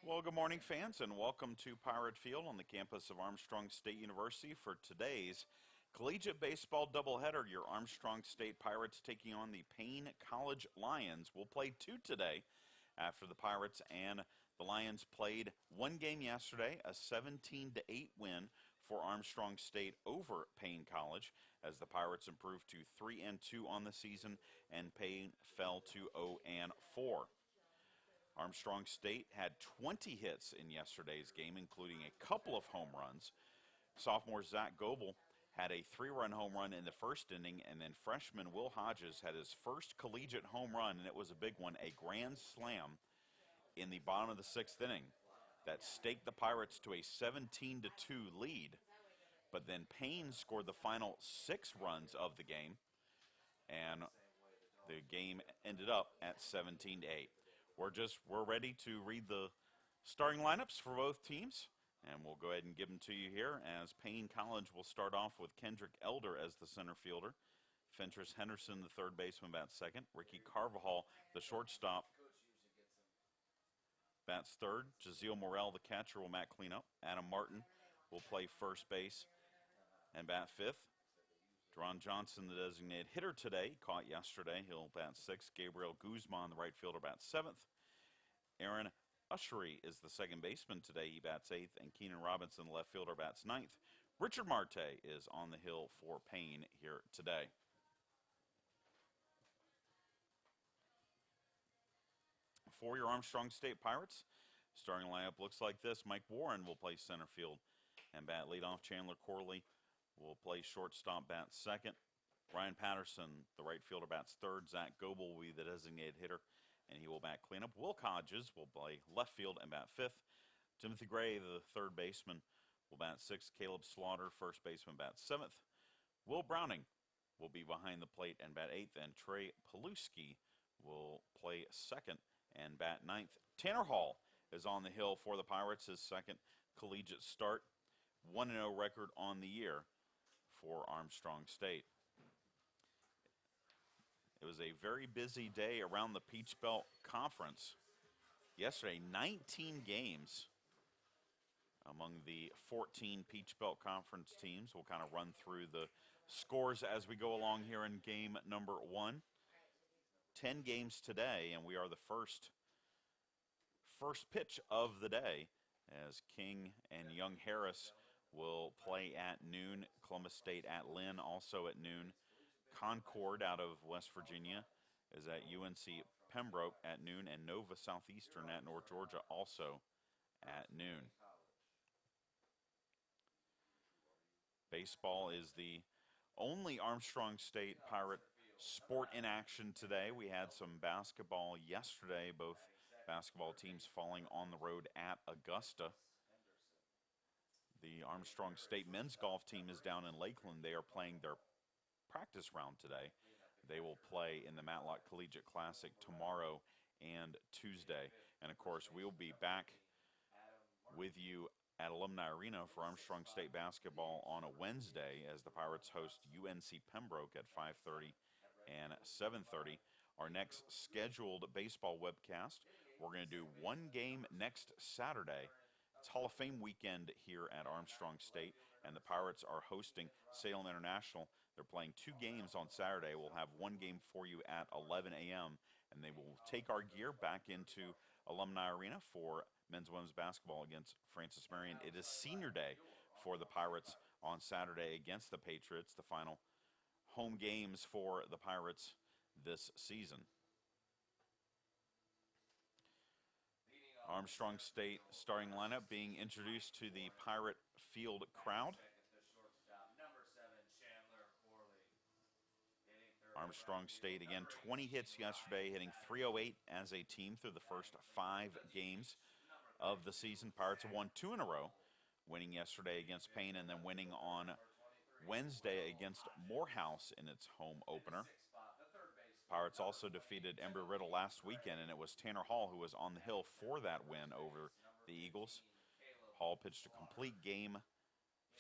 Well, good morning, fans, and welcome to Pirate Field on the campus of Armstrong State University for today's collegiate baseball doubleheader. Your Armstrong State Pirates taking on the Paine College Lions. We'll play two today after the Pirates and the Lions played one game yesterday, a 17-8 win for Armstrong State over Paine College, as the Pirates improved to 3-2 on the season and Paine fell to 0-4. Armstrong State had 20 hits in yesterday's game, including a couple of home runs. Sophomore Zach Goebel had a 3-run home run in the first inning, and then freshman Will Hodges had his first collegiate home run, and it was a big one, a grand slam in the bottom of the sixth inning that staked the Pirates to a 17-2 lead. But then Paine scored the final 6 runs of the game, and the game ended up at 17-8. We're ready to read the starting lineups for both teams, and we'll go ahead and give them to you here. As Paine College will start off with Kendrick Elder as the center fielder, Fentress Henderson, the third baseman, bats second, Ricky Carvajal, the shortstop, bats third, Jaziel Morel, the catcher, will bat cleanup, Adam Martin will play first base and bat fifth. Deron Johnson, the designated hitter today, caught yesterday. He'll bat sixth. Gabriel Guzman, the right fielder, bats seventh. Aaron Ushery is the second baseman today. He bats eighth. And Keenan Robinson, the left fielder, bats ninth. Richard Marte is on the hill for Paine here today. For your Armstrong State Pirates, starting lineup looks like this. Mike Warren will play center field and bat leadoff. Chandler Corley will play shortstop, bat second. Ryan Patterson, the right fielder, bats third. Zach Goebel will be the designated hitter, and he will bat cleanup. Will Hodges will play left field and bat fifth. Timothy Gray, the third baseman, will bat sixth. Caleb Slaughter, first baseman, bats seventh. Will Browning will be behind the plate and bat eighth, and Trey Paluski will play second and bat ninth. Tanner Hall is on the hill for the Pirates, his second collegiate start. 1-0 record on the year for Armstrong State. It was a very busy day around the Peach Belt Conference. Yesterday, 19 games among the 14 Peach Belt Conference teams. We'll kind of run through the scores as we go along here in game number 1. 10 games today, and we are the first pitch of the day as King and Young Harris will play at noon. Columbus State at Lynn also at noon. Concord out of West Virginia is at UNC Pembroke at noon, and Nova Southeastern at North Georgia also at noon. Baseball is the only Armstrong State Pirate sport in action today. We had some basketball yesterday, both basketball teams falling on the road at Augusta. The Armstrong State men's golf team is down in Lakeland. They are playing their practice round today. They will play in the Matlock Collegiate Classic tomorrow and Tuesday. And, of course, we'll be back with you at Alumni Arena for Armstrong State basketball on a Wednesday as the Pirates host UNC Pembroke at 5:30 and 7:30. Our next scheduled baseball webcast, we're going to do one game next Saturday. It's Hall of Fame weekend here at Armstrong State, and the Pirates are hosting Salem International. They're playing 2 games on Saturday. We'll have one game for you at 11 a.m., and they will take our gear back into Alumni Arena for men's and women's basketball against Francis Marion. It is senior day for the Pirates on Saturday against the Patriots, the final home games for the Pirates this season. Armstrong State starting lineup being introduced to the Pirate Field crowd. Armstrong State, again, 20 hits yesterday, hitting .308 as a team through the first 5 games of the season. Pirates have won 2 in a row, winning yesterday against Paine and then winning on Wednesday against Morehouse in its home opener. Pirates also defeated Embry-Riddle last weekend, and it was Tanner Hall who was on the hill for that win over the Eagles. Hall pitched a complete game,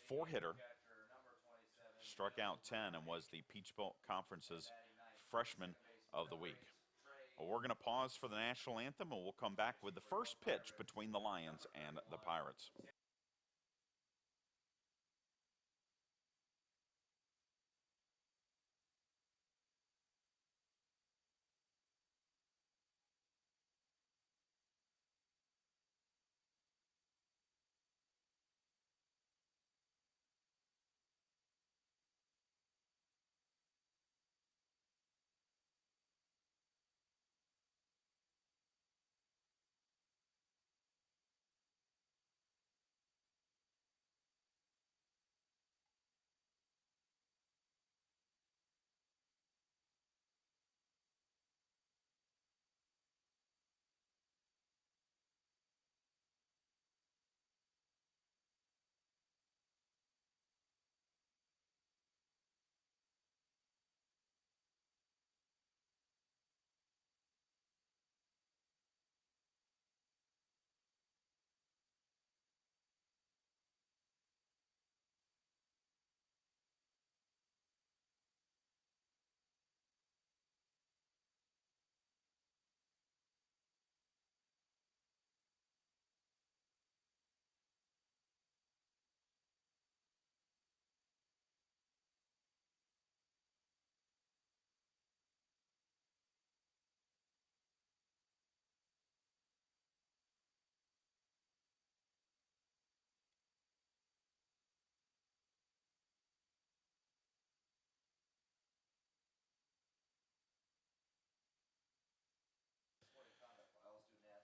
4-hitter, struck out 10, and was the Peach Belt Conference's freshman of the week. Well, we're going to pause for the national anthem, and we'll come back with the first pitch between the Lions and the Pirates.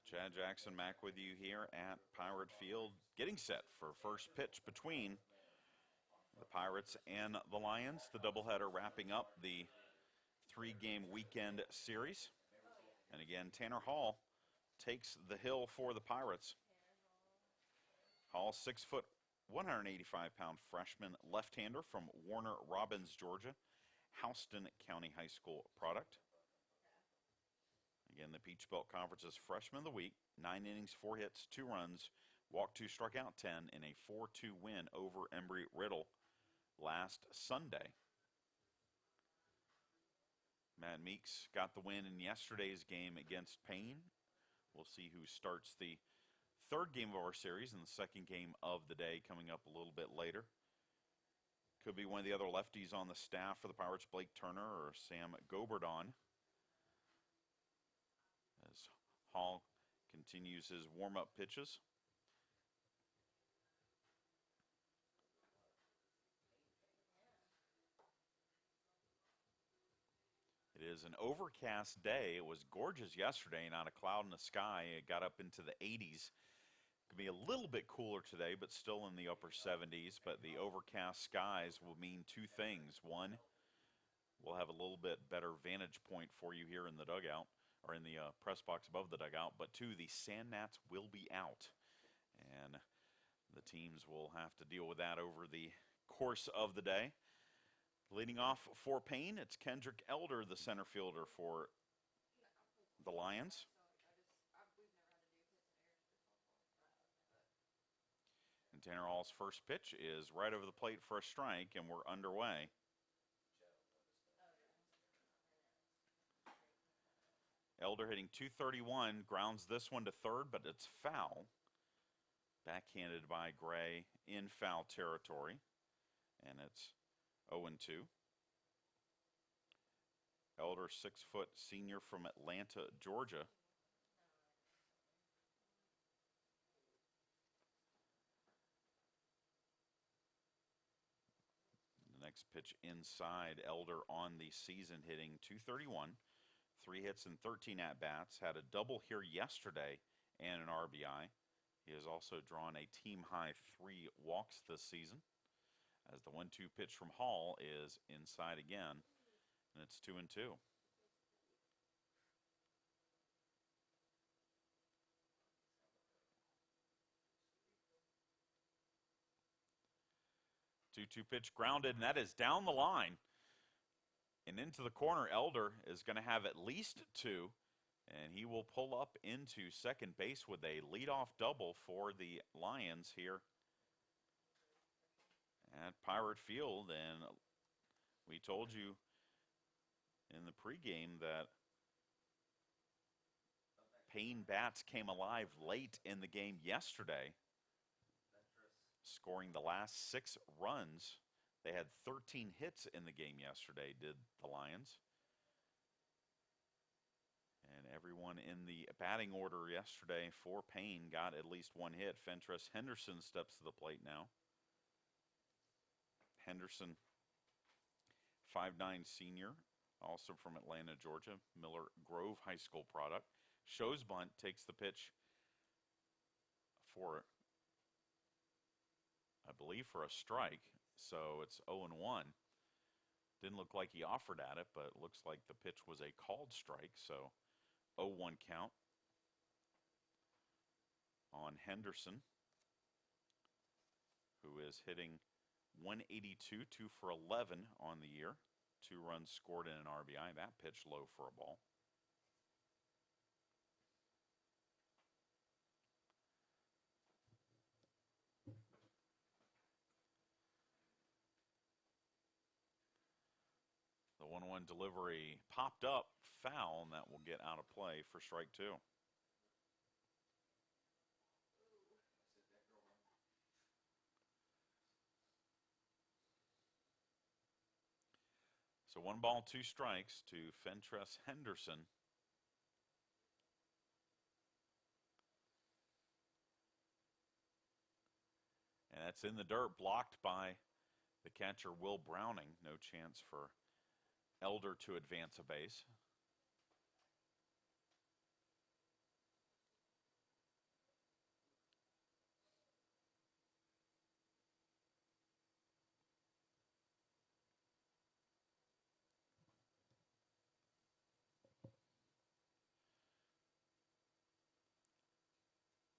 Chad Jackson back with you here at Pirate Field, getting set for first pitch between the Pirates and the Lions. The doubleheader wrapping up the three-game weekend series. And again, Tanner Hall takes the hill for the Pirates. Hall, 6 foot, 185-pound freshman left-hander from Warner Robins, Georgia, Houston County High School product. Again, the Peach Belt Conference's freshman of the week, 9 innings, 4 hits, 2 runs, walked 2, struck out 10 in a 4-2 win over Embry-Riddle last Sunday. Matt Meeks got the win in yesterday's game against Paine. We'll see who starts the third game of our series and the second game of the day coming up a little bit later. Could be one of the other lefties on the staff for the Pirates, Blake Turner or Sam Goberdon. As Hall continues his warm-up pitches. It is an overcast day. It was gorgeous yesterday, not a cloud in the sky. It got up into the 80s. Could be a little bit cooler today, but still in the upper 70s. But the overcast skies will mean two things. One, we'll have a little bit better vantage point for you here in the dugout, or in the press box above the dugout. But two, the sand gnats will be out. And the teams will have to deal with that over the course of the day. Leading off for Paine, it's Kendrick Elder, the center fielder for the Lions. And Tanner Hall's first pitch is right over the plate for a strike, and we're underway. Elder hitting .231, grounds this one to third, but it's foul. Backhanded by Gray in foul territory, and it's 0-2. Elder, 6-foot senior from Atlanta, Georgia. The next pitch inside. Elder on the season hitting .231, 3 hits and 13 at-bats. Had a double here yesterday and an RBI. He has also drawn a team-high 3 walks this season. As the 1-2 pitch from Hall is inside again, and it's 2-2. Two pitch grounded, and that is down the line and into the corner. Elder is going to have at least 2, and he will pull up into second base with a leadoff double for the Lions here at Pirate Field. And we told you in the pregame that Paine bats came alive late in the game yesterday, scoring the last 6 runs. They had 13 hits in the game yesterday, did the Lions. And everyone in the batting order yesterday for Paine got at least 1 hit. Fentress Henderson steps to the plate now. Henderson, 5'9" senior, also from Atlanta, Georgia, Miller Grove High School product. Shows bunt, takes the pitch for, I believe, for a strike. So it's 0-1. Didn't look like he offered at it, but it looks like the pitch was a called strike. So 0-1 count on Henderson, who is hitting 182, 2 for 11 on the year. 2 runs scored and an RBI. That pitch low for a ball. The 1-1 delivery popped up, foul, and that will get out of play for strike 2. So 1 ball, 2 strikes to Fentress Henderson. And that's in the dirt, blocked by the catcher, Will Browning. No chance for Elder to advance a base.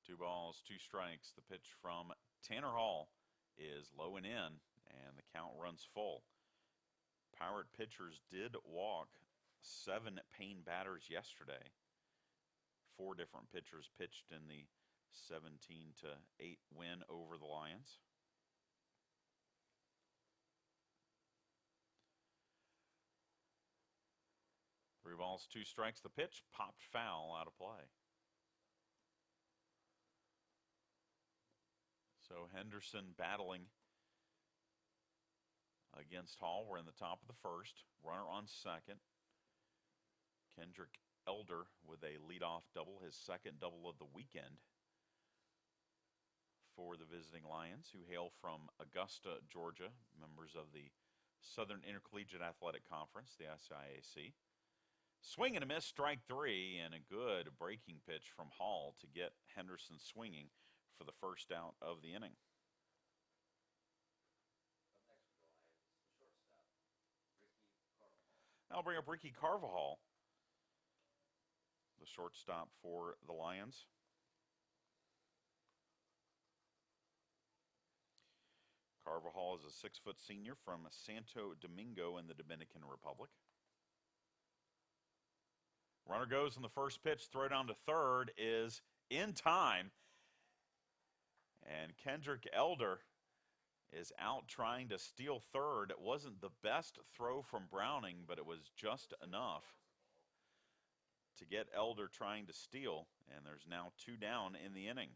Two balls, 2 strikes. The pitch from Tanner Hall is low and in, and the count runs full. Pirate pitchers did walk 7 Paine batters yesterday. 4 different pitchers pitched in the 17-8 win over the Lions. Three balls, 2 strikes. The pitch popped foul, out of play. So Henderson battling against Hall. We're in the top of the first. Runner on second. Kendrick Elder with a leadoff double, his second double of the weekend for the visiting Lions, who hail from Augusta, Georgia, members of the Southern Intercollegiate Athletic Conference, the SIAC. Swing and a miss, strike 3, and a good breaking pitch from Hall to get Henderson swinging for the first out of the inning. I'll bring up Ricky Carvajal, the shortstop for the Lions. Carvajal is a 6-foot senior from Santo Domingo in the Dominican Republic. Runner goes on the first pitch. Throw down to third is in time. And Kendrick Elder is out trying to steal third. It wasn't the best throw from Browning, but it was just enough to get Elder trying to steal. And there's now 2 down in the inning.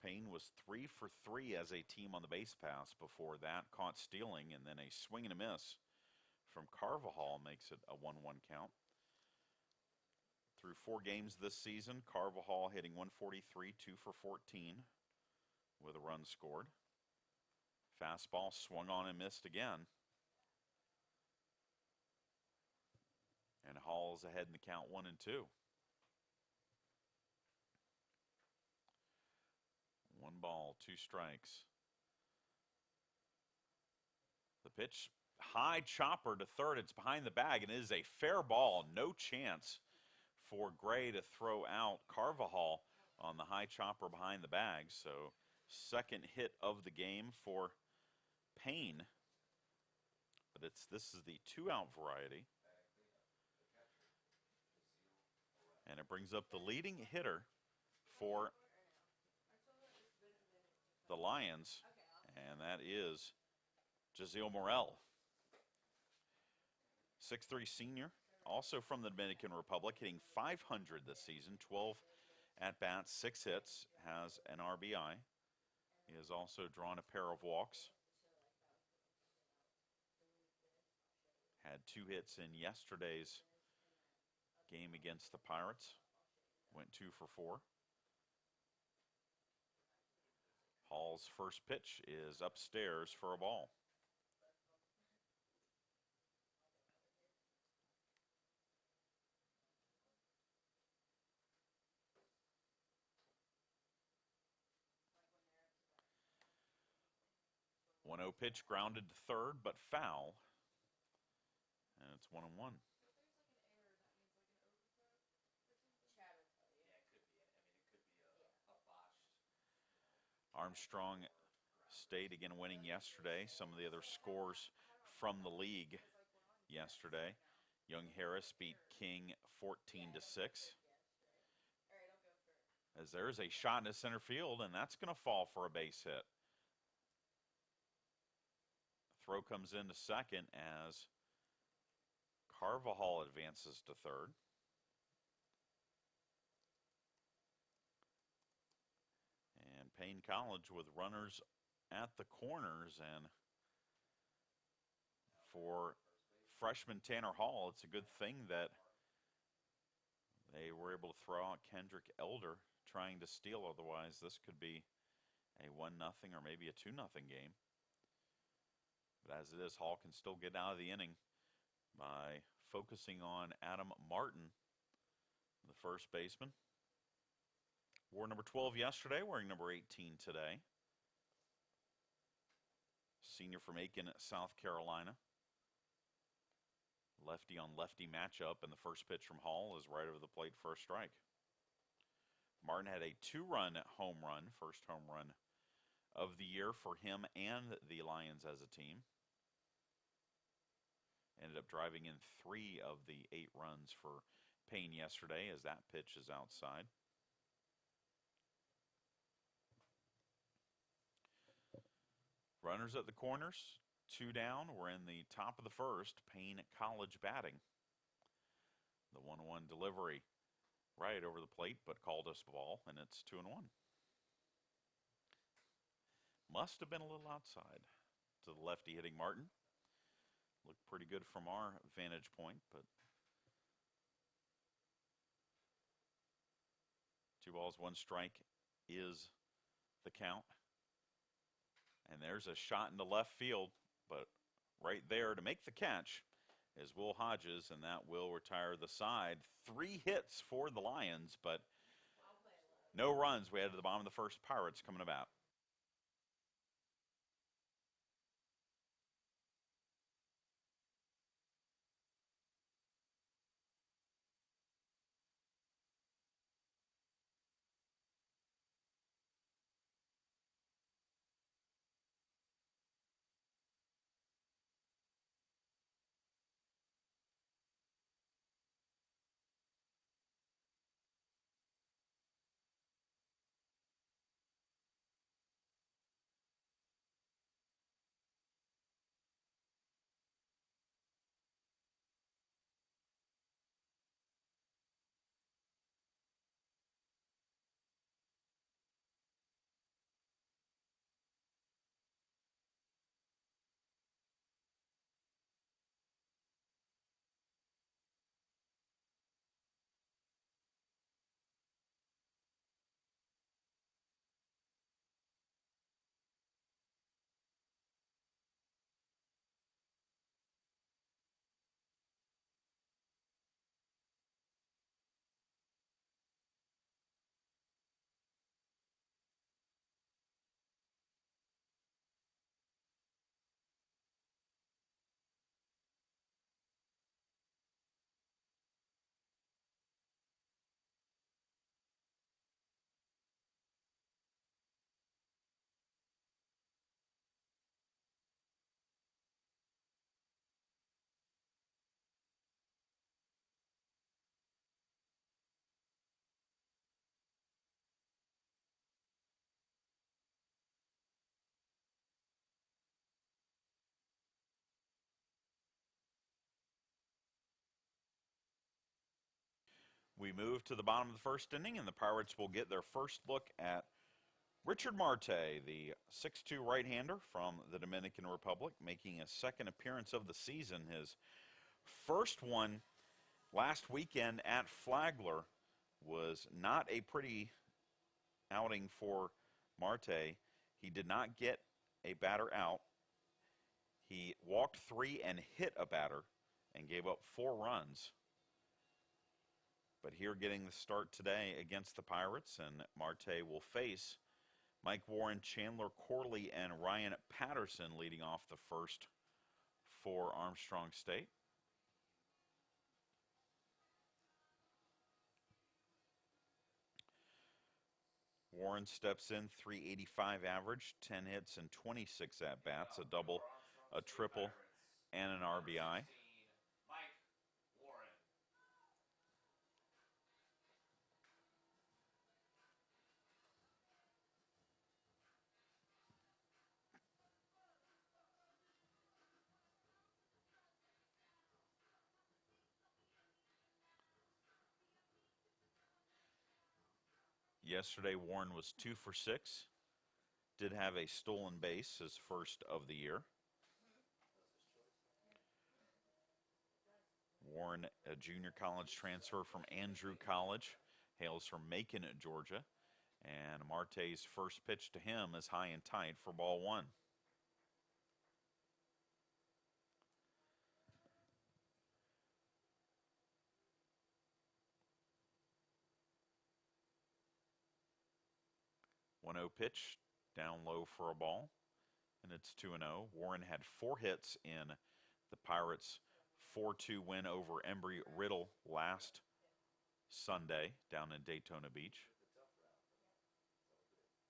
Paine was 3 for 3 as a team on the base pass before that, caught stealing, and then a swing and a miss from Carvajal makes it a 1-1 count. Through 4 games this season, Carvajal hitting 143, 2 for 14 with a run scored. Fastball swung on and missed again. And Hall's ahead in the count 1-2. 1 ball, 2 strikes. The pitch, high chopper to third. It's behind the bag, and it is a fair ball. No chance for Gray to throw out Carvajal on the high chopper behind the bag. So second hit of the game for Paine. But this is the 2-out variety. And it brings up the leading hitter for the Lions, and that is Jaziel Morel, 6'3" senior, also from the Dominican Republic, hitting .500 this season, 12 at-bats, 6 hits, has an RBI. He has also drawn a pair of walks. Had 2 hits in yesterday's game against the Pirates. Went 2 for 4. Hall's first pitch is upstairs for a ball. One 0 pitch grounded to third, but foul. And it's 1-1. Armstrong State again winning yesterday. Some of the other scores from the league yesterday. Young Harris beat King 14-6. As there's a shot into center field, and that's going to fall for a base hit. Throw comes into second as Carvajal advances to third. And Paine College with runners at the corners, and for freshman Tanner Hall, it's a good thing that they were able to throw out Kendrick Elder trying to steal. Otherwise, this could be a 1-0 or maybe a 2-0 game. But as it is, Hall can still get out of the inning by focusing on Adam Martin, the first baseman. Wore number 12 yesterday, wearing number 18 today. Senior from Aiken, South Carolina. Lefty on lefty matchup, and the first pitch from Hall is right over the plate for a strike. Martin had a 2-run home run, first home run of the year for him and the Lions as a team. Ended up driving in 3 of the 8 runs for Paine yesterday, as that pitch is outside. Runners at the corners, 2 down. We're in the top of the first. Paine College batting. The 1-1 delivery right over the plate, but called us ball, and it's 2-1. Must have been a little outside to the lefty hitting Martin. Looked pretty good from our vantage point, but 2 balls, 1 strike is the count. And there's a shot into left field, but right there to make the catch is Will Hodges, and that will retire the side. 3 hits for the Lions, but no runs. We head to the bottom of the first. Pirates coming about. We move to the bottom of the first inning, and the Pirates will get their first look at Richard Marte, the 6'2" right-hander from the Dominican Republic, making a second appearance of the season. His first one last weekend at Flagler was not a pretty outing for Marte. He did not get a batter out. He walked 3 and hit a batter and gave up 4 runs. But here getting the start today against the Pirates, and Marte will face Mike Warren, Chandler Corley, and Ryan Patterson leading off the first for Armstrong State. Warren steps in, 385 average, 10 hits and 26 at-bats, a double, a triple, and an RBI. Yesterday, Warren was 2 for 6. Did have a stolen base, his first of the year. Warren, a junior college transfer from Andrew College, hails from Macon, Georgia. And Marte's first pitch to him is high and tight for ball 1. One-0 pitch, down low for a ball, and it's 2-0. Warren had 4 hits in the Pirates' 4-2 win over Embry-Riddle last Sunday down in Daytona Beach.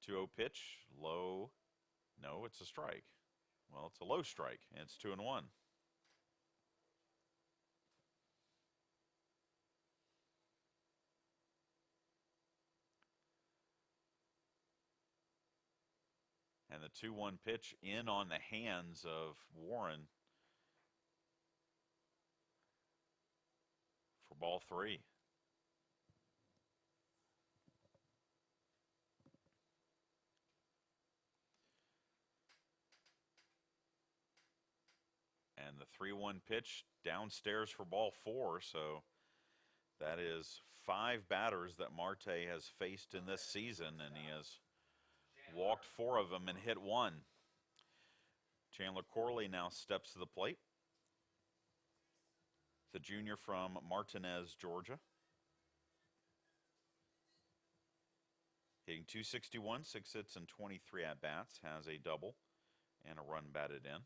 2-0 pitch, low. No, it's a strike. Well, it's a low strike, and it's 2-1. And the 2-1 pitch in on the hands of Warren for ball 3. And the 3-1 pitch downstairs for ball 4. So that is 5 batters that Marte has faced in this season, and he has walked 4 of them and hit 1. Chandler Corley now steps to the plate. The junior from Martinez, Georgia. Hitting .261, 6 hits and 23 at-bats, has a double and a run batted in.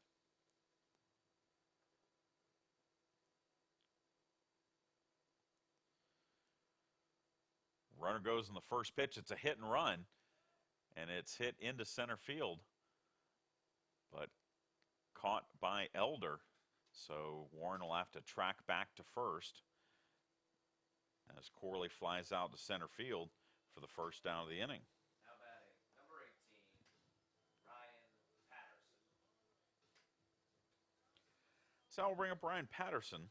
Runner goes in the first pitch. It's a hit and run, and it's hit into center field, but caught by Elder. So Warren will have to track back to first as Corley flies out to center field for the first down of the inning. Now batting, number 18, Ryan Patterson. So I'll bring up Ryan Patterson.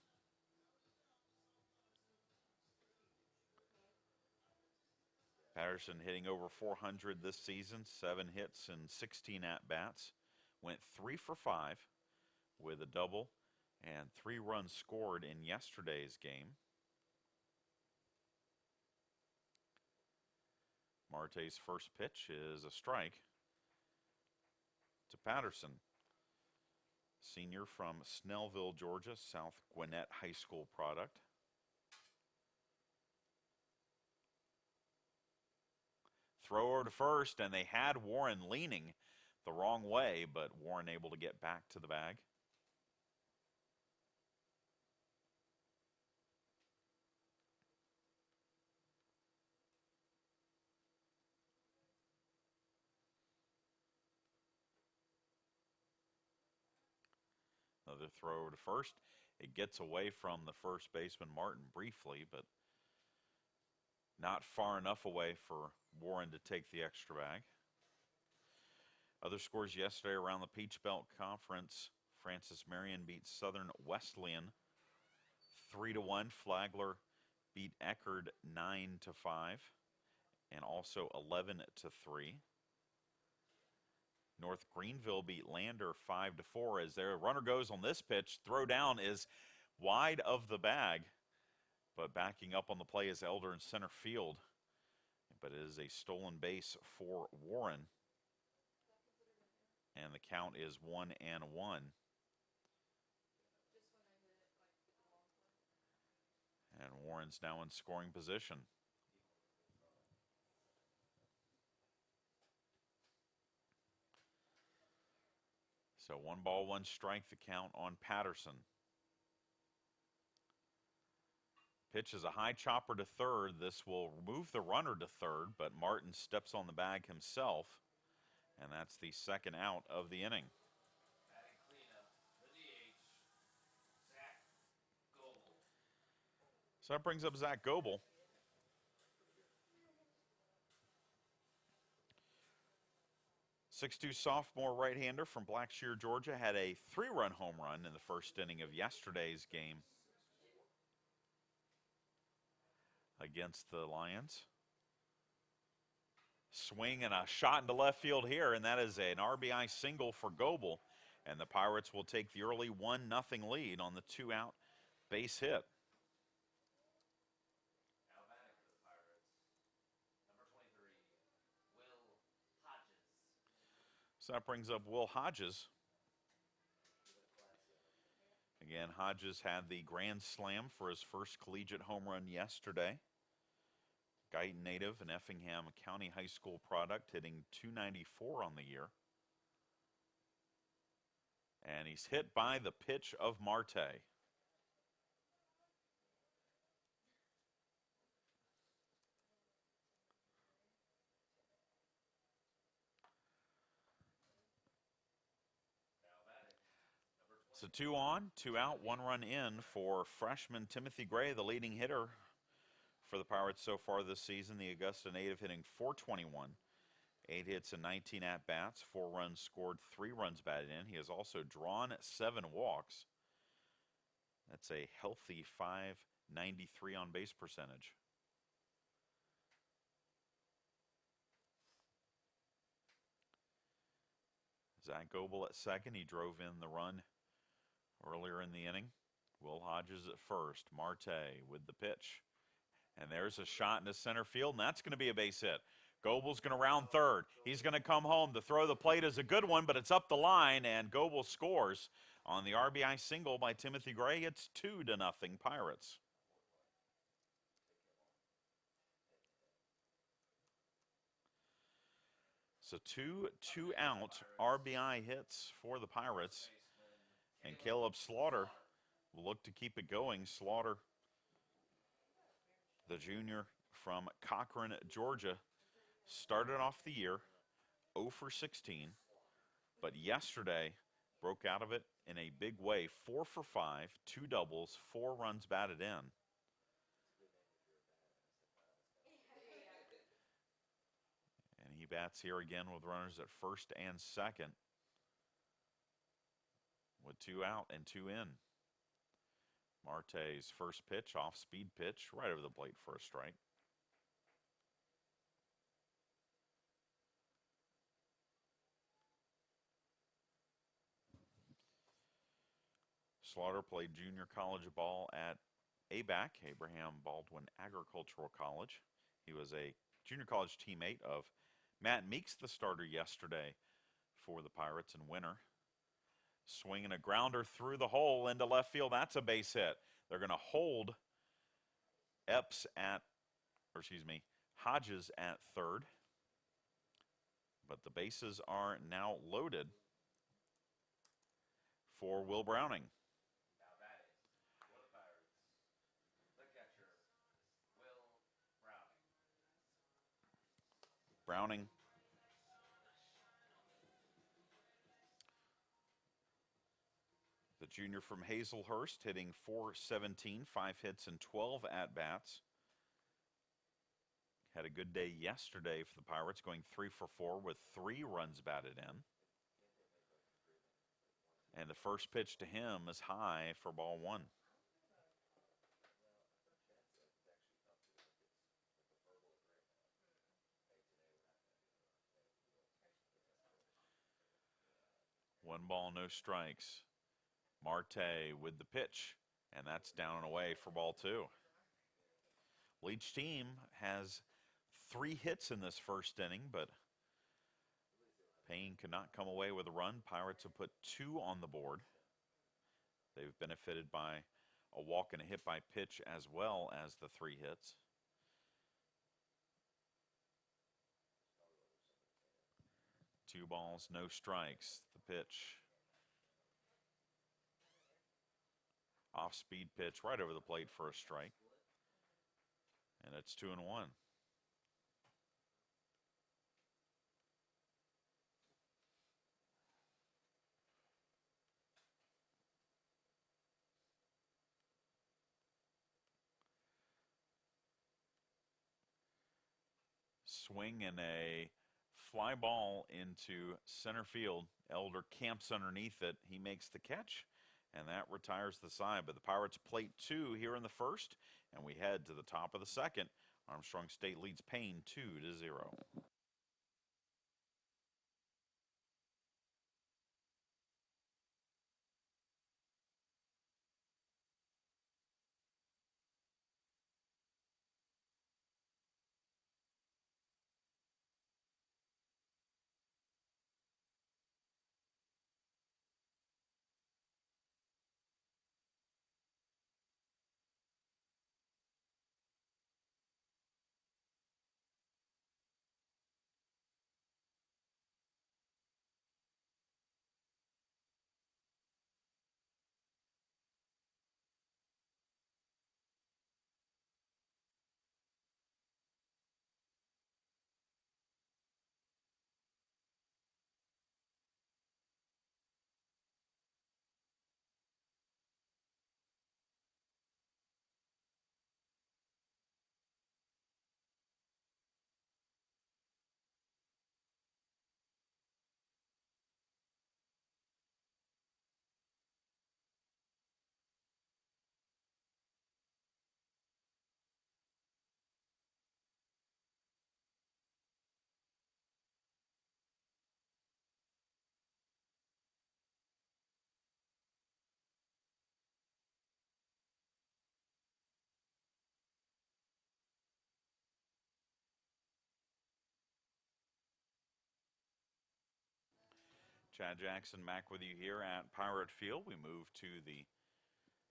Patterson hitting over 400 this season, 7 hits and 16 at-bats. Went 3 for 5 with a double and 3 runs scored in yesterday's game. Marte's first pitch is a strike to Patterson. Senior from Snellville, Georgia, South Gwinnett High School product. Throw over to first, and they had Warren leaning the wrong way, but Warren able to get back to the bag. Another throw over to first. It gets away from the first baseman, Martin, briefly, but not far enough away for Warren to take the extra bag. Other scores yesterday around the Peach Belt Conference. Francis Marion beat Southern Wesleyan 3-1. Flagler beat Eckerd 9-5 and also 11-3. North Greenville beat Lander 5-4 as their runner goes on this pitch. Throw down is wide of the bag, but backing up on the play is Elder in center field. But it is a stolen base for Warren. And the count is 1-1. And Warren's now in scoring position. So 1 ball, 1 strike, the count on Patterson. Pitch is a high chopper to third. This will move the runner to third, but Martin steps on the bag himself, and that's the second out of the inning. Batting cleanup, the DH, Zach Goebel. So that brings up Zach Goebel. .62 sophomore right-hander from Blackshear, Georgia, had a 3-run home run in the first inning of yesterday's game against the Lions. Swing and a shot into left field here, and that is an RBI single for Goebel. And the Pirates will take the early 1-0 lead on the 2-out base hit. Now batting for the Pirates, number 23, Will Hodges. So that brings up Will Hodges. Again, Hodges had the grand slam for his first collegiate home run yesterday. Guyton native and Effingham County High School product, hitting .294 on the year. And he's hit by the pitch of Marte. So 2 on, 2 out, 1 run in for freshman Timothy Gray, the leading hitter for the Pirates so far this season. The Augusta native hitting .421, 8 hits and 19 at-bats, 4 runs scored, 3 runs batted in. He has also drawn 7 walks. That's a healthy .593 on base percentage. Zach Goebel at second. He drove in the run earlier in the inning. Will Hodges at first. Marte with the pitch. And there's a shot into center field, and that's going to be a base hit. Goebel's going to round third. He's going to come home. The throw of the plate is a good one, but it's up the line, and Goebel scores on the RBI single by Timothy Gray. It's 2-0 Pirates. So 2 2-out RBI hits for the Pirates. And Caleb Slaughter will look to keep it going. Slaughter, the junior from Cochran, Georgia, started off the year 0 for 16, but yesterday broke out of it in a big way. 4 for 5, 2 doubles, 4 runs batted in. And he bats here again with runners at first and second, with 2 out and 2 in. Marte's first pitch, off-speed pitch, right over the plate for a strike. Slaughter played junior college ball at ABAC, Abraham Baldwin Agricultural College. He was a junior college teammate of Matt Meeks, the starter yesterday for the Pirates and winner. Swinging a grounder through the hole into left field. That's a base hit. They're going to hold Hodges at third. But the bases are now loaded for Will Browning. Now batting for the Pirates, the catcher, Will Browning. Browning, the junior from Hazelhurst, hitting .417, 5 hits and 12 at-bats. Had a good day yesterday for the Pirates, going 3 for 4 with 3 runs batted in. And the first pitch to him is high for ball 1. 1 ball, no strikes. Marte with the pitch, and that's down and away for ball 2. Well, each team has 3 hits in this first inning, but Paine could not come away with a run. Pirates have put 2 on the board. They've benefited by a walk and a hit by pitch as well as the 3 hits. Two balls, no strikes. The pitch. Off-speed pitch right over the plate for a strike. And it's 2-1. Swing and a fly ball into center field. Elder camps underneath it. He makes the catch, and that retires the side. But the Pirates plate 2 here in the first, and we head to the top of the second. Armstrong State leads Paine 2-0. Chad Jackson back with you here at Pirate Field. We move to the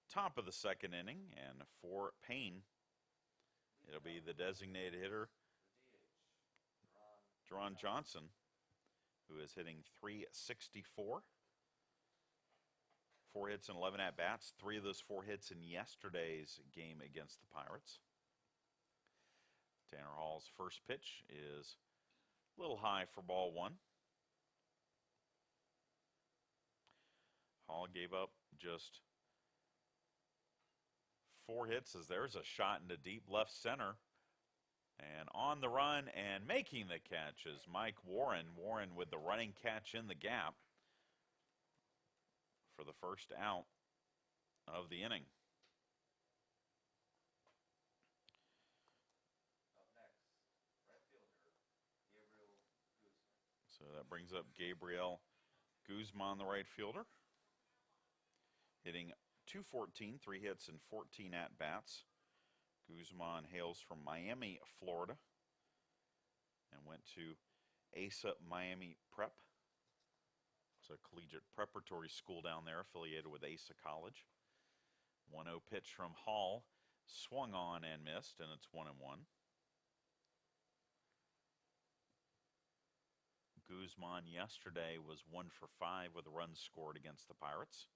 top of the second inning, and for Paine, it'll be the designated hitter, Deron Johnson, who is hitting .364. 4 hits and 11 at-bats. 3 of those 4 hits in yesterday's game against the Pirates. Tanner Hall's first pitch is a little high for ball 1. Hall gave up just 4 hits as there's a shot into deep left center. And on the run and making the catch is Mike Warren. Warren with the running catch in the gap for the first out of the inning. Up next, right fielder, Gabriel Guzman. So that brings up Gabriel Guzman, the right fielder. Hitting .214, 3 hits and 14 at-bats. Guzman hails from Miami, Florida, and went to ASA Miami Prep. It's a collegiate preparatory school down there affiliated with ASA College. 1-0 pitch from Hall, swung on and missed, and it's 1-1. Guzman yesterday was 1 for 5 with a run scored against the Pirates,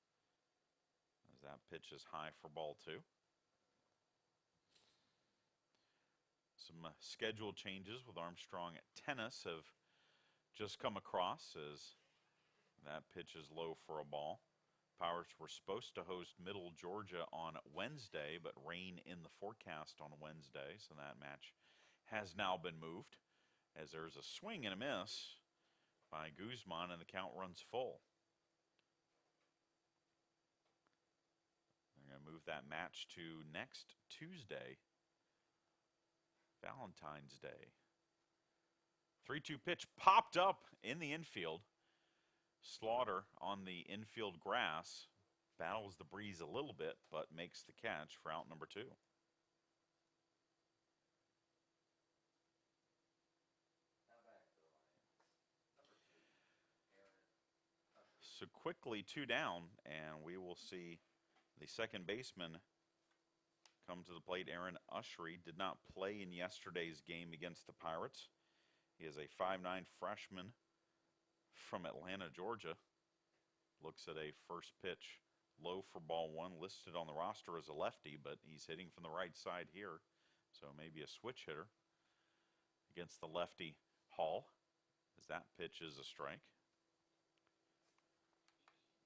as that pitch is high for ball 2. Some schedule changes with Armstrong tennis have just come across as that pitch is low for a ball. Pirates were supposed to host Middle Georgia on Wednesday, but rain in the forecast on Wednesday, so that match has now been moved as there's a swing and a miss by Guzman and the count runs full. They're going to move that match to next Tuesday, Valentine's Day. 3-2 pitch popped up in the infield. Slaughter on the infield grass battles the breeze a little bit, but makes the catch for out number 2. Now back to the Lions. Number 2, Aaron Usher. So quickly 2 down, and we will see the second baseman come to the plate. Aaron Ushery did not play in yesterday's game against the Pirates. He is a 5'9" freshman from Atlanta, Georgia. Looks at a first pitch low for ball 1, listed on the roster as a lefty, but he's hitting from the right side here, so maybe a switch hitter against the lefty Hall, as that pitch is a strike.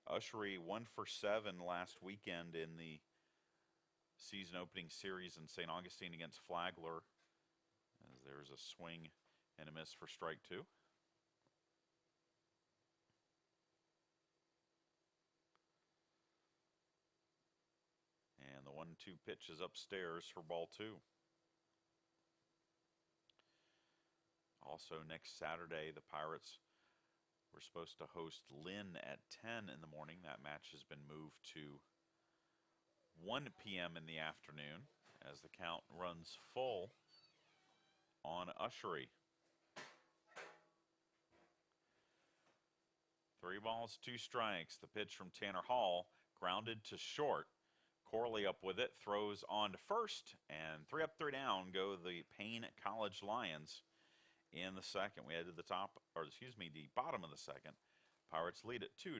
Ushery 1 for 7 last weekend in the season opening series in St. Augustine against Flagler, as there's a swing and a miss for strike 2. And the 1-2 pitch is upstairs for ball 2. Also next Saturday, the Pirates were supposed to host Lynn at 10 in the morning. That match has been moved to 1 p.m. in the afternoon as the count runs full on Ushery. 3 balls, 2 strikes. The pitch from Tanner Hall, grounded to short. Corley up with it, throws on to first, and 3 up, 3 down go the Paine College Lions in the second. We head to the the bottom of the second. Pirates lead it 2-0.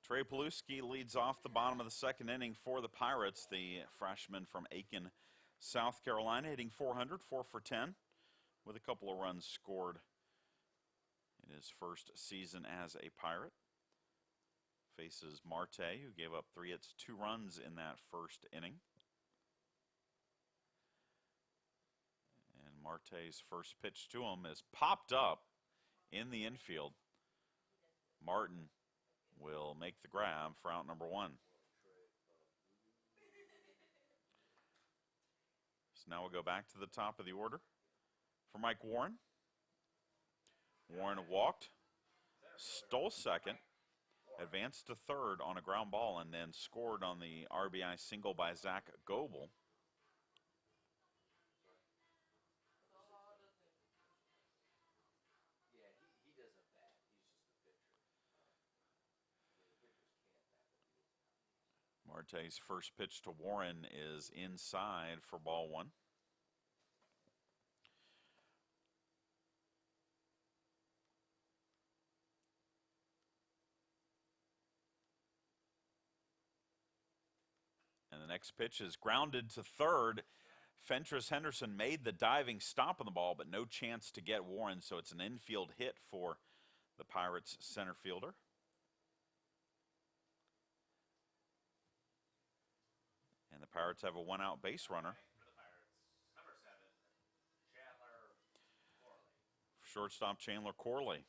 Trey Paluski leads off the bottom of the second inning for the Pirates, the freshman from Aiken, South Carolina, hitting 400, 4 for 10, with a couple of runs scored in his first season as a Pirate. Faces Marte, who gave up 3 hits, 2 runs in that first inning. And Marte's first pitch to him is popped up in the infield. Martin will make the grab for out number 1. So now we'll go back to the top of the order for Mike Warren. Warren walked, stole second, advanced to third on a ground ball, and then scored on the RBI single by Zach Goebel. Yeah, he doesn't bat. He's just the pitcher. The pitchers can't bat, but he doesn't. Marte's first pitch to Warren is inside for ball 1. And the next pitch is grounded to third. Fentress Henderson made the diving stop on the ball, but no chance to get Warren, so it's an infield hit for the Pirates center fielder. And the Pirates have a one-out base runner. For the Pirates, number 7, Chandler Corley. Shortstop Chandler Corley.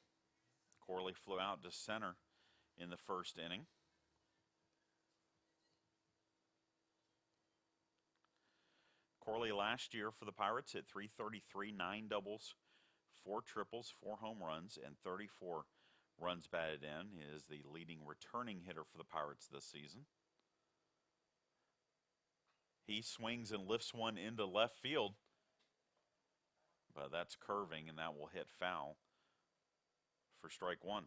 Corley flew out to center in the first inning. Corley last year for the Pirates hit .333, 9 doubles, 4 triples, 4 home runs, and 34 runs batted in. He is the leading returning hitter for the Pirates this season. He swings and lifts one into left field, but that's curving, and that will hit foul for strike one.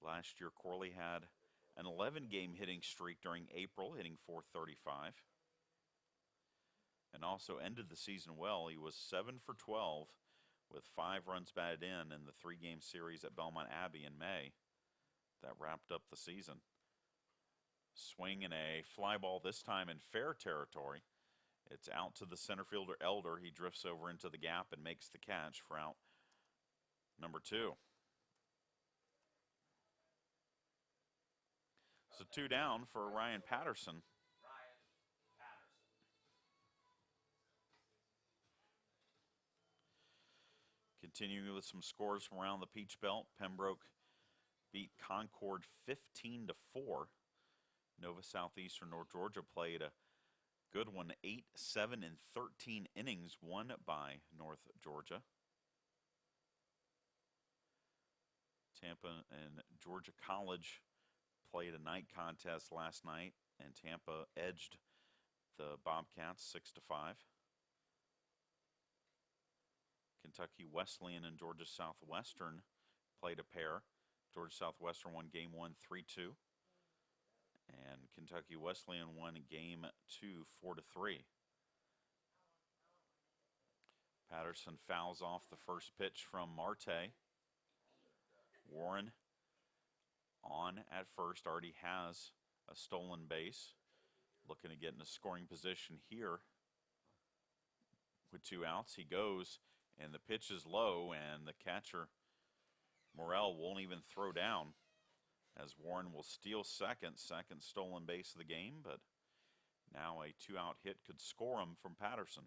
Last year, Corley had an 11-game hitting streak during April, hitting .435, and also ended the season well. He was 7 for 12 with 5 runs batted in the 3-game series at Belmont Abbey in May. That wrapped up the season. Swing and a fly ball, this time in fair territory. It's out to the center fielder Elder. He drifts over into the gap and makes the catch for out number 2. So 2 down for Ryan Patterson. Continuing with some scores from around the Peach Belt, Pembroke beat Concord 15-4. Nova Southeastern North Georgia played a good one, 8, 7, and 13 innings won by North Georgia. Tampa and Georgia College played a night contest last night, and Tampa edged the Bobcats 6-5. Kentucky Wesleyan and Georgia Southwestern played a pair. Georgia Southwestern won game 1, 3-2. And Kentucky Wesleyan won game 2, 4-3. Patterson fouls off the first pitch from Marte. Warren on at first, already has a stolen base. Looking to get in a scoring position here. With 2 outs, he goes, and the pitch is low, and the catcher, Morrell, won't even throw down, as Warren will steal second stolen base of the game, but now a 2-out hit could score him from Patterson.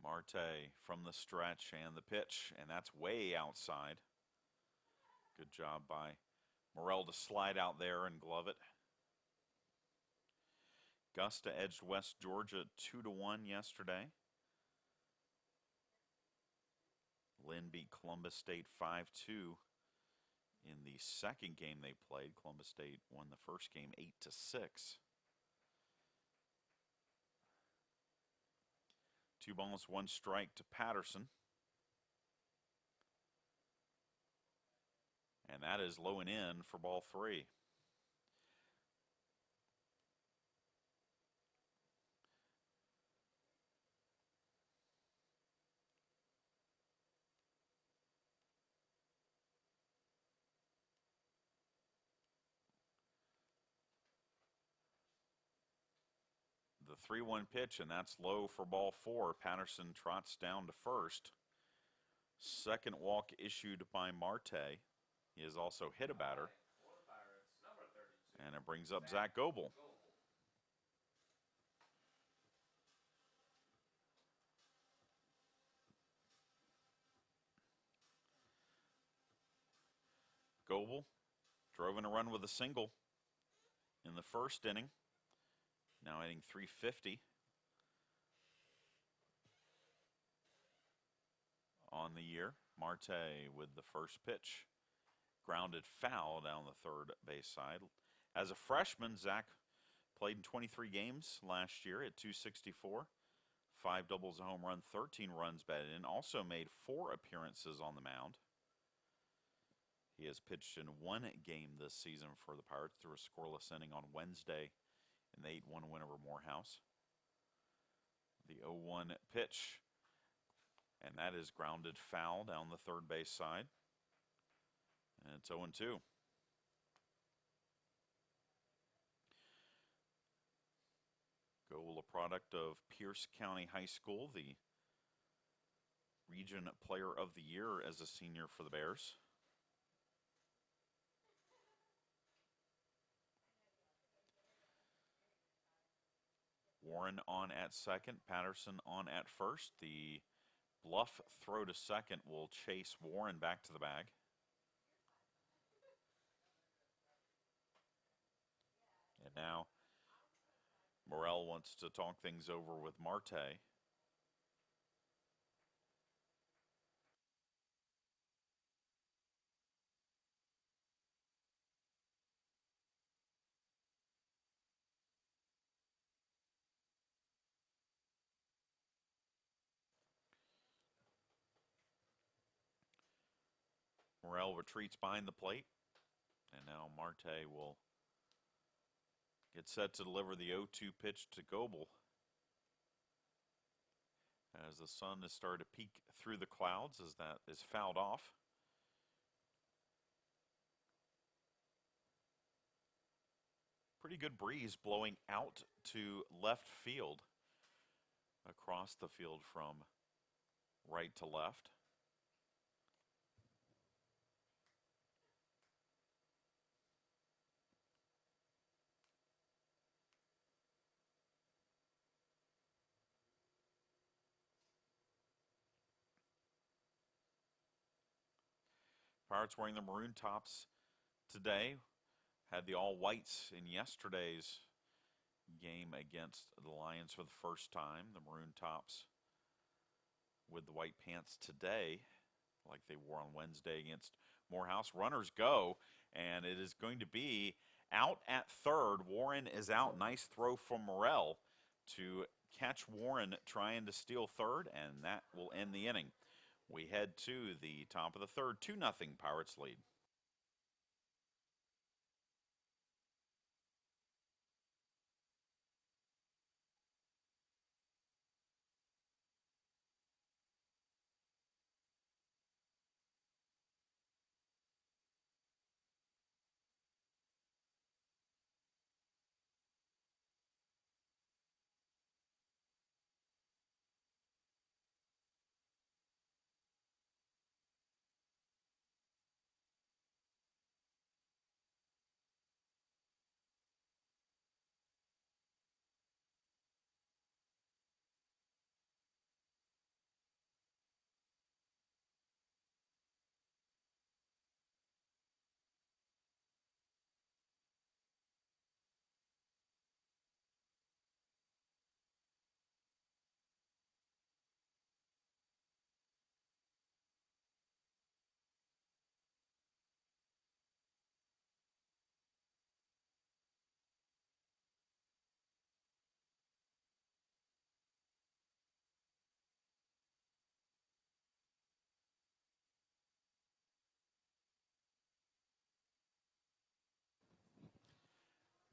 Marte from the stretch and the pitch, and that's way outside. Good job by Morrell to slide out there and glove it. Augusta edged West Georgia 2-1 yesterday. Lynn beat Columbus State 5-2 in the second game they played. Columbus State won the first game 8-6. 2 balls, 1 strike to Patterson. And that is low and in for ball 3. The 3-1 pitch, and that's low for ball 4. Patterson trots down to first. Second walk issued by Marte. He has also hit a batter. And it brings up Zach Goebel. Goebel drove in a run with a single in the first inning. Now hitting .350 on the year. Marte with the first pitch. Grounded foul down the third base side. As a freshman, Zach played in 23 games last year at .264. 5 doubles, a home run, 13 runs batted in. Also made 4 appearances on the mound. He has pitched in 1 game this season for the Pirates through a scoreless inning on Wednesday in the 8-1 win over Morehouse. The 0-1 pitch, and that is grounded foul down the third base side. And it's 0-2. Goal, a product of Pierce County High School, the Region Player of the Year as a senior for the Bears. Warren on at second, Patterson on at first. The bluff throw to second will chase Warren back to the bag. And now Morrell wants to talk things over with Marte. Morrell retreats behind the plate. And now Marte will get set to deliver the 0-2 pitch to Goebel. As the sun has started to peek through the clouds as that is fouled off. Pretty good breeze blowing out to left field, across the field from right to left. Pirates wearing the maroon tops today. Had the all whites in yesterday's game against the Lions for the first time. The maroon tops with the white pants today, like they wore on Wednesday against Morehouse. Runners go, and it is going to be out at third. Warren is out. Nice throw from Morrell to catch Warren trying to steal third, and that will end the inning. We head to the top of the third, 2-0 Pirates lead.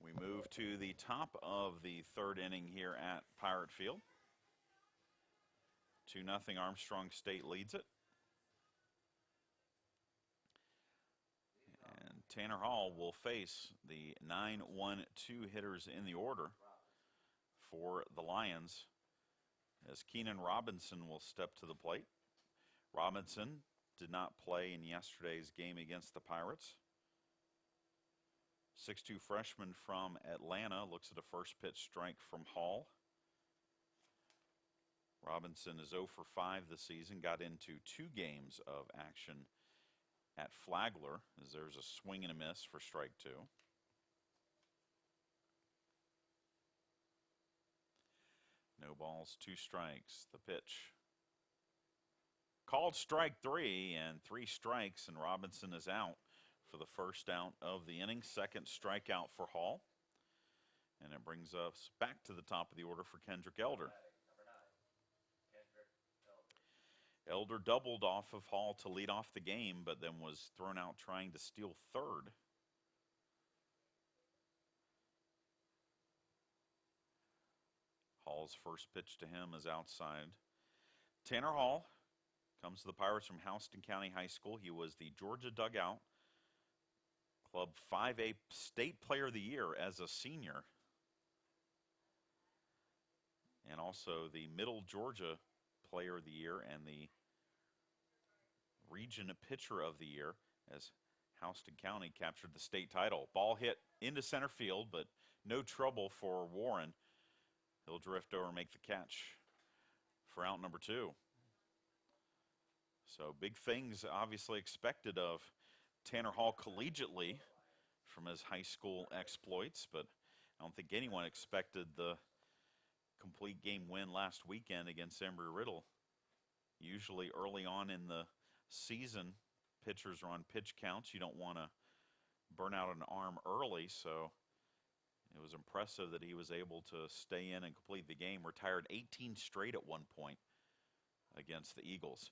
We move to the top of the third inning here at Pirate Field. 2-0 Armstrong State leads it. And Tanner Hall will face the 9-1-2 hitters in the order for the Lions, as Keenan Robinson will step to the plate. Robinson did not play in yesterday's game against the Pirates. 6'2" freshman from Atlanta looks at a first pitch strike from Hall. Robinson is 0 for 5 this season, got into 2 games of action at Flagler, as there's a swing and a miss for strike 2. No balls, 2 strikes. The pitch called strike 3, and 3 strikes, and Robinson is out for the first out of the inning. Second strikeout for Hall. And it brings us back to the top of the order for Kendrick Elder. Elder doubled off of Hall to lead off the game, but then was thrown out trying to steal third. Hall's first pitch to him is outside. Tanner Hall comes to the Pirates from Houston County High School. He was the Georgia Dugout Club 5A State Player of the Year as a senior. also the Middle Georgia Player of the Year and the Region Pitcher of the Year as Houston County captured the state title. Ball hit into center field, but no trouble for Warren. He'll drift over and make the catch for out number 2. So big things obviously expected of Tanner Hall collegiately from his high school exploits, but I don't think anyone expected the complete game win last weekend against Embry-Riddle. Usually early on in the season, pitchers are on pitch counts. You don't want to burn out an arm early, so it was impressive that he was able to stay in and complete the game. Retired 18 straight at one point against the Eagles.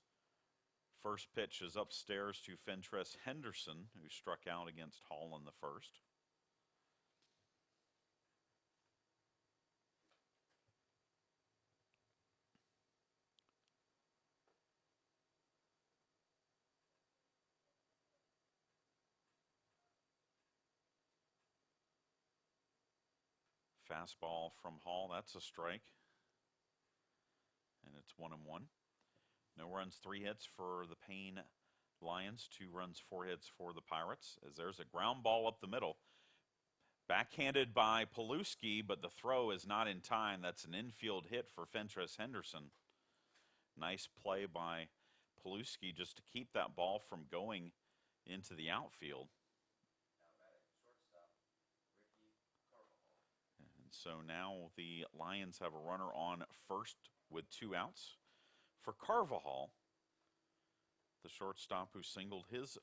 First pitch is upstairs to Fentress Henderson, who struck out against Hall in the first. Fastball from Hall, that's a strike. And it's 1-1. No runs, 3 hits for the Paine Lions, 2 runs, 4 hits for the Pirates, as there's a ground ball up the middle. Backhanded by Paluski, but the throw is not in time. That's an infield hit for Fentress Henderson. Nice play by Paluski just to keep that ball from going into the outfield. And so now the Lions have a runner on first with 2 outs. For Carvajal, the shortstop who singled his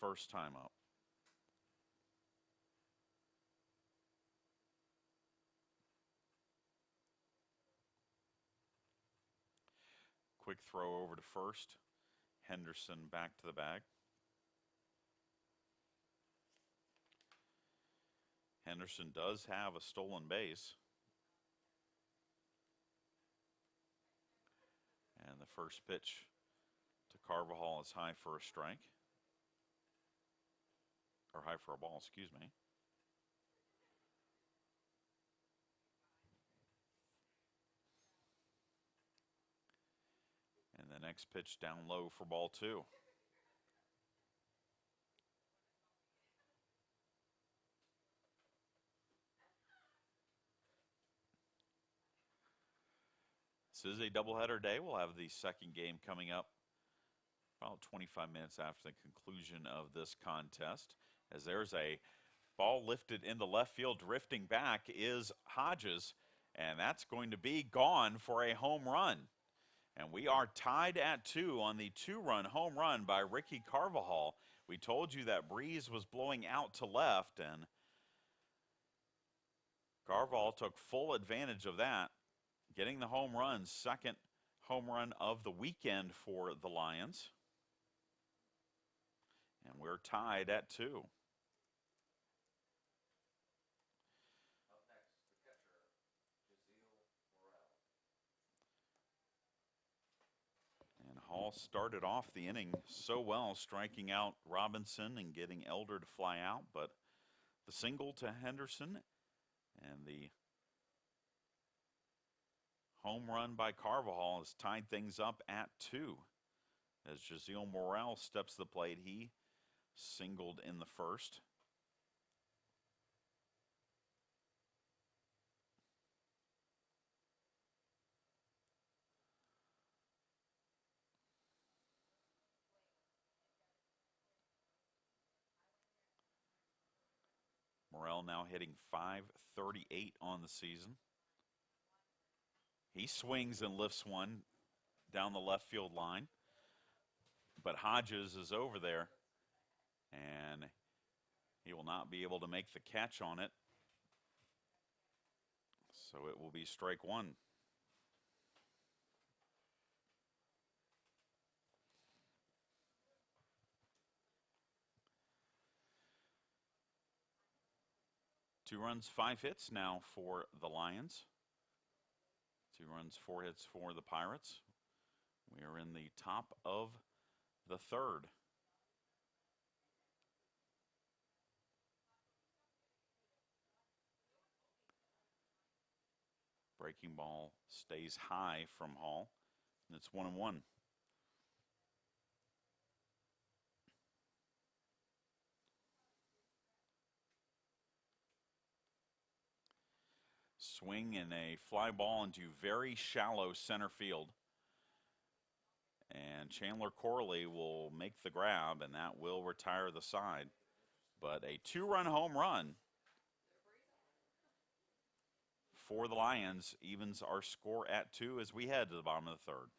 first time up. Quick throw over to first. Henderson back to the bag. Henderson does have a stolen base. And the first pitch to Carvajal is high for a strike. Or high for a ball, excuse me. And the next pitch down low for ball 2. This is a doubleheader day. We'll have the second game coming up about 25 minutes after the conclusion of this contest. As there's a ball lifted in the left field, drifting back is Hodges, and that's going to be gone for a home run. And we are tied at 2 on the 2-run home run by Ricky Carvajal. We told you that breeze was blowing out to left, and Carvajal took full advantage of that, getting the home run, second home run of the weekend for the Lions. And we're tied at 2. Up next, the catcher, Morel. And Hall started off the inning so well, striking out Robinson and getting Elder to fly out, but the single to Henderson and the home run by Carvajal has tied things up at 2. As Jazeel Morel steps to the plate, he singled in the first. Morel now hitting .538 on the season. He swings and lifts one down the left field line. But Hodges is over there, and he will not be able to make the catch on it. So it will be strike 1. Two runs, 5 hits now for the Lions. 2 runs, 4 hits for the Pirates. We are in the top of the third. Breaking ball stays high from Hall, and it's 1-1. Swing and a fly ball into very shallow center field. And Chandler Corley will make the grab, and that will retire the side. But a 2-run home run for the Lions evens our score at 2 as we head to the bottom of the third.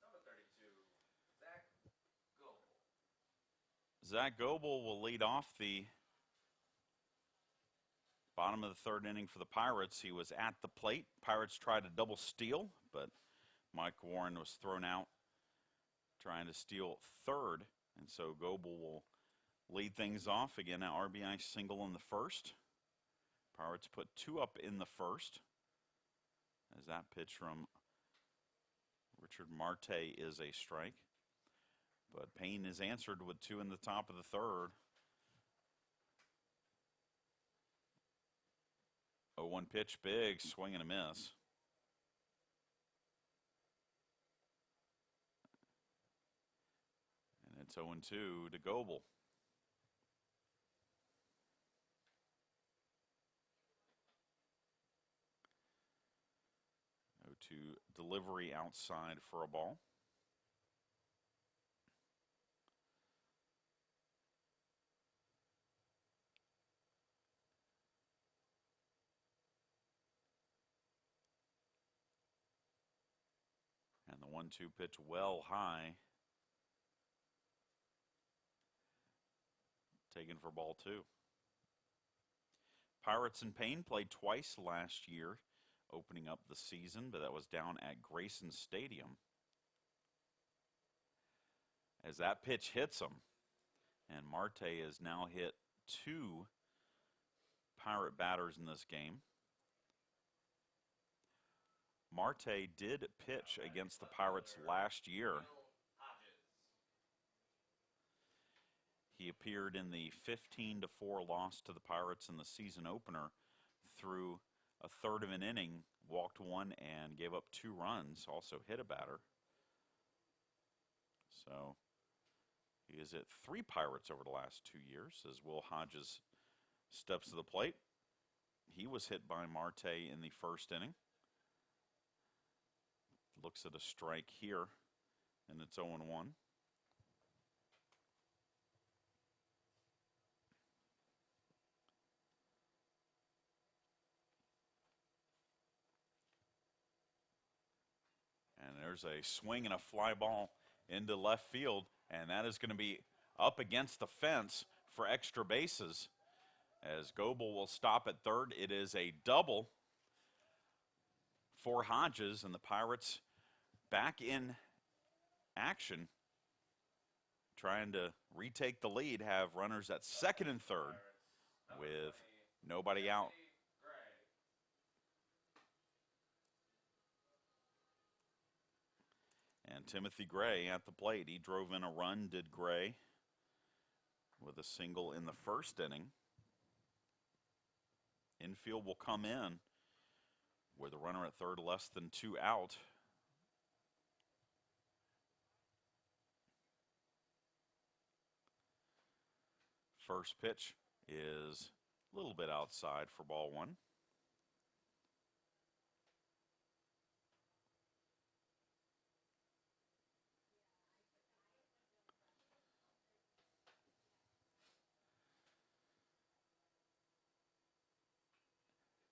Number 32, Zach Goble. Zach Goble will lead off the bottom of the third inning for the Pirates. He was at the plate. Pirates tried a double steal, but Mike Warren was thrown out trying to steal third. And so Goble will lead things off. Again, an RBI single in the first. Pirates put 2 up in the first. As that pitch from Richard Marte is a strike. But Paine is answered with 2 in the top of the third. 0-1 pitch, big swing and a miss. And it's 0-2 to Goble. 0-2 delivery outside for a ball. And the 1-2 pitch well high. Taken for ball 2. Pirates and Paine played twice last year, opening up the season, but that was down at Grayson Stadium. As that pitch hits him, and Marte has now hit 2 Pirate batters in this game. Marte did pitch against the Pirates last year. He appeared in the 15-4 loss to the Pirates in the season opener, through a third of an inning, walked 1 and gave up 2 runs, also hit a batter. So he is at 3 Pirates over the last 2 years as Will Hodges steps to the plate. He was hit by Marte in the first inning. Looks at a strike here, and it's 0-1. there's a swing and a fly ball into left field, and that is going to be up against the fence for extra bases as Goebel will stop at third. It is a double for Hodges, and the Pirates back in action, trying to retake the lead, have runners at second and third with nobody out. And Timothy Gray at the plate. He drove in a run, did Gray, with a single in the first inning. Infield will come in with a runner at third, less than 2 out. First pitch is a little bit outside for ball one.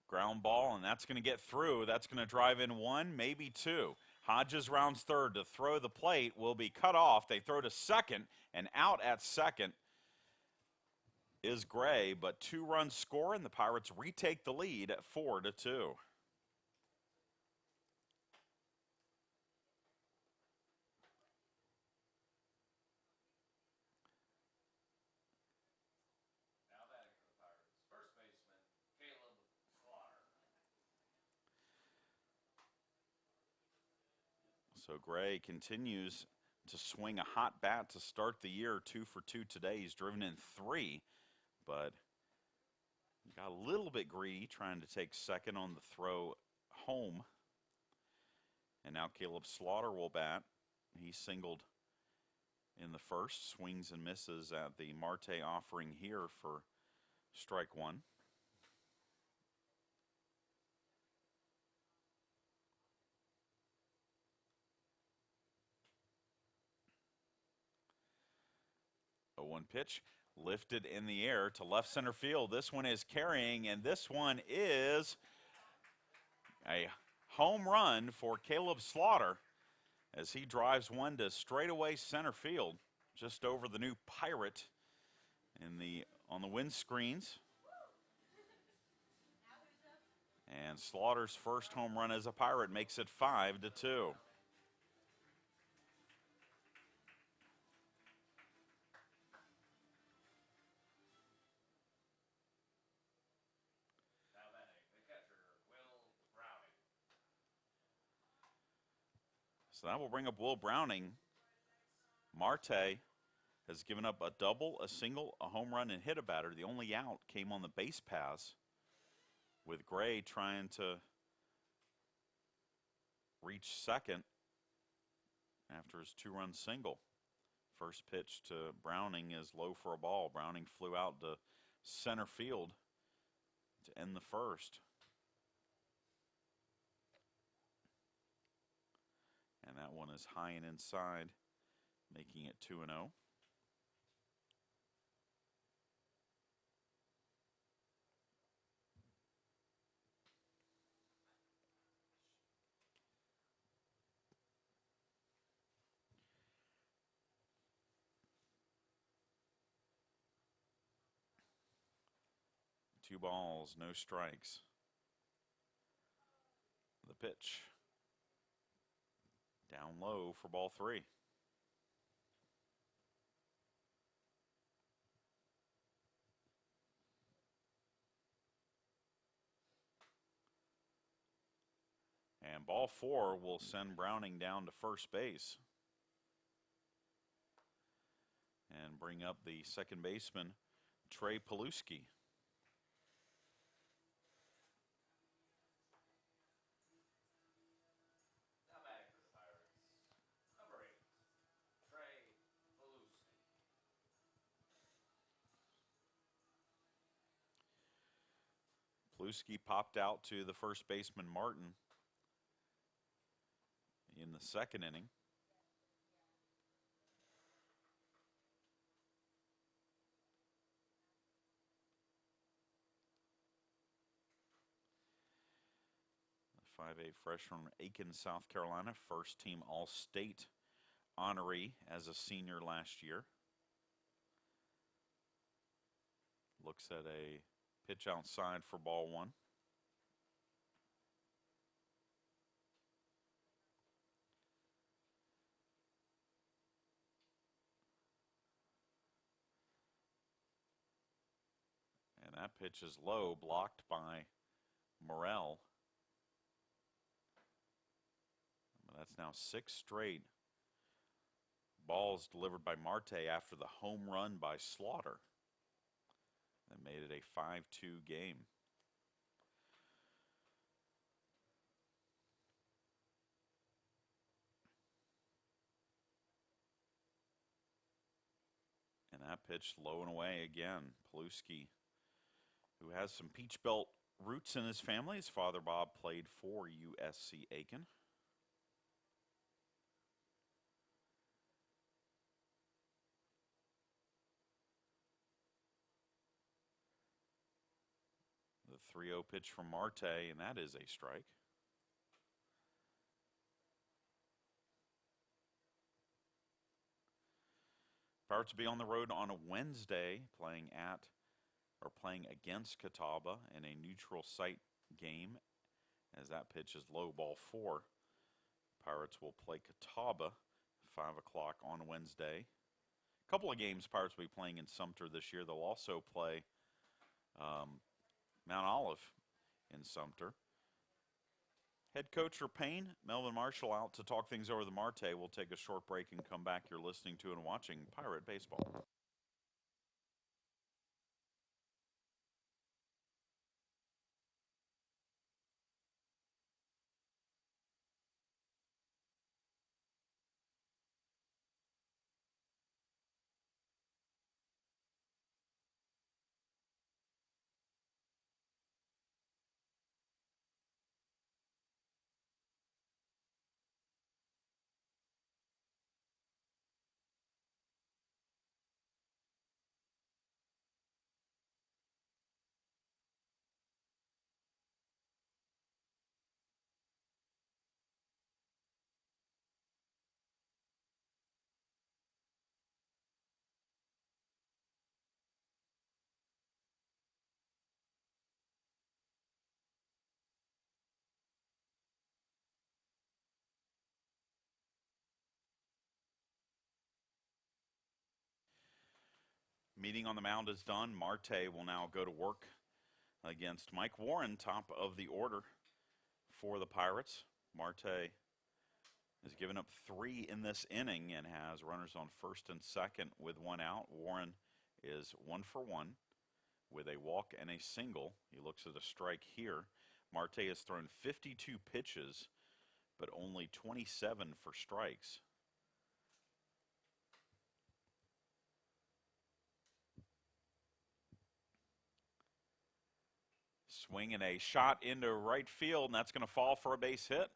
Ground ball, and that's going to get through. That's going to drive in one, maybe two. Hodges rounds third to throw the plate, will be cut off. They throw to second, and out at second is Gray, but 2 runs score, and the Pirates retake the lead at 4-2. So Gray continues to swing a hot bat to start the year. 2 for 2 today. He's driven in 3, but got a little bit greedy trying to take second on the throw home. And now Caleb Slaughter will bat. He singled in the first, swings and misses at the Marte offering here for strike one. A 1 pitch lifted in the air to left center field. This one is carrying, and this one is a home run for Caleb Slaughter as he drives one to straightaway center field, just over the new Pirate on the windscreens. And Slaughter's first home run as a Pirate makes it 5-2. So that will bring up Will Browning. Marte has given up a double, a single, a home run, and hit a batter. The only out came on the base pass, with Gray trying to reach second after his 2-run single. First pitch to Browning is low for a ball. Browning flew out to center field to end the first. And that one is high and inside, making it 2-0. Two balls, no strikes. The pitch. Down low for ball 3. And ball 4 will send Browning down to first base and bring up the second baseman, Trey Paluski. Paluski popped out to the first baseman, Martin, in the second inning. The 5'8" freshman from Aiken, South Carolina, first team All-State honoree as a senior last year. Looks at a pitch outside for ball one. And that pitch is low, blocked by Morrell. That's now 6 straight balls delivered by Marte after the home run by Slaughter. That made it a 5-2 game. And that pitch low and away again. Paluski, who has some Peach Belt roots in his family. His father, Bob, played for USC Aiken. The 3-0 pitch from Marte, and that is a strike. Pirates will be on the road on a Wednesday, playing against Catawba in a neutral site game, as that pitch is low, ball 4. Pirates will play Catawba 5 o'clock on Wednesday. A couple of games Pirates will be playing in Sumter this year. They'll also play Mount Olive in Sumter. Head coach for Paine, Melvin Marshall, out to talk things over with Marte. We'll take a short break and come back. You're listening to and watching Pirate Baseball. Meeting on the mound is done. Marte will now go to work against Mike Warren, top of the order for the Pirates. Marte has given up 3 in this inning and has runners on first and second with 1 out. Warren is 1 for 1 with a walk and a single. He looks at a strike here. Marte has thrown 52 pitches, but only 27 for strikes. Swing and a shot into right field, and that's going to fall for a base hit.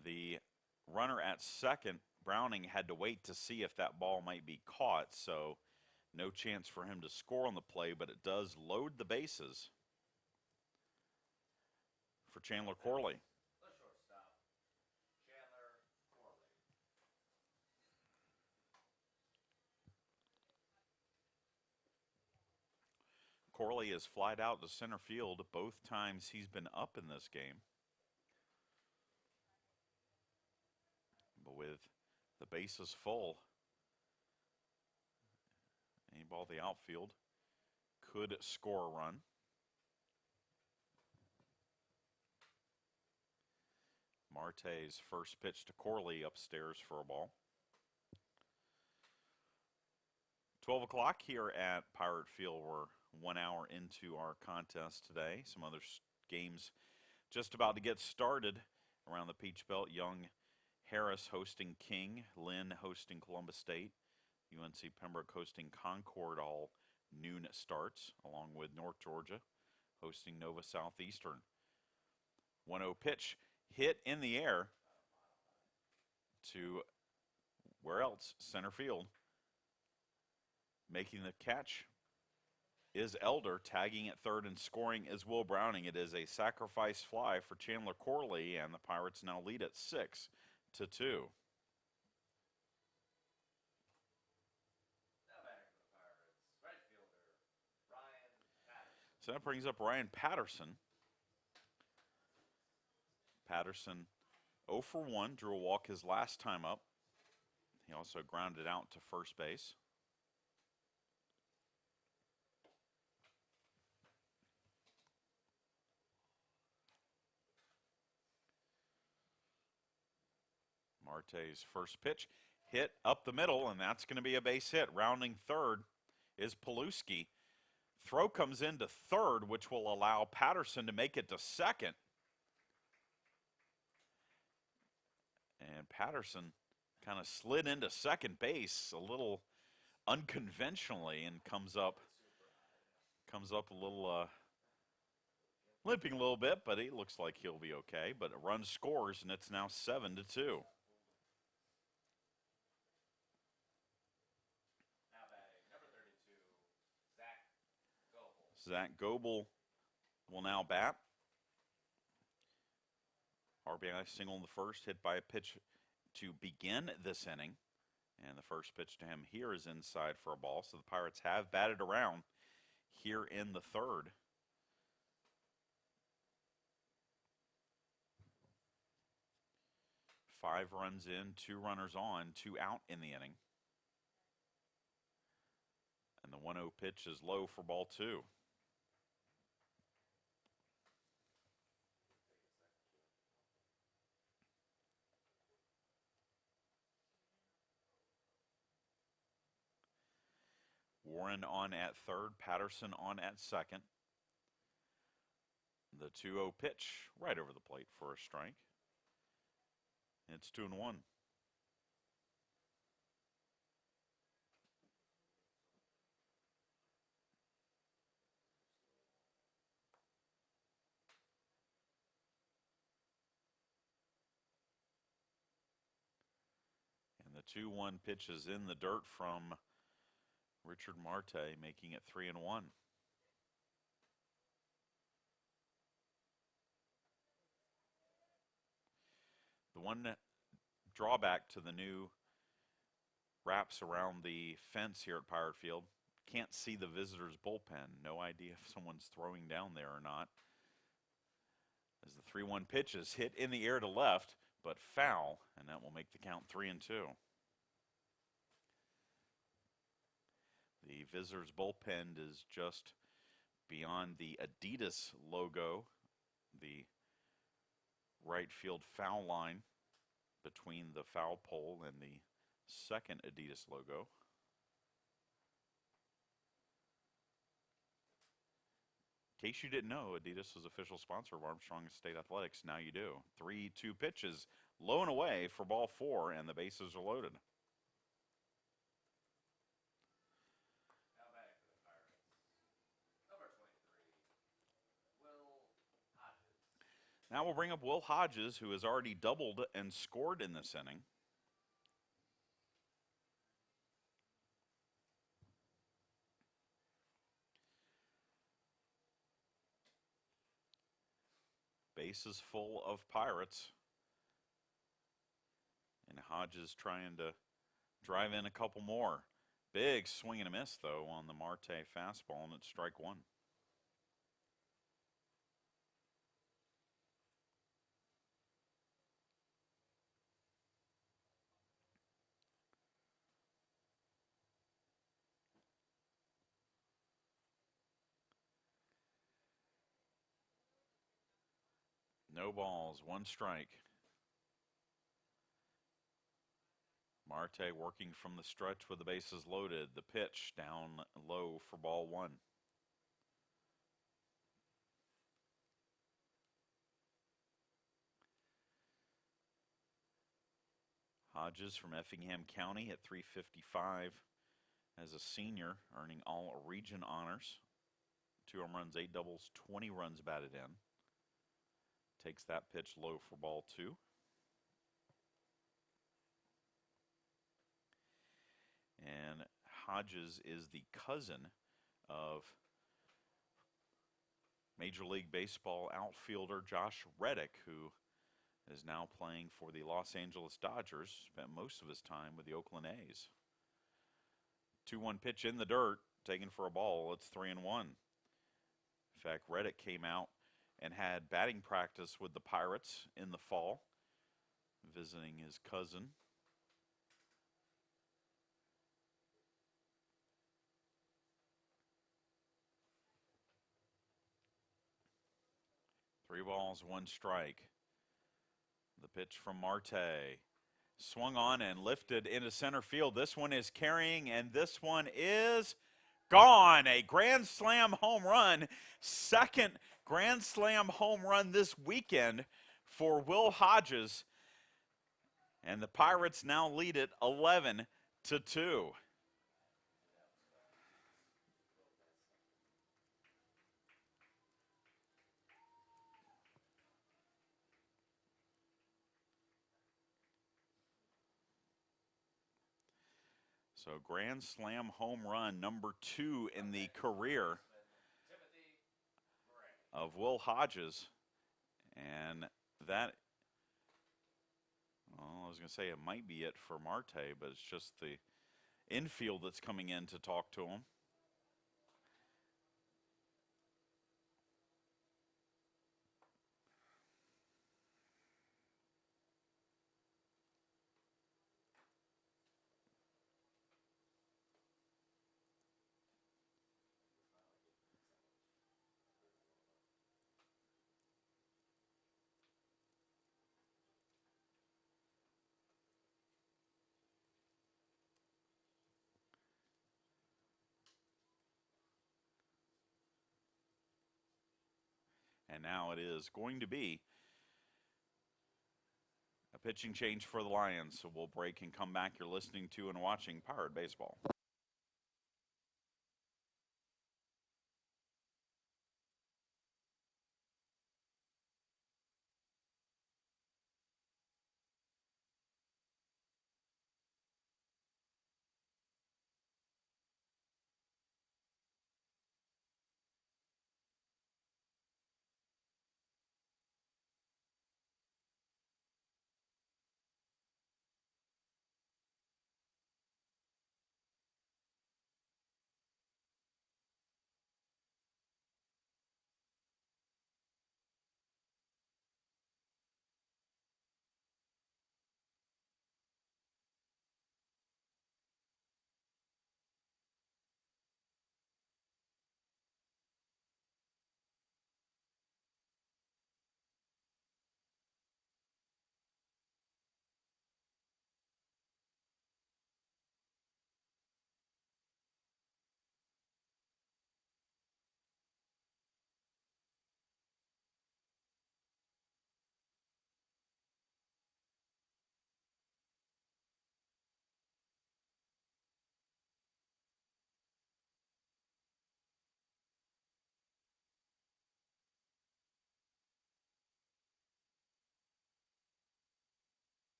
The runner at second, Browning, had to wait to see if that ball might be caught, so no chance for him to score on the play, but it does load the bases for Chandler Corley. The shortstop, Chandler Corley. Corley has flied out to center field both times he's been up in this game. But with the bases full, any ball the outfield could score a run. Marte's first pitch to Corley upstairs for a ball. 12 o'clock here at Pirate Field. We're 1 hour into our contest today. Some other games just about to get started around the Peach Belt. Young Harris hosting King, Lynn hosting Columbus State, UNC Pembroke hosting Concord, all noon starts, along with North Georgia hosting Nova Southeastern. 1-0 pitch hit in the air to where else? Center field. Making the catch is Elder. Tagging at third and scoring is Will Browning. It is a sacrifice fly for Chandler Corley, and the Pirates now lead at 6-2. Now batting for the Pirates, right fielder Ryan Patterson. So that brings up Ryan Patterson. Patterson 0 for 1, drew a walk his last time up. He also grounded out to first base. Marte's first pitch hit up the middle, and that's going to be a base hit. Rounding third is Paluski. Throw comes into third, which will allow Patterson to make it to second. And Patterson kind of slid into second base a little unconventionally and comes up a little limping a little bit, but he looks like he'll be okay. But a run scores, and it's now 7-2. Now batting number 32, Zach Goebel. Zach Goebel will now bat. RBI single in the first, hit by a pitch to begin this inning. And the first pitch to him here is inside for a ball. So the Pirates have batted around here in the third. Five runs in, 2 runners on, 2 out in the inning. And the 1-0 pitch is low for ball 2. Warren on at third, Patterson on at second. The 2-0 pitch right over the plate for a strike. It's 2-1. And the 2-1 pitch is in the dirt from Richard Marte, making it 3-1. The one drawback to the new wraps around the fence here at Pirate Field, can't see the visitors' bullpen. No idea if someone's throwing down there or not. As the 3-1 pitch is hit in the air to left, but foul, and that will make the count 3-2. The visitors' bullpen is just beyond the Adidas logo, the right field foul line between the foul pole and the second Adidas logo. In case you didn't know, Adidas is official sponsor of Armstrong State Athletics. Now you do. 3-2 pitches, low and away for ball 4, and the bases are loaded. Now batting for the Pirates, number 23, Will Hodges. Now we'll bring up Will Hodges, who has already doubled and scored in this inning. Bases full of Pirates. And Hodges trying to drive in a couple more. Big swing and a miss, though, on the Marte fastball, and it's strike 1. No balls, 1 strike. Marte working from the stretch with the bases loaded. The pitch down low for ball 1. Hodges from Effingham County at 355 as a senior, earning all region honors. 2 home runs, 8 doubles, 20 runs batted in. Takes that pitch low for ball 2. And Hodges is the cousin of Major League Baseball outfielder Josh Reddick, who is now playing for the Los Angeles Dodgers, spent most of his time with the Oakland A's. 2-1 pitch in the dirt, taken for a ball. It's 3-1. In fact, Reddick came out and had batting practice with the Pirates in the fall, visiting his cousin. Three balls, one strike. The pitch from Marte. Swung on and lifted into center field. This one is carrying, and this one is gone. A grand slam home run. Second grand slam home run this weekend for Will Hodges. And the Pirates now lead it 11-2. So grand slam home run number 2 in the career of Will Hodges. And that, well, I was going to say it might be it for Marte, but it's just the infield that's coming in to talk to him. And now it is going to be a pitching change for the Lions. So we'll break and come back. You're listening to and watching Pirate Baseball.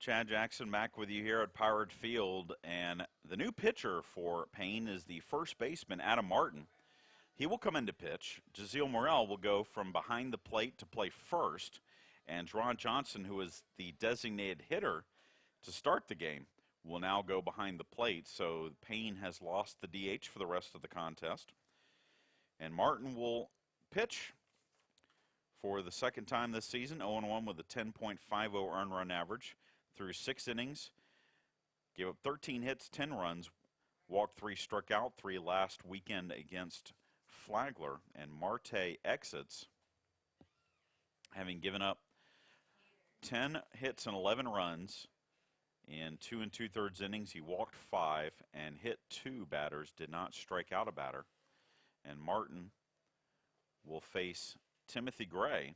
Chad Jackson back with you here at Pirate Field. And the new pitcher for Paine is the first baseman, Adam Martin. He will come in to pitch. Jaziel Morel will go from behind the plate to play first. And Jerron Johnson, who is the designated hitter to start the game, will now go behind the plate. So Paine has lost the DH for the rest of the contest. And Martin will pitch for the second time this season, 0-1 with a 10.50 earned run average through 6 innings, Gave up 13 hits, 10 runs, walked 3, struck out 3 last weekend against Flagler. And Marte exits, having given up 10 hits and 11 runs in 2 2/3 innings. He walked 5 and hit 2 batters, did not strike out a batter. And Martin will face Timothy Gray,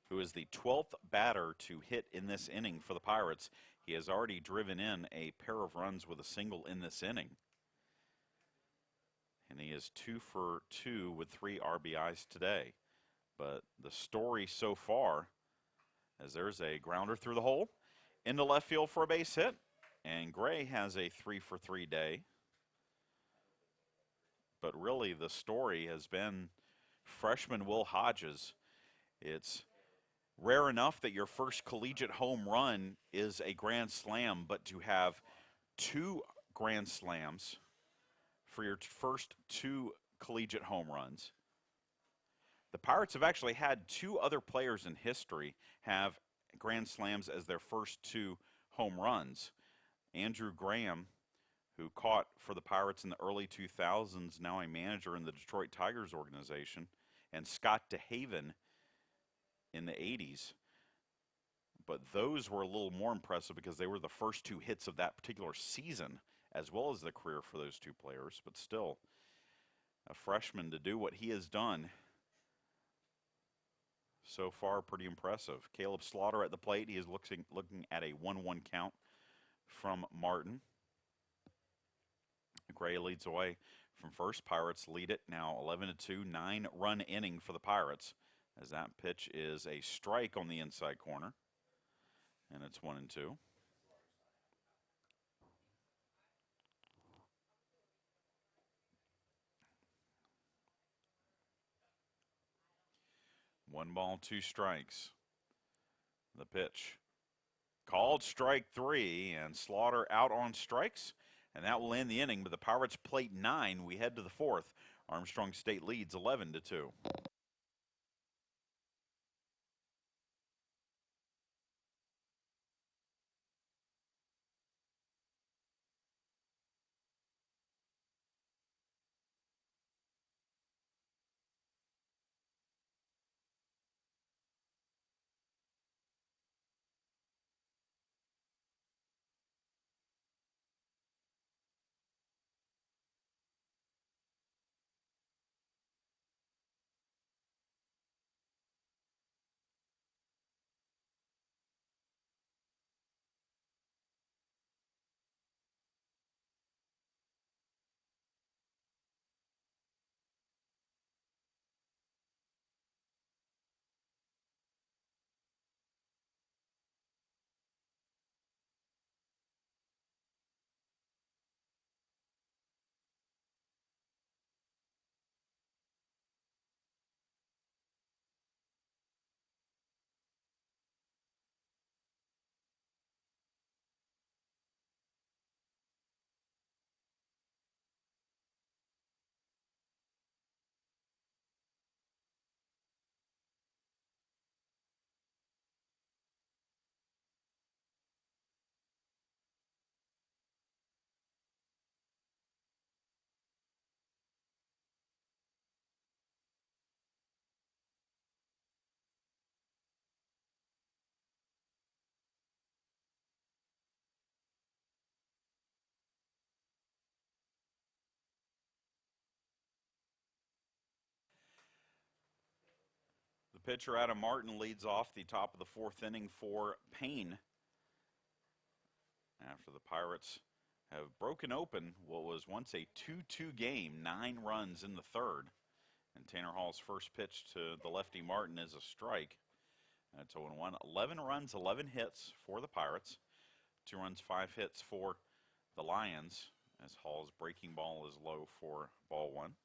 who is the 12th batter to hit in this inning for the Pirates. He has already driven in a pair of runs with a single in this inning. And he is 2 for 2 with 3 RBIs today. But the story so far, as there's a grounder through the hole into left field for a base hit, and Gray has a 3 for 3 day. But really the story has been freshman Will Hodges. It's rare enough that your first collegiate home run is a grand slam, but to have 2 grand slams for your first 2 collegiate home runs. The Pirates have actually had 2 other players in history have grand slams as their first 2 home runs. Andrew Graham, who caught for the Pirates in the early 2000s, now a manager in the Detroit Tigers organization, and Scott DeHaven in the 80s. But those were a little more impressive because they were the first 2 hits of that particular season, as well as the career for those 2 players. But still, a freshman to do what he has done so far, pretty impressive. Caleb Slaughter at the plate. He is looking at a 1-1 count from Martin. Gray leads away from first. Pirates lead it now 11-2, 9-run inning for the Pirates, as that pitch is a strike on the inside corner, and it's 1-2. One ball, 2 strikes. The pitch called strike 3, and Slaughter out on strikes, and that will end the inning. But the Pirates plate 9. We head to the 4th. Armstrong State leads 11-2. The pitcher, Adam Martin, leads off the top of the 4th inning for Paine, after the Pirates have broken open what was once a 2-2 game, 9 runs in the 3rd. And Tanner Hall's first pitch to the lefty Martin is a strike. It's 0-1. 11 runs, 11 hits for the Pirates. 2 runs, 5 hits for the Lions, as Hall's breaking ball is low for ball 1.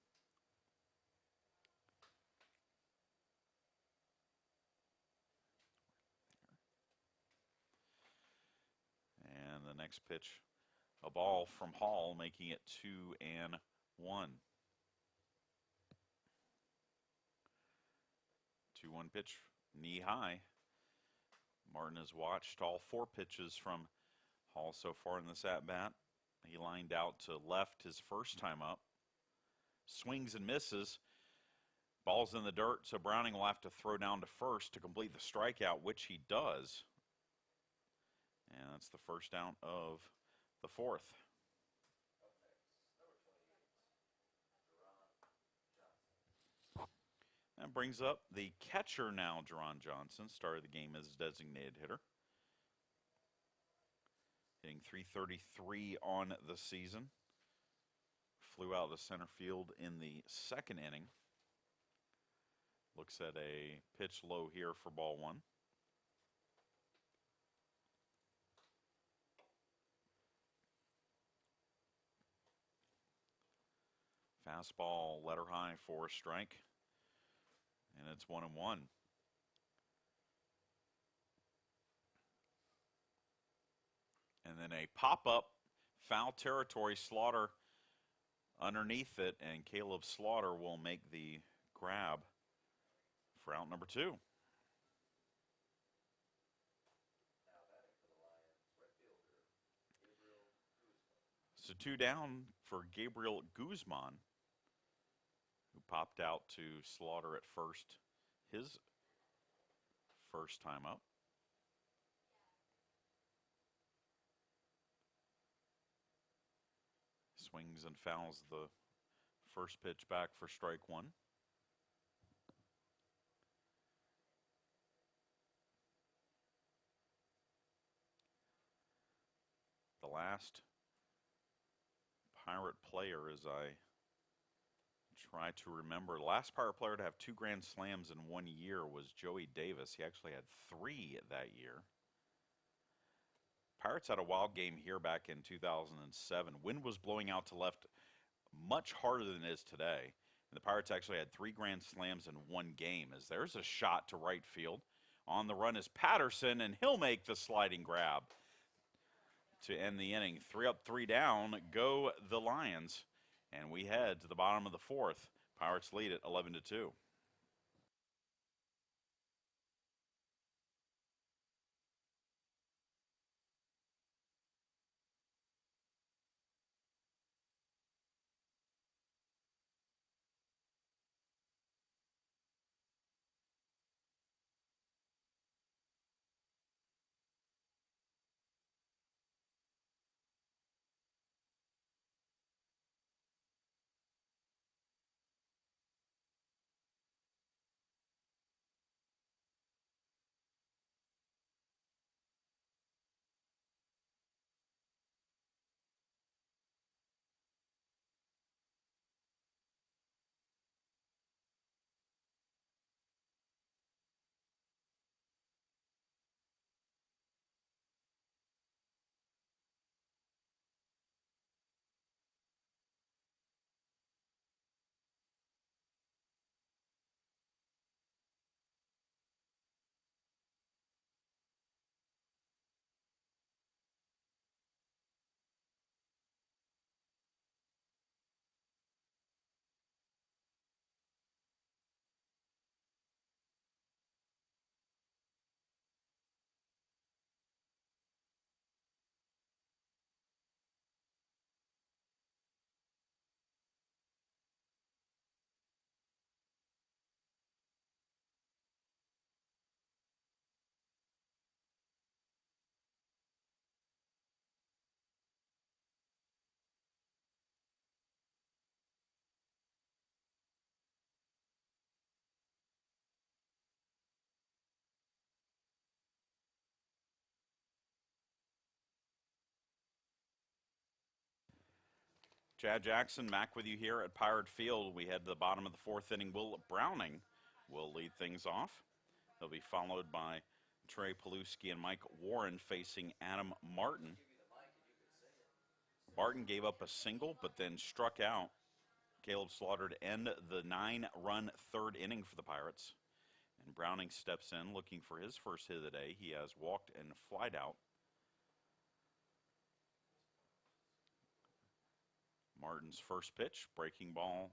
And the next pitch, a ball from Hall, making it 2-1. 2-1 pitch, knee high. Martin has watched all 4 pitches from Hall so far in this at-bat. He lined out to left his first time up. Swings and misses. Ball's in the dirt, so Browning will have to throw down to first to complete the strikeout, which he does. And that's the first out of the fourth. That brings up the catcher now, Jerron Johnson. Started the game as designated hitter. Hitting .333 on the season. Flew out to center field in the second inning. Looks at a pitch low here for ball one. Fastball letter high for a strike. And it's 1-1. And then a pop-up, foul territory, Slaughter underneath it, and Caleb Slaughter will make the grab for out number 2. So 2 down for Gabriel Guzman, who popped out to Slaughter at first, his first time up. Swings and fouls the first pitch back for strike 1. The last Pirate player, as I try to remember, the last Pirate player to have 2 grand slams in 1 year was Joey Davis. He actually had 3 that year. Pirates had a wild game here back in 2007. Wind was blowing out to left much harder than it is today. And the Pirates actually had 3 grand slams in 1 game. As there's a shot to right field. On the run is Patterson, and he'll make the sliding grab to end the inning. 3 up, 3 down, go the Lions. And we head to the bottom of the fourth. Pirates lead at 11-2. Chad Jackson back with you here at Pirate Field. We head to the bottom of the fourth inning. Will Browning will lead things off. He'll be followed by Trey Paluski and Mike Warren facing Adam Martin. Martin gave up a single but then struck out Caleb Slaughter to end the 9-run third inning for the Pirates. And Browning steps in looking for his first hit of the day. He has walked and flied out. Martin's first pitch, breaking ball,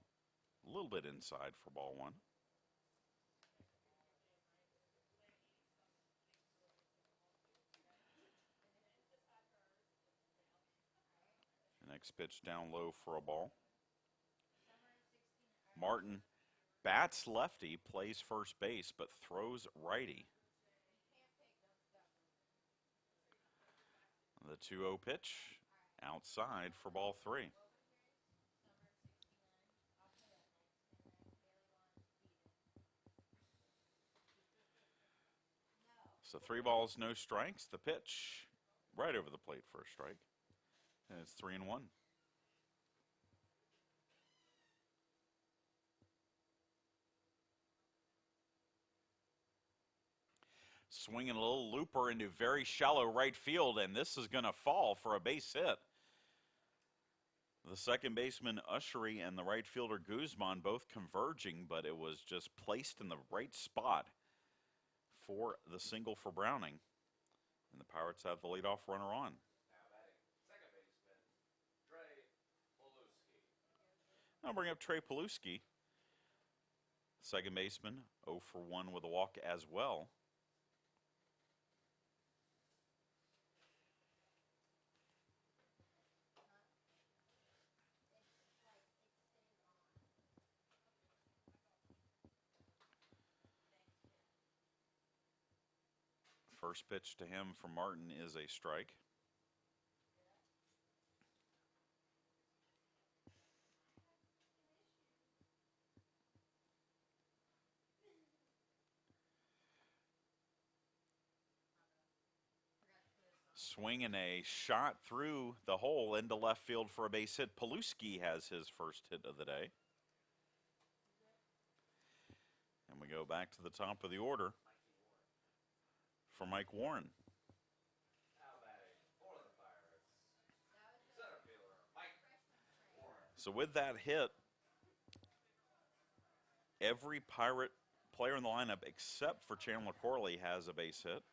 a little bit inside for ball 1. Next pitch down low for a ball. Martin bats lefty, plays first base, but throws righty. The 2-0 pitch outside for ball 3. So 3 balls, no strikes. The pitch right over the plate for a strike. And it's 3-1. Swinging a little looper into very shallow right field, and this is going to fall for a base hit. The second baseman, Ushery, and the right fielder, Guzman, both converging, but it was just placed in the right spot for the single for Browning. And the Pirates have the leadoff runner on. Now batting second baseman, Trey Paluski. I'll bring up Trey Paluski. Second baseman, 0 for 1 with a walk as well. First pitch to him from Martin is a strike. Swinging a shot through the hole into left field for a base hit. Paluski has his first hit of the day. And we go back to the top of the order for Mike Warren. Now batting for the Pirates, center fielder Mike Warren. So with that hit, every Pirate player in the lineup except for Chandler Corley has a base hit.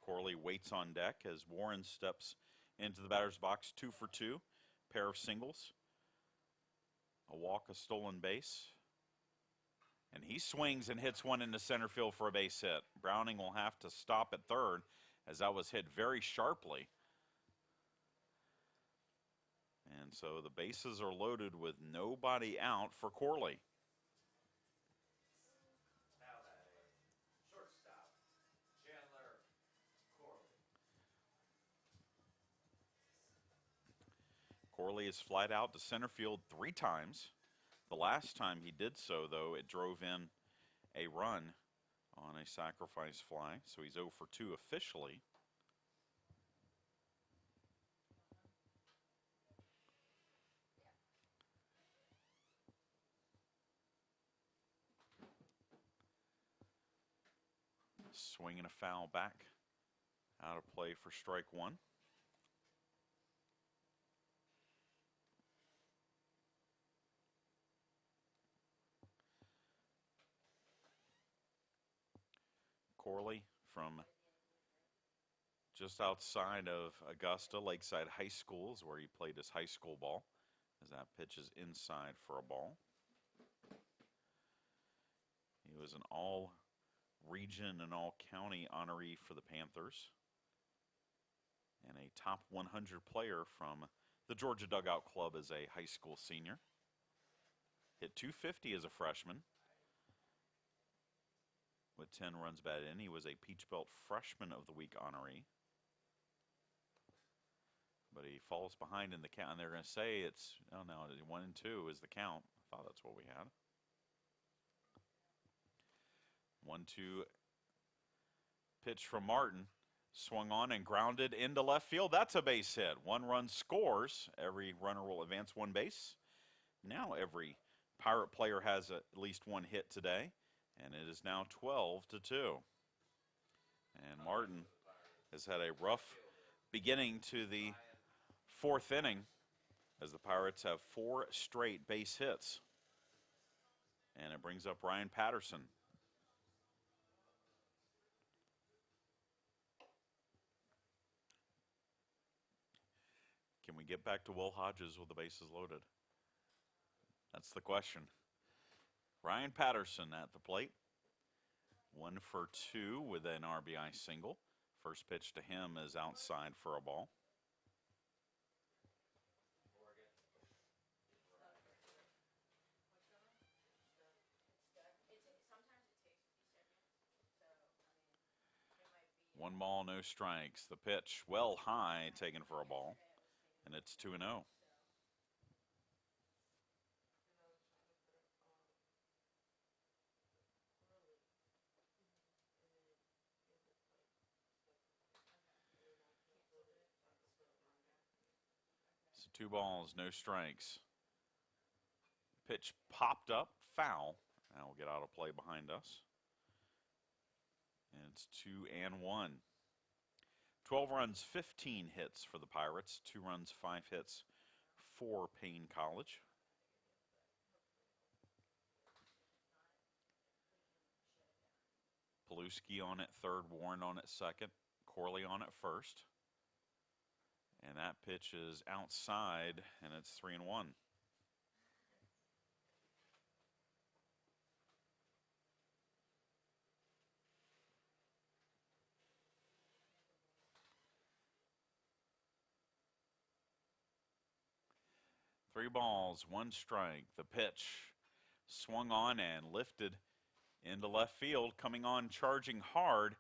Corley waits on deck as Warren steps into the batter's box, 2 for 2, pair of singles, a walk, a stolen base. And he swings and hits one into center field for a base hit. Browning will have to stop at third as that was hit very sharply. And so the bases are loaded with nobody out for Corley. Now batting shortstop Chandler Corley. Corley is flied out to center field 3 times. The last time he did so, though, it drove in a run on a sacrifice fly. So he's 0 for 2 officially. Swinging a foul back out of play for strike 1. Corley from just outside of Augusta, Lakeside High School is where he played his high school ball, as that pitch is inside for a ball. He was an all-region and all-county honoree for the Panthers and a top 100 player from the Georgia Dugout Club as a high school senior. Hit .250 as a freshman with 10 runs batted in. He was a Peach Belt Freshman of the Week honoree. But he falls behind in the count, and they're going to say it's, oh no, 1 and 2 is the count. I thought that's what we had. 1-2 pitch from Martin. Swung on and grounded into left field. That's a base hit. 1 run scores. Every runner will advance 1 base. Now every Pirate player has at least 1 hit today. And it is now 12-2. And Martin has had a rough beginning to the 4th inning as the Pirates have 4 straight base hits. And it brings up Ryan Patterson. Can we get back to Will Hodges with the bases loaded? That's the question. Ryan Patterson at the plate. 1 for 2 with an RBI single. First pitch to him is outside for a ball. 1 ball, no strikes. The pitch well high, taken for a ball, and it's 2-0. So 2 balls, no strikes. Pitch popped up, foul. Now we'll get out of play behind us. And it's 2-1. 12 runs, 15 hits for the Pirates. 2 runs, 5 hits for Paine College. Paluski on at third, Warren on at second, Corley on at first. And that pitch is outside, and it's 3-1. Three balls, 1 strike. The pitch swung on and lifted into left field. Coming on, charging hard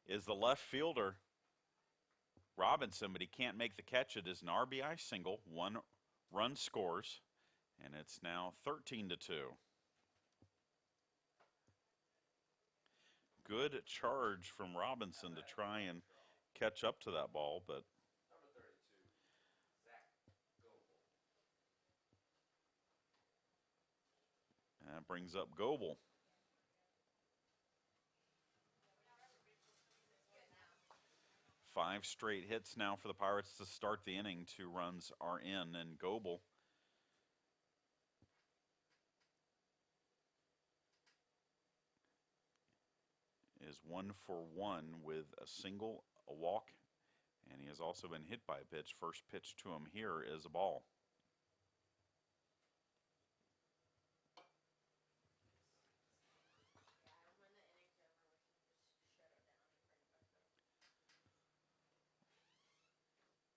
is the left fielder, Robinson, but he can't make the catch. It is an RBI single. 1 run scores, and it's now 13-2. Good charge from Robinson to try and catch up to that ball, but that brings up Goebel. Five straight hits now for the Pirates to start the inning. 2 runs are in, and Goebel is 1 for 1 with a single, a walk, and he has also been hit by a pitch. First pitch to him here is a ball.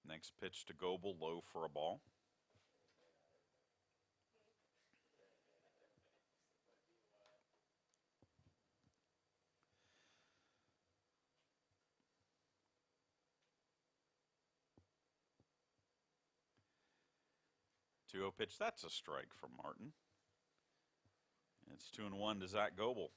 Next pitch to Goebel, low for a ball. Two-0 pitch, that's a strike from Martin. It's 2-1 to Zach Goebel.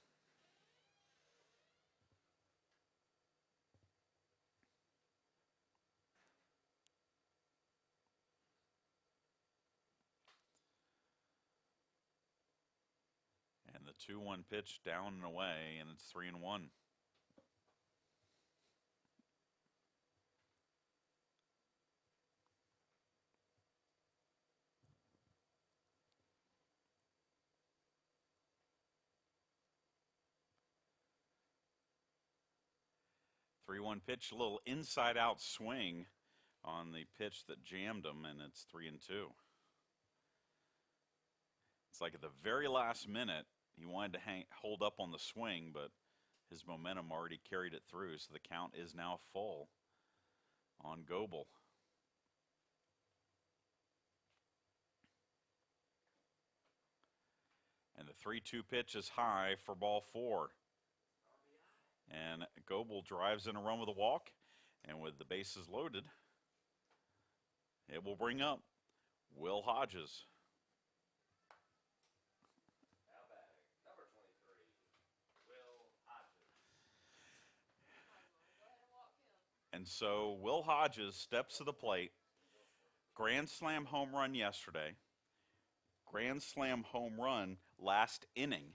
And the 2-1 pitch down and away, and it's 3-1. Three-one pitch, a little inside-out swing on the pitch that jammed him, and it's 3-2. It's like at the very last minute, he wanted to hold up on the swing, but his momentum already carried it through, so the count is now full on Goebel. And the 3-2 pitch is high for ball 4. And Goebel drives in a run with a walk, and with the bases loaded, it will bring up Will Hodges. How about it? Number 23, Will Hodges. And so Will Hodges steps to the plate. Grand slam home run yesterday. Grand slam home run last inning.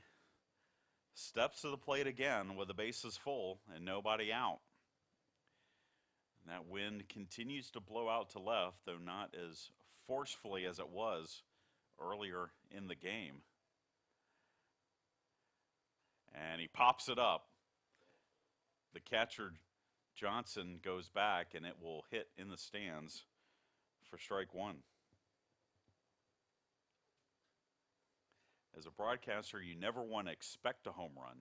Steps to the plate again with the bases full and nobody out. And that wind continues to blow out to left, though not as forcefully as it was earlier in the game. And he pops it up. The catcher, Johnson, goes back, and it will hit in the stands for strike 1. As a broadcaster, you never want to expect a home run,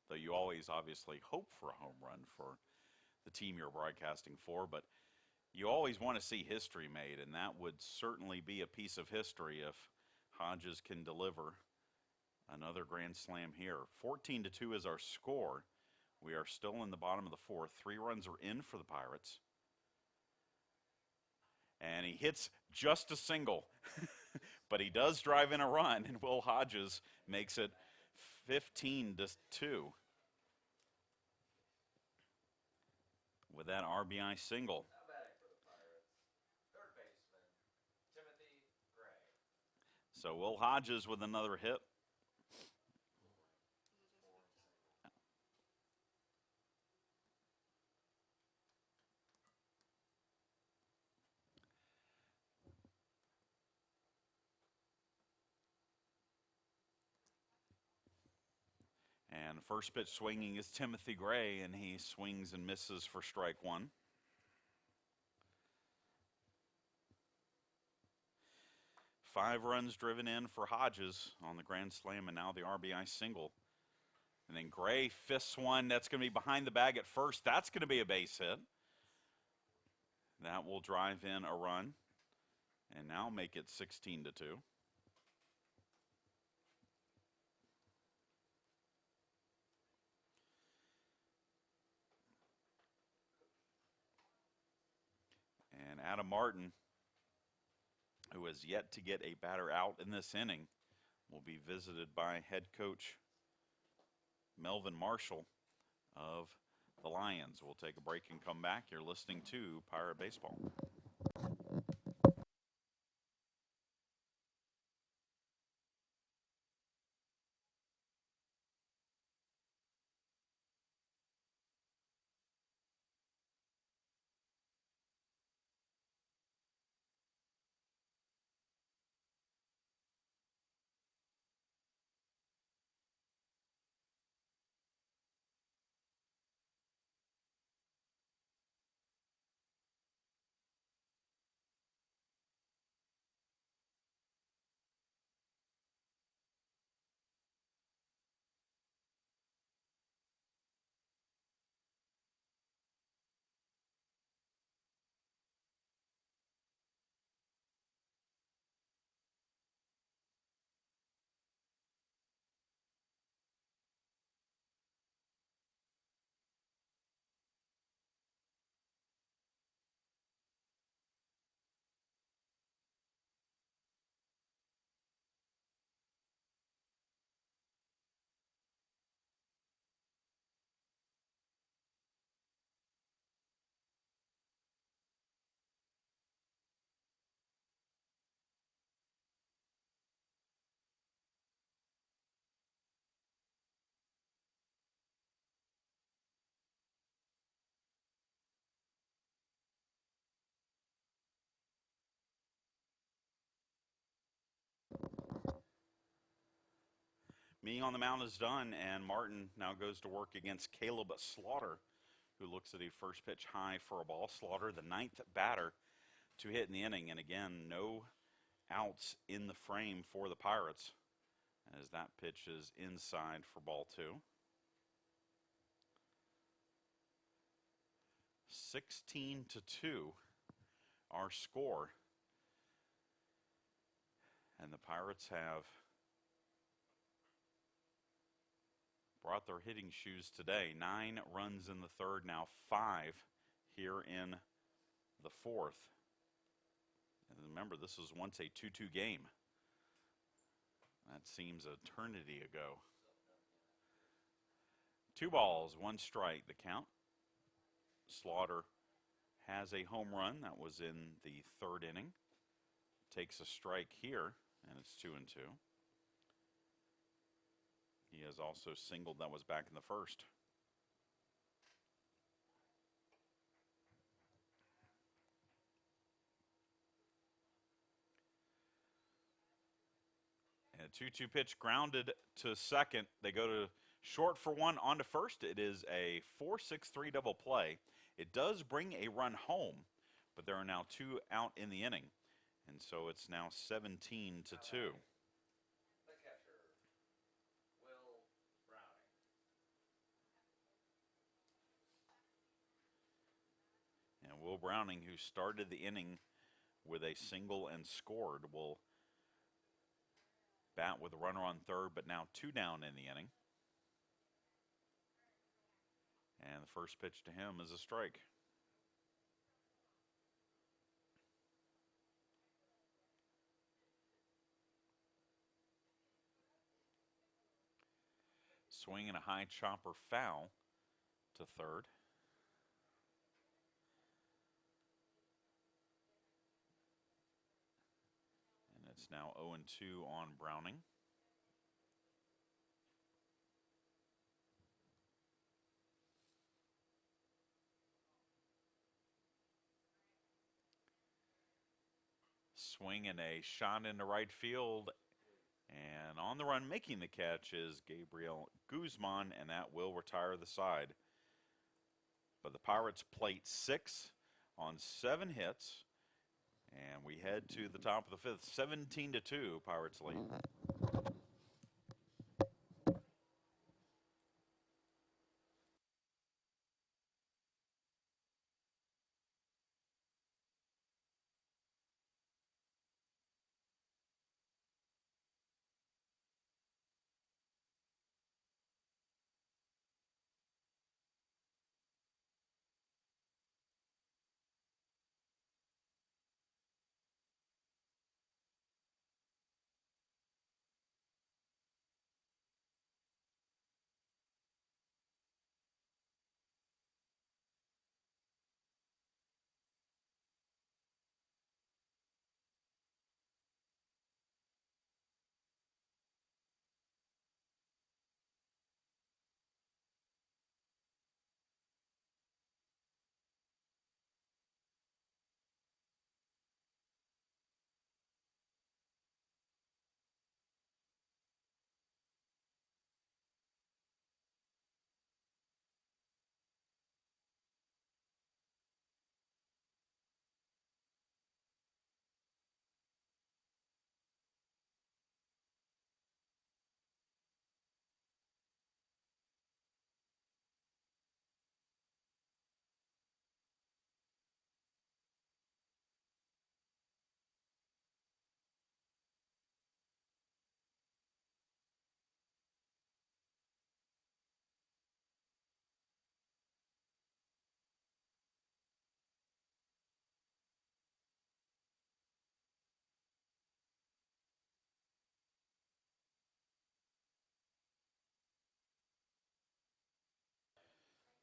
though you always obviously hope for a home run for the team you're broadcasting for, but you always want to see history made, and that would certainly be a piece of history if Hodges can deliver another grand slam here. 14-2 is our score. We are still in the bottom of the fourth. 3 runs are in for the Pirates. And he hits just a single. But he does drive in a run, and Will Hodges makes it 15-2 with that RBI single. Now batting for the Pirates, third baseman, Timothy Gray. So Will Hodges with another hit. And first pitch swinging is Timothy Gray, and he swings and misses for strike 1. 5 runs driven in for Hodges on the grand slam, and now the RBI single. And then Gray fists one. That's going to be behind the bag at first. That's going to be a base hit. That will drive in a run and now make it 16-2. And Adam Martin, who has yet to get a batter out in this inning, will be visited by head coach Melvin Marshall of the Lions. We'll take a break and come back. You're listening to Pirate Baseball. Being on the mound is done, and Martin now goes to work against Caleb Slaughter, who looks at a first pitch high for a ball. Slaughter, the 9th batter to hit in the inning, and again, no outs in the frame for the Pirates, as that pitch is inside for ball 2. 16-2, our score, and the Pirates have brought their hitting shoes today. 9 runs in the third, now 5 here in the fourth. And remember, this was once a 2-2 game. That seems eternity ago. 2 balls, 1 strike, the count. Slaughter has a home run. That was in the 3rd inning. Takes a strike here, and it's 2-2. He has also singled. That was back in the 1st. And a 2-2 pitch grounded to second. They go to short for 1 on to first. It is a 4-6-3 double play. It does bring a run home, but there are now 2 out in the inning. And so it's now 17-2. The catcher, Will Browning. And Will Browning, who started the inning with a single and scored, will bat with a runner on third, but now 2 down in the inning. And the first pitch to him is a strike. Swing and a high chopper foul to third. And it's now 0-2 on Browning. Swing and a shot into right field. And on the run making the catch is Gabriel Guzman, and that will retire the side. But the Pirates plate 6 on 7 hits. And we head to the top of the fifth. 17-2, Pirates lead.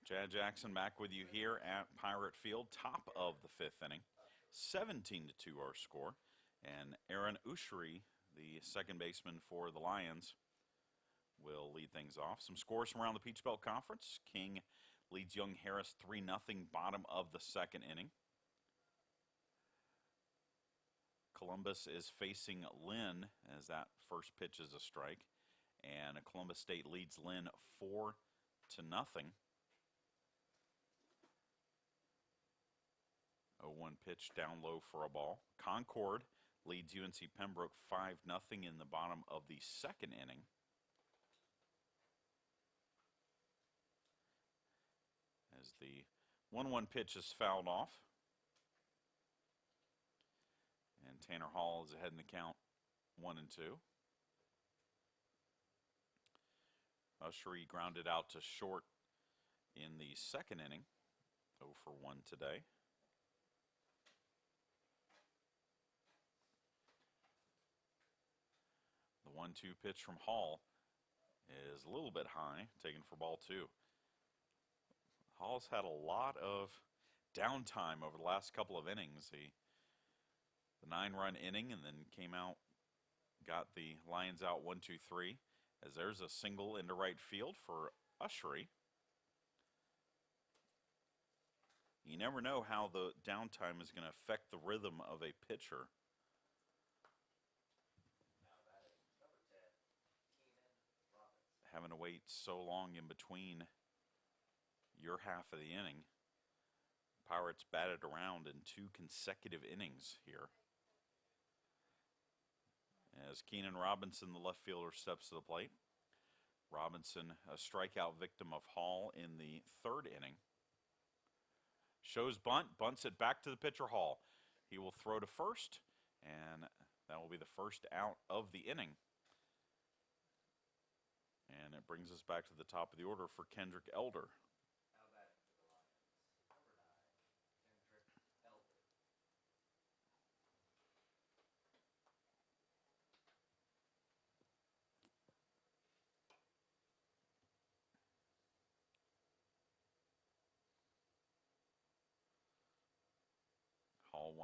Chad Jackson back with you here at Pirate Field, top of the fifth inning. 17-2 our score. And Aaron Ushery, the second baseman for the Lions, will lead things off. Some scores from around the Peach Belt Conference. King leads Young Harris 3-0, bottom of the second inning. Columbus is facing Lynn as that first pitch is a strike. And Columbus State leads Lynn 4-0. 0-1 pitch down low for a ball. Concord leads UNC Pembroke 5-0 in the bottom of the second inning. As the 1-1 pitch is fouled off. And Tanner Hall is ahead in the count 1-2. Ushery grounded out to short in the second inning. 0 for 1 today. The 1-2 pitch from Hall is a little bit high, taken for ball 2. Hall's had a lot of downtime over the last couple of innings. The 9-run inning, and then came out, got the Lions out 1-2-3. As there's a single into right field for Ushery. You never know how the downtime is going to affect the rhythm of a pitcher. Having to wait so long in between your half of the inning. Pirates batted around in 2 consecutive innings here. As Keenan Robinson, the left fielder, steps to the plate. Robinson, a strikeout victim of Hall in the third inning. Shows bunt, bunts it back to the pitcher Hall. He will throw to first, and that will be the first out of the inning. And it brings us back to the top of the order for Kendrick Elder.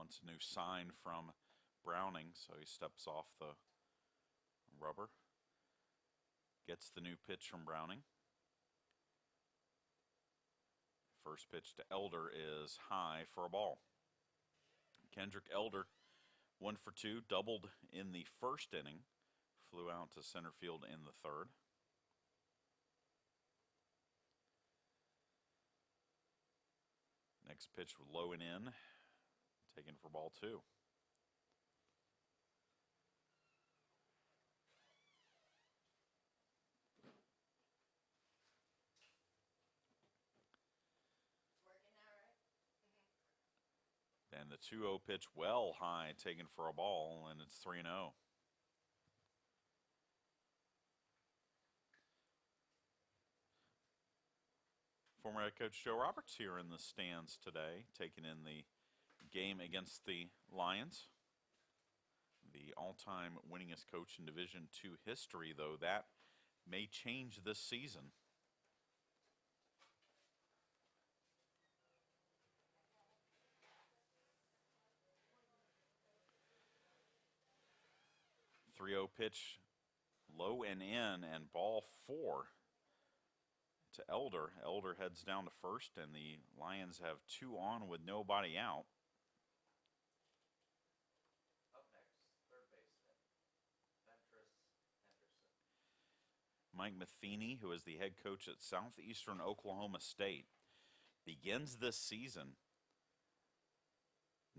Wants a new sign from Browning, so he steps off the rubber. Gets the new pitch from Browning. First pitch to Elder is high for a ball. Kendrick Elder, 1 for 2, doubled in the first inning, flew out to center field in the third. Next pitch low and in, taken for ball 2. And the 2-0 pitch well high, taken for a ball, and it's 3-0. Former head coach Joe Roberts here in the stands today, taking in the game against the Lions. The all-time winningest coach in Division II history, though that may change this season. .30 pitch, low and in, and ball 4 to Elder. Elder heads down to first, and the Lions have 2 on with nobody out. Up next, third baseman, Ventress Henderson. Mike Matheny, who is the head coach at Southeastern Oklahoma State, begins this season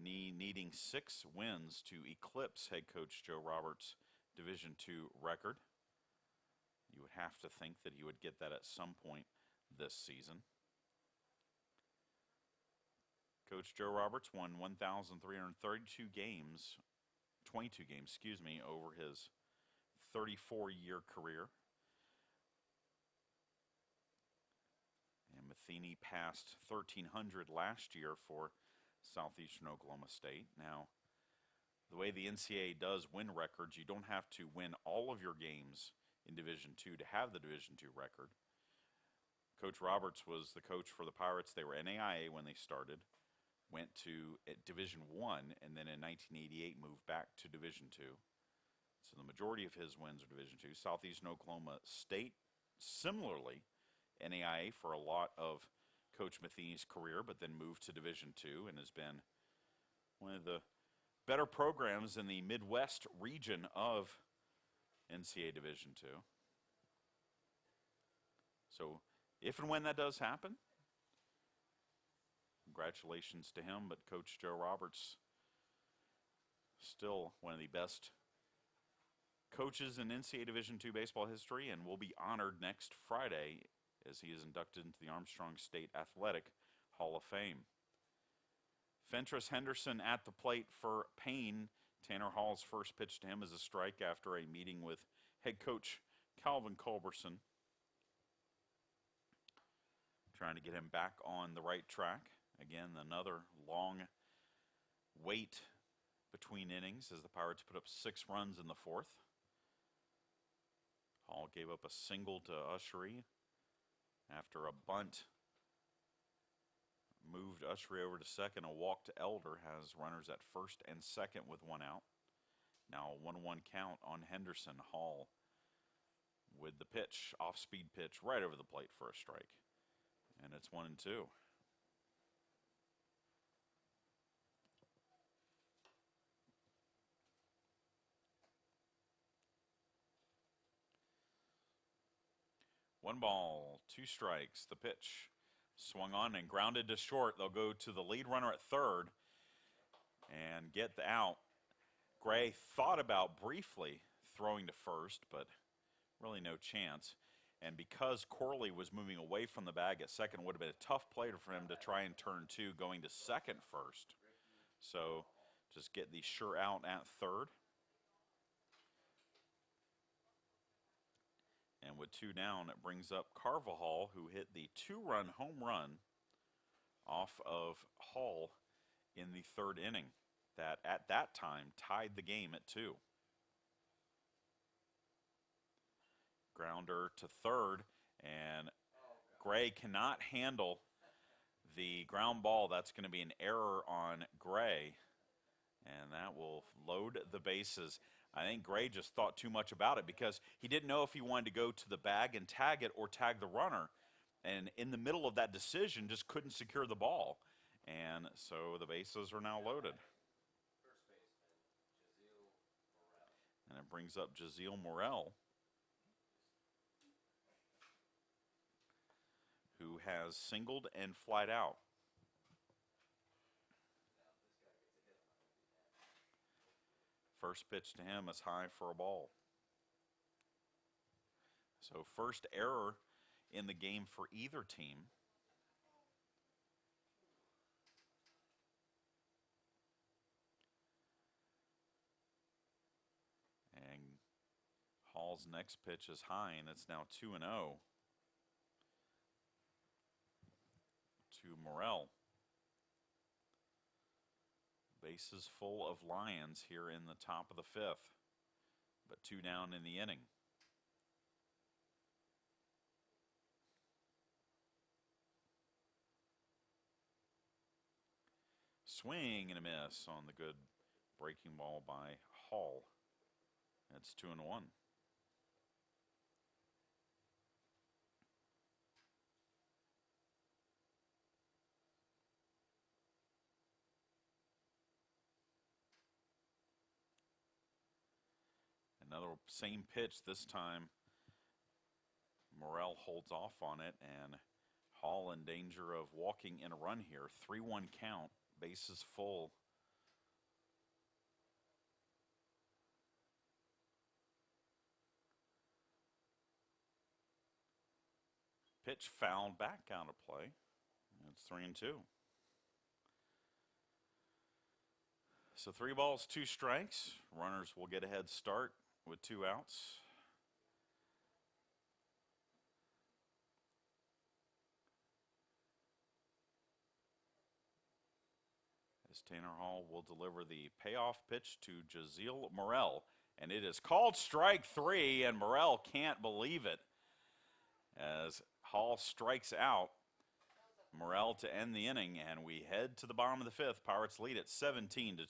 needing 6 wins to eclipse head coach Joe Roberts' Division II record. You would have to think that he would get that at some point this season. Coach Joe Roberts won 1,332 games, 22 games, over his 34-year career. And Matheny passed 1,300 last year for Southeastern Oklahoma State. Now, the way the NCAA does win records, you don't have to win all of your games in Division II to have the Division II record. Coach Roberts was the coach for the Pirates. They were NAIA when they started, went to Division I, and then in 1988 moved back to Division II. So the majority of his wins are Division II. Southeastern Oklahoma State, similarly, NAIA for a lot of Coach Matheny's career, but then moved to Division II and has been one of the better programs in the Midwest region of NCAA Division II. So if and when that does happen, congratulations to him, but Coach Joe Roberts, still one of the best coaches in NCAA Division II baseball history, and will be honored next Friday as he is inducted into the Armstrong State Athletic Hall of Fame. Ventress Henderson at the plate for Paine. Tanner Hall's first pitch to him is a strike after a meeting with head coach Calvin Culberson, trying to get him back on the right track. Again, another long wait between innings as the Pirates put up 6 runs in the 4th. Hall gave up a single to Ushery after a bunt moved Ushery over to second. A walk to Elder has runners at first and second with 1 out. Now a 1-1 count on Henderson. Hall with the pitch, off-speed pitch right over the plate for a strike. And it's 1-2. One ball, 2 strikes. The pitch swung on and grounded to short. They'll go to the lead runner at third and get the out. Gray thought about briefly throwing to first, but really no chance. And because Corley was moving away from the bag at second, it would have been a tough play for him to try and turn 2 going to second first. So just get the sure out at third. And with 2 down, it brings up Carvajal, who hit the 2-run home run off of Hall in the 3rd inning. That at that time tied the game at 2. Grounder to third, and Gray cannot handle the ground ball. That's going to be an error on Gray. And that will load the bases. I think Gray just thought too much about it because he didn't know if he wanted to go to the bag and tag it or tag the runner. And in the middle of that decision, just couldn't secure the ball. And so the bases are now loaded. First baseman, Jazeel Morel. And it brings up Jazeel Morel, who has singled and flied out. First pitch to him is high for a ball. So first error in the game for either team. And Hall's next pitch is high, and it's now 2-0 to Morel. Bases full of Lions here in the top of the fifth, but 2 down in the inning. Swing and a miss on the good breaking ball by Hall. That's 2-1. Another same pitch this time. Morel holds off on it, and Hall in danger of walking in a run here. 3-1 count, bases full. Pitch fouled back out of play. It's 3-2. So 3 balls, 2 strikes. Runners will get a head start with 2 outs. As Tanner Hall will deliver the payoff pitch to Jazeel Morel. And it is called strike 3, and Morel can't believe it. As Hall strikes out Morel to end the inning, and we head to the bottom of the fifth. Pirates lead at 17-2.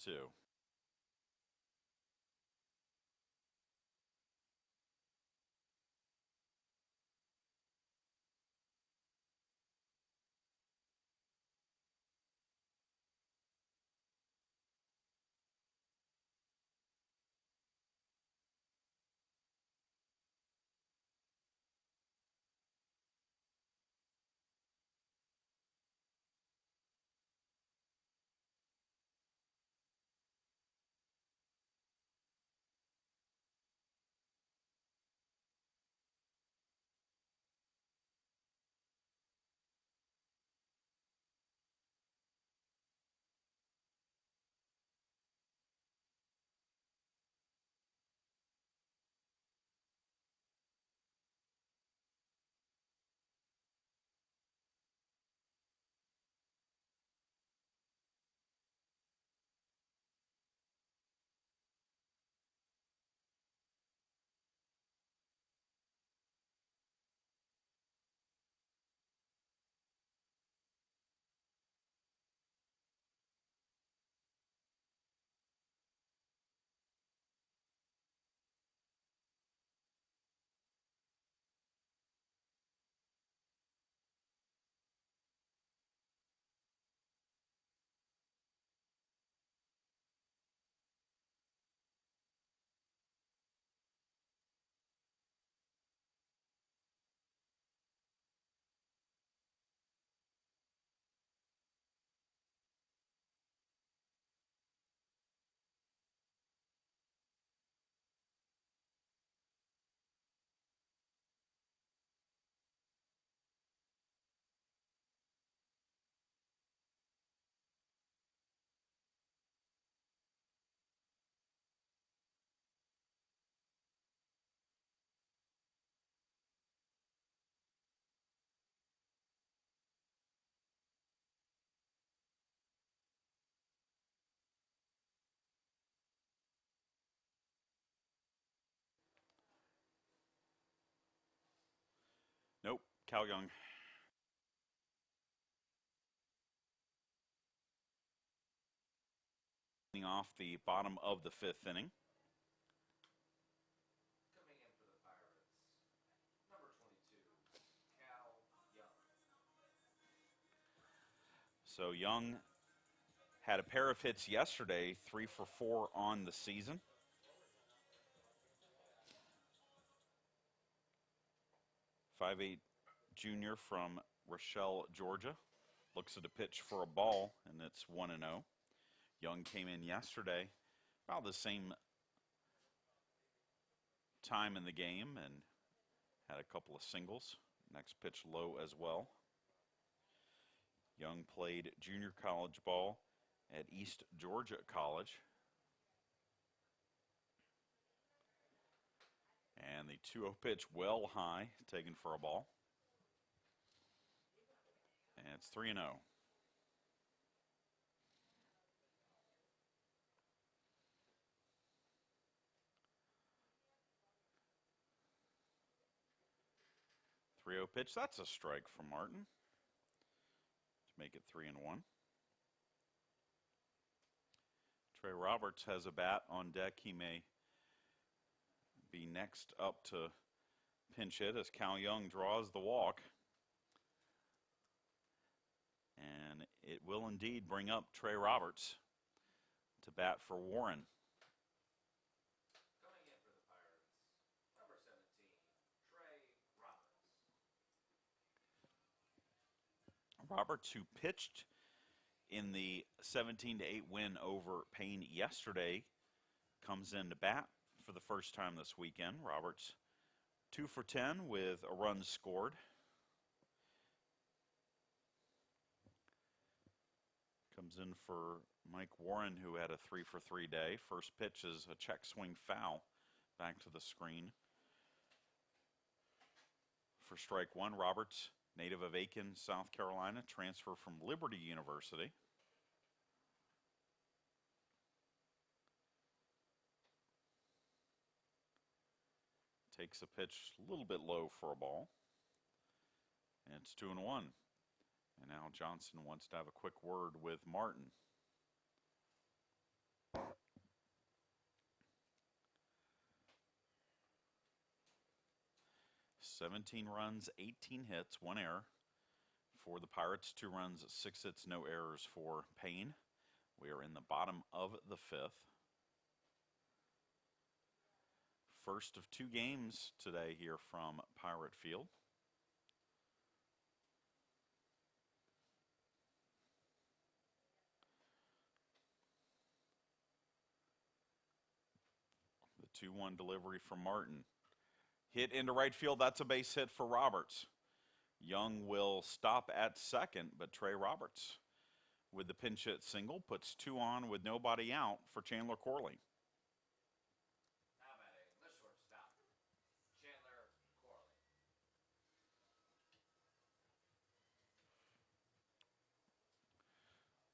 Nope, Cal Young. Off the bottom of the fifth inning. Coming in for the Pirates, number 22, Cal Young. So Young had a pair of hits yesterday, 3 for 4 on the season. .58 junior from Rochelle, Georgia. Looks at a pitch for a ball, and it's 1-0. Young came in yesterday about the same time in the game and had a couple of singles. Next pitch low as well. Young played junior college ball at East Georgia College. And the 2-0 pitch well high, taken for a ball. And it's 3-0. Pitch, that's a strike from Martin to make it 3-1. Trey Roberts has a bat on deck. He may be next up to pinch hit as Cal Young draws the walk. And it will indeed bring up Trey Roberts to bat for Warren. Coming in for the Pirates, number 17, Trey Roberts. Roberts, who pitched in the 17-8 win over Paine yesterday, comes in to bat for the first time this weekend. Roberts 2 for 10 with a run scored. Comes in for Mike Warren, who had a 3 for 3 day. First pitch is a check swing foul back to the screen. For strike one, Roberts, native of Aiken, South Carolina, transfer from Liberty University. Takes a pitch a little bit low for a ball. And it's 2-1. And now Johnson wants to have a quick word with Martin. "17 runs, 18 hits, 1 error for the Pirates. 2 runs, 6 hits, no errors for Paine. We are in the bottom of the fifth. First of 2 games today here from Pirate Field. The 2-1 delivery from Martin. Hit into right field. That's a base hit for Roberts. Young will stop at second, but Trey Roberts with the pinch hit single puts 2 on with nobody out for Chandler Corley. Now batting, the shortstop, Chandler Corley.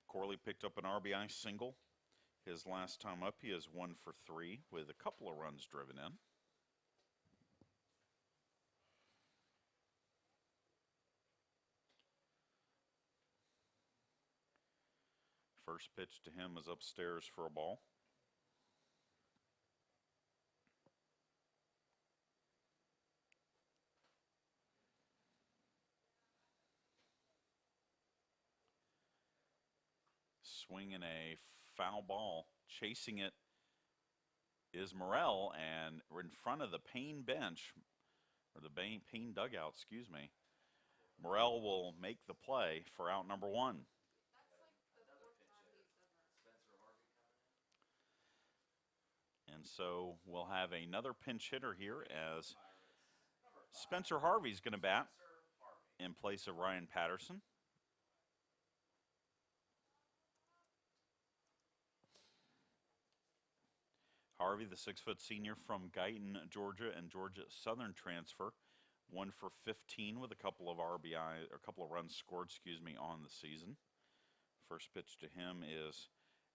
Corley picked up an RBI single. His last time up, he is 1 for 3 with a couple of runs driven in. First pitch to him is upstairs for a ball. Swinging a foul ball. Chasing it is Morrell, and we're in front of the Paine bench, or the Paine dugout, excuse me. Morrell will make the play for out number 1. And so we'll have another pinch hitter here as Spencer Harvey's going to bat in place of Ryan Patterson. Harvey, the 6-foot senior from Guyton, Georgia, and Georgia Southern transfer, 1 for 15 with a couple of RBI, or a couple of runs scored, on the season. First pitch to him is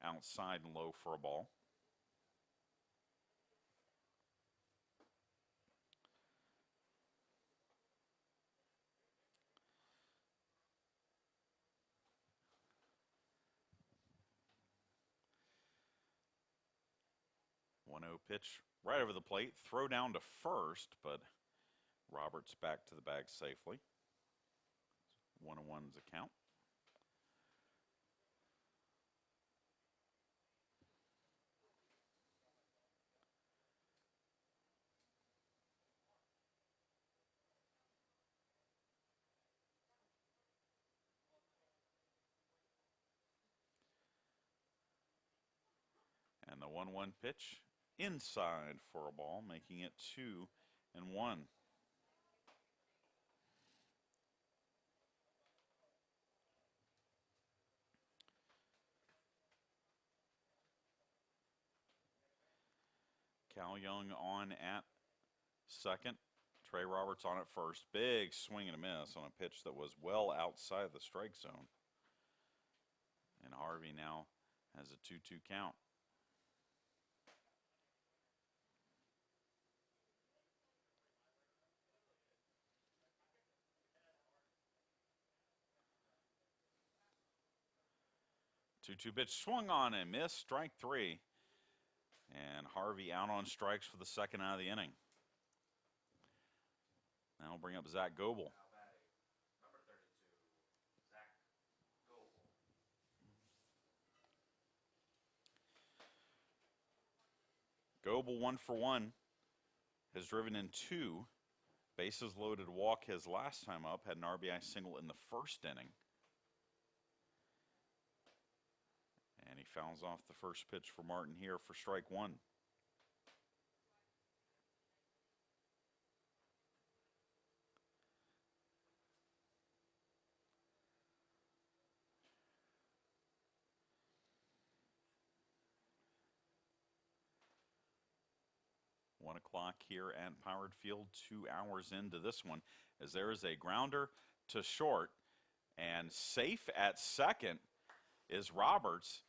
outside and low for a ball. 1-0 pitch right over the plate. Throw down to first, but Roberts back to the bag safely. 1-1 is the count. And the 1-1 pitch inside for a ball, making it 2-1. Cal Young on at second. Trey Roberts on at first. Big swing and a miss on a pitch that was well outside the strike zone. And Harvey now has a 2-2 count. Two pitch swung on and missed. Strike three. And Harvey out on strikes for the second out of the inning. Now we'll bring up Zach Goebel. Number 32, Zach Goebel. Goebel 1 for 1. Has driven in 2. Bases loaded walk his last time up. Had an RBI single in the first inning. And he fouls off the first pitch for Martin here for strike one. One o'clock here at Powered Field, 2 hours into this one, as there is a grounder to short, and safe at second is Roberts.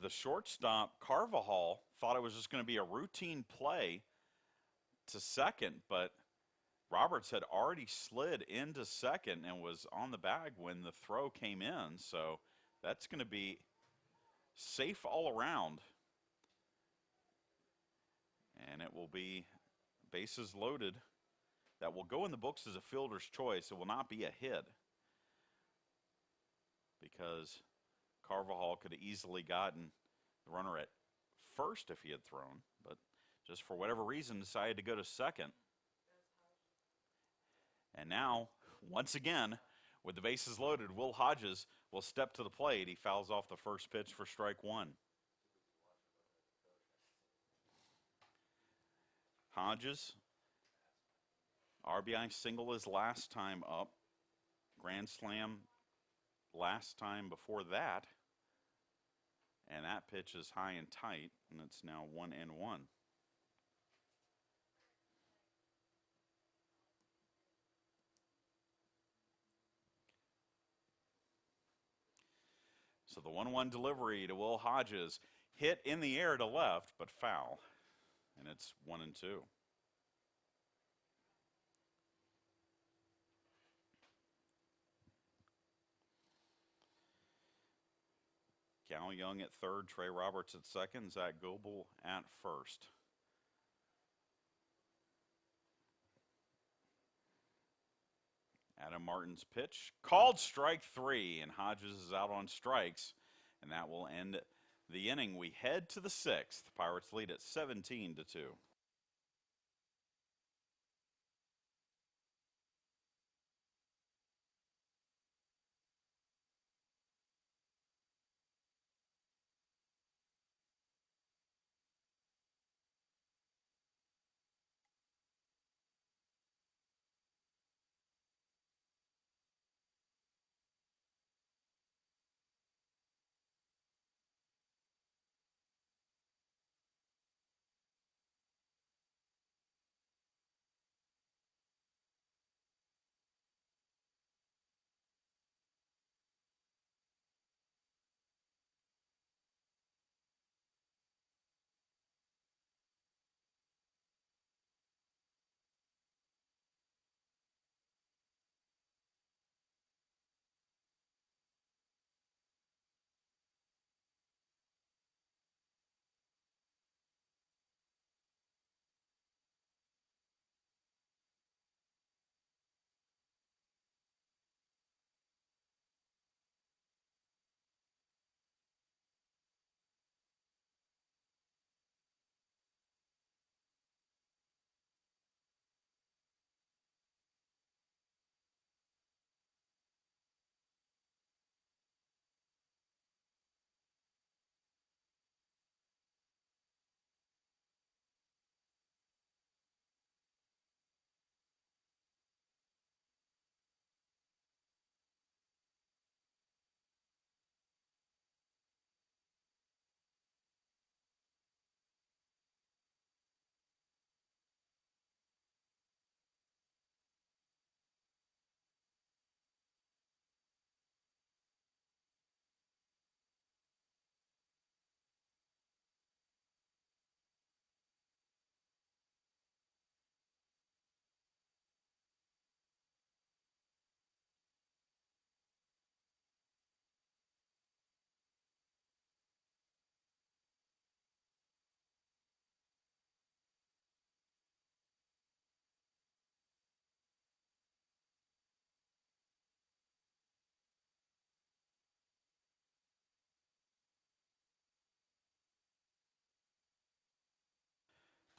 The shortstop, Carvajal, thought it was just going to be a routine play to second, but Roberts had already slid into second and was on the bag when the throw came in, so that's going to be safe all around. And it will be bases loaded. That will go in the books as a fielder's choice. It will not be a hit because Carvajal could have easily gotten the runner at first if he had thrown, but just for whatever reason decided to go to second. And now, once again, with the bases loaded, Will Hodges will step to the plate. He fouls off the first pitch for strike one. Hodges, RBI single his last time up. Grand slam last time before that. And that pitch is high and tight, and it's now 1-1. So the 1-1 delivery to Will Hodges, hit in the air to left, but foul. And it's 1-2. Cal Young at third, Trey Roberts at second, Zach Goebel at first. Adam Martin's pitch, called strike three, and Hodges is out on strikes, and that will end the inning. We head to the sixth. Pirates lead at 17-2.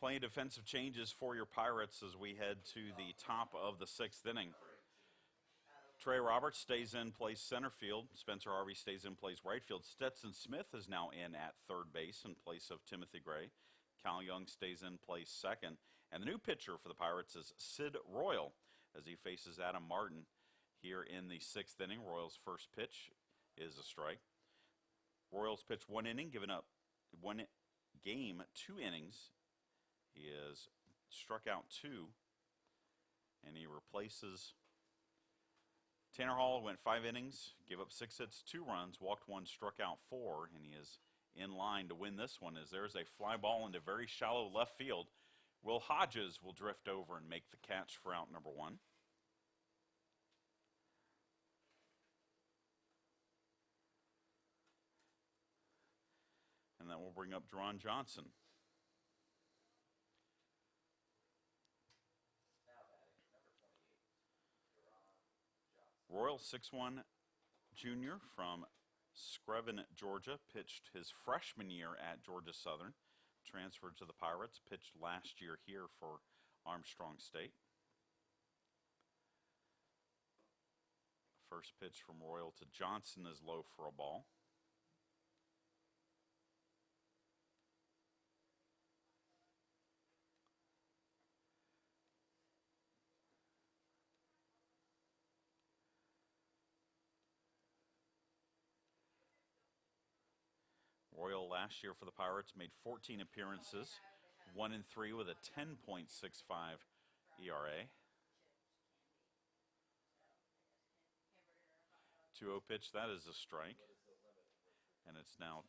Plenty of defensive changes for your Pirates as we head to the top of the 6th inning. Trey Roberts stays in, plays center field. Spencer Harvey stays in, plays right field. Stetson Smith is now in at third base in place of Timothy Gray. Cal Young stays in, plays second. And the new pitcher for the Pirates is Sid Royal as he faces Adam Martin here in the 6th inning. Royal's first pitch is a strike. Royals pitched 1 inning, giving up 1 game, 2 innings. He has struck out 2, and he replaces Tanner Hall. Went 5 innings, gave up 6 hits, 2 runs, walked 1, struck out 4, and he is in line to win this one as there's a fly ball into very shallow left field. Will Hodges will drift over and make the catch for out number 1. And that will bring up Deron Johnson. Royal, 6'1" junior from Screven, Georgia, pitched his freshman year at Georgia Southern, transferred to the Pirates, pitched last year here for Armstrong State. First pitch from Royal to Johnson is low for a ball. Royal last year for the Pirates made 14 appearances, 1-3 with a 10.65 ERA. 2-0 pitch, that is a strike. And it's now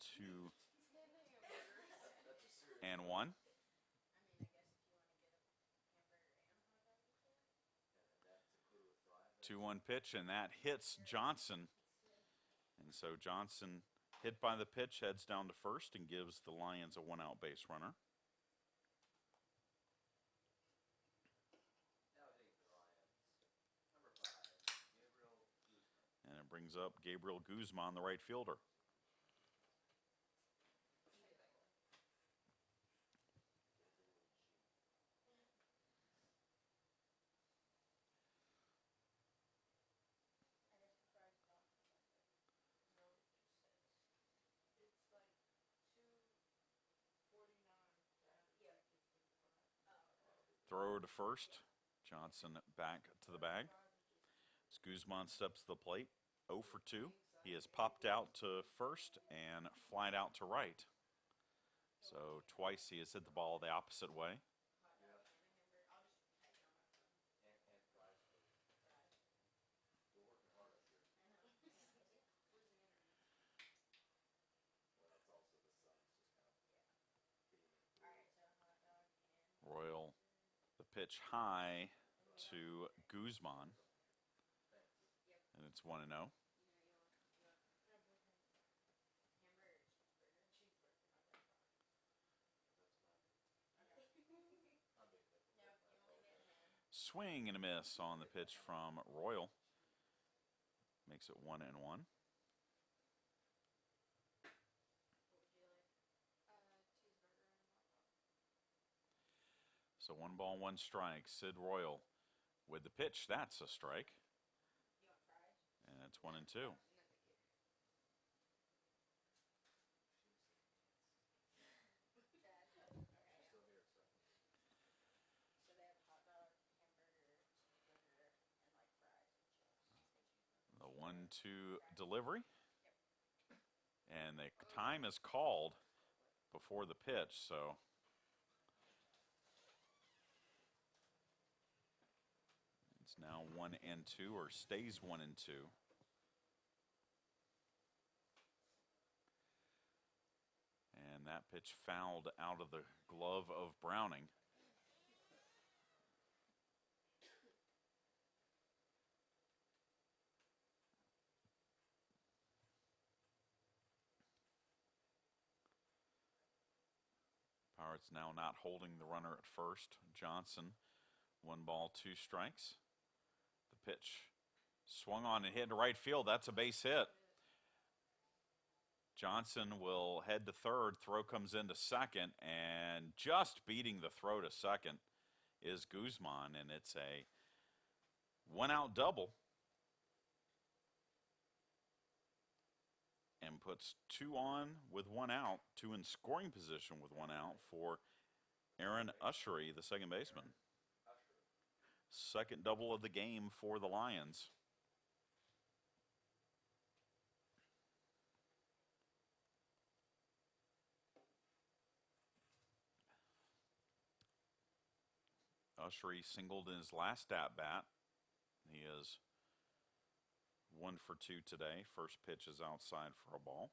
2-1. 2-1 pitch, and that hits Johnson. And so Johnson, hit by the pitch, heads down to first and gives the Lions a 1-out base runner. And it brings up Gabriel Guzman, the right fielder. Throw to first. Johnson back to the bag. As Guzman steps to the plate, 0 for 2. He has popped out to first and flied out to right. So twice he has hit the ball the opposite way. Royal, the pitch high to Guzman, and it's 1-0. Swing and a miss on the pitch from Royal. Makes it 1-1. So 1 ball, 1 strike. Sid Royal with the pitch. That's a strike. And it's 1-2. The 1-2 delivery. And the time is called before the pitch, so it's now 1-2, or stays 1-2. And that pitch fouled out of the glove of Browning. Pirates now not holding the runner at first. Johnson, 1 ball, 2 strikes. The pitch swung on and hit into right field. That's a base hit. Johnson will head to third. Throw comes into second, and just beating the throw to second is Guzman, and it's a one-out double. And puts 2 on with 1 out, 2 in scoring position with 1 out for Aaron Ushery, the second baseman. Second double of the game for the Lions. Ushery singled in his last at-bat. He is 1 for 2 today. First pitch is outside for a ball.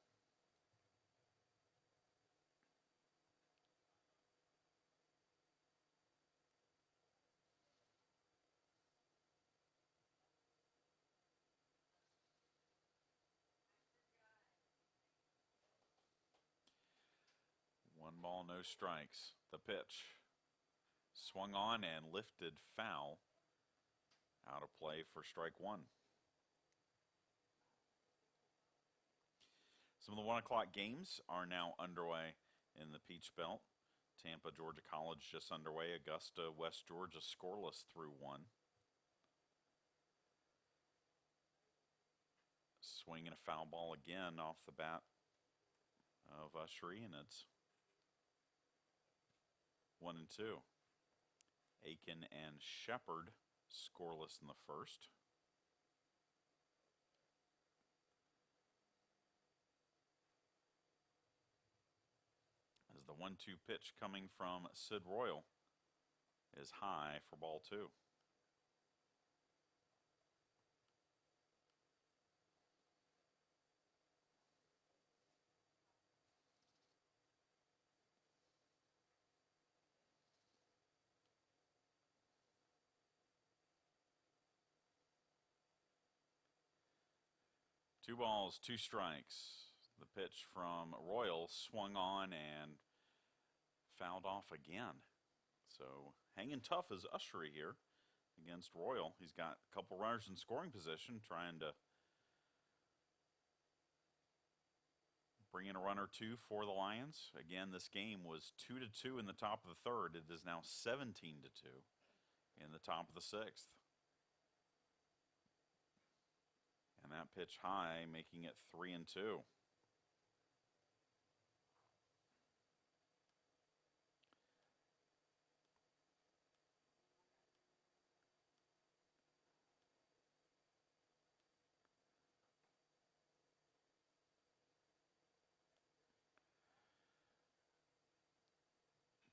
One ball, no strikes. The pitch. Swung on and lifted foul. Out of play for strike 1. Some of the 1 o'clock games are now underway in the Peach Belt. Tampa, Georgia College just underway. Augusta, West Georgia scoreless through 1. Swing and a foul ball again off the bat of Ushery, and it's 1 and 2. Aiken and Shepard scoreless in the first. As the 1-2 pitch coming from Sid Royal is high for ball 2. Two balls, 2 strikes. The pitch from Royal swung on and fouled off again. So hanging tough is Ushery here against Royal. He's got a couple runners in scoring position, trying to bring in a run or 2 for the Lions. Again, this game was 2-2 in the top of the third. It is now 17-2 in the top of the 6th. And that pitch high, making it 3 and 2.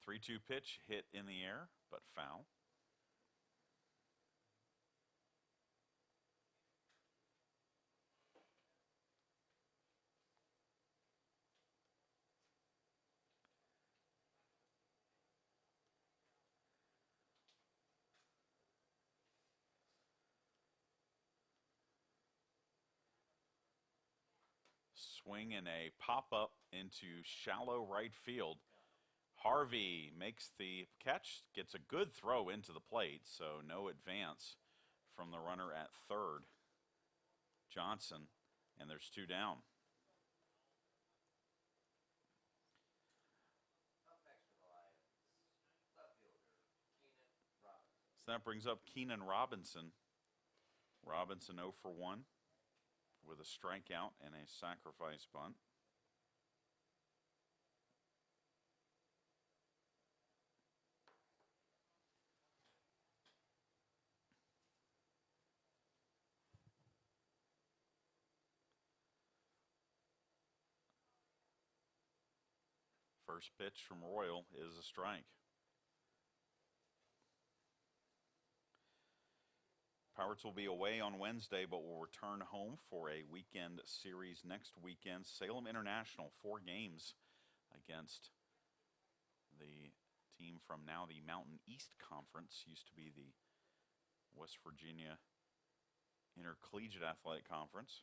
Three-two pitch hit in the air, but foul. Swing and a pop-up into shallow right field. Harvey makes the catch, gets a good throw into the plate, so no advance from the runner at third. Johnson, and there's 2 down. So that brings up Keenan Robinson. Robinson 0 for 1 with a strikeout and a sacrifice bunt. First pitch from Royal is a strike. Pirates will be away on Wednesday, but will return home for a weekend series next weekend. Salem International, 4 games against the team from now the Mountain East Conference, used to be the West Virginia Intercollegiate Athletic Conference.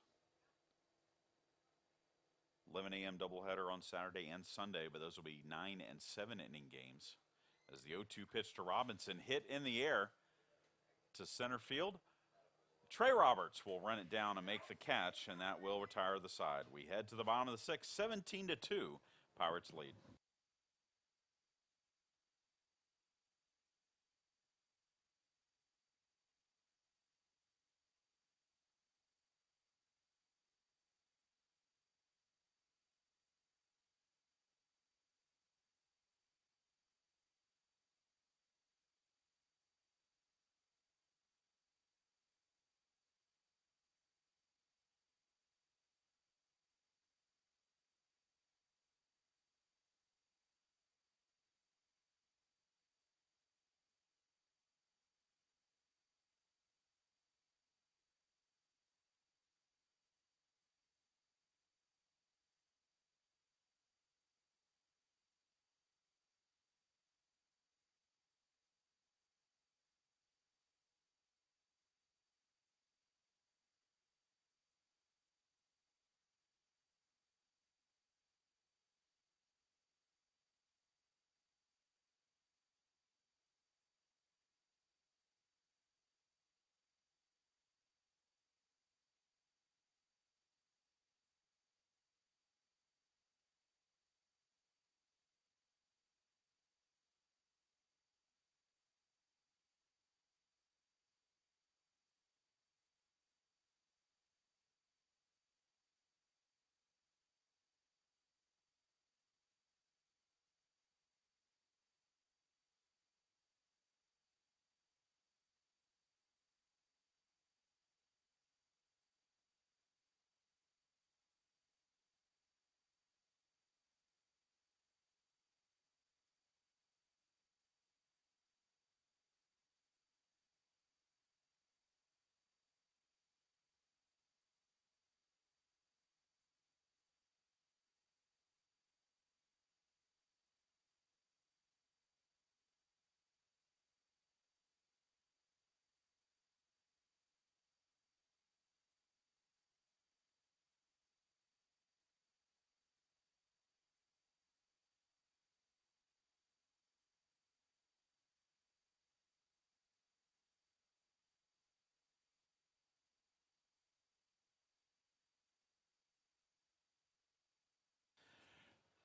11 a.m. doubleheader on Saturday and Sunday, but those will be 9 and 7 inning games. As the 0-2 pitch to Robinson hit in the air to center field. Trey Roberts will run it down and make the catch, and that will retire the side. We head to the bottom of the sixth, 17-2, Pirates lead.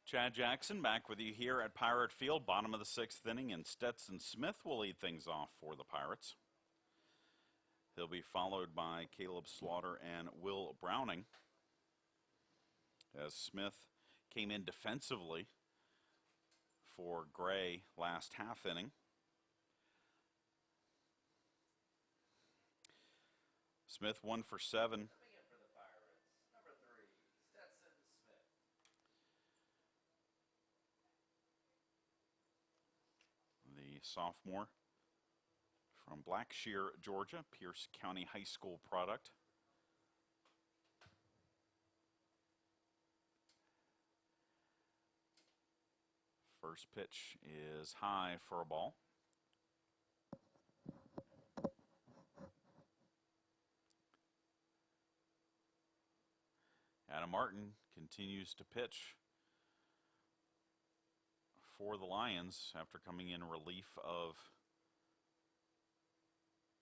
Chad Jackson back with you here at Pirate Field, bottom of the sixth inning, and Stetson Smith will lead things off for the Pirates. He'll be followed by Caleb Slaughter and Will Browning, as Smith came in defensively for Gray last half inning. Smith 1 for 7. Coming in for the Pirates, number 3, Stetson Smith. The sophomore from Blackshear, Georgia, Pierce County High School product. First pitch is high for a ball. Adam Martin continues to pitch for the Lions after coming in relief of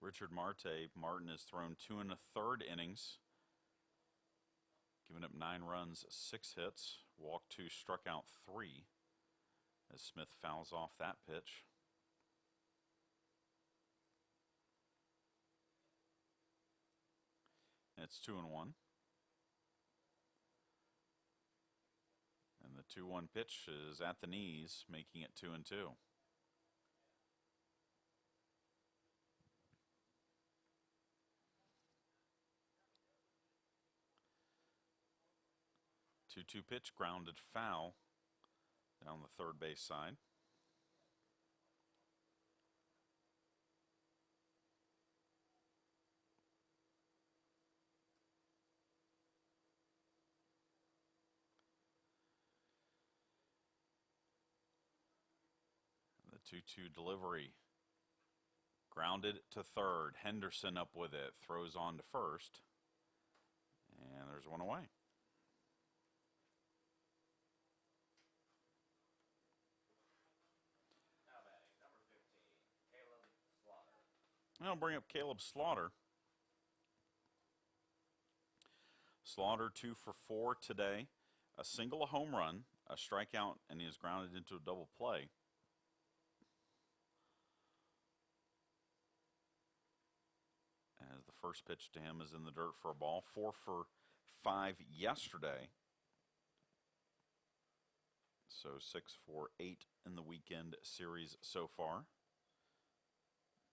Richard Marte. Martin has thrown 2 1/3 innings, giving up 9 runs, 6 hits, walked 2, struck out 3, as Smith fouls off that pitch. It's 2-1. And the 2-1 pitch is at the knees, making it 2-2. Two pitch, grounded foul down the third base side. The 2-2 delivery. Grounded to third. Henderson up with it. Throws on to first. And there's one away. Now batting, number 15, Caleb Slaughter. I'll bring up Caleb Slaughter. Slaughter 2 for 4 today. A single, a home run, a strikeout, and he is grounded into a double play. As the first pitch to him is in the dirt for a ball. 4 for 5 yesterday. So 6 for 8 in the weekend series so far.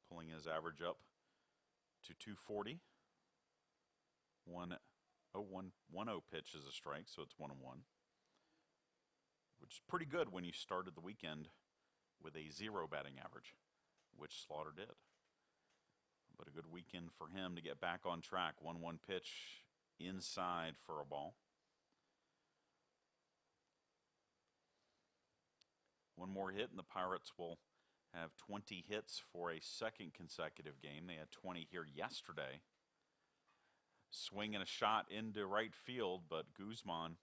Pulling his average up to 240. 1-0 pitch is a strike, so it's 1-1. Which is pretty good when you started the weekend with a 0 batting average, which Slaughter did. But a good weekend for him to get back on track. 1-1 pitch inside for a ball. One more hit, and the Pirates will have 20 hits for a second consecutive game. They had 20 here yesterday. Swing and a shot into right field, but Guzman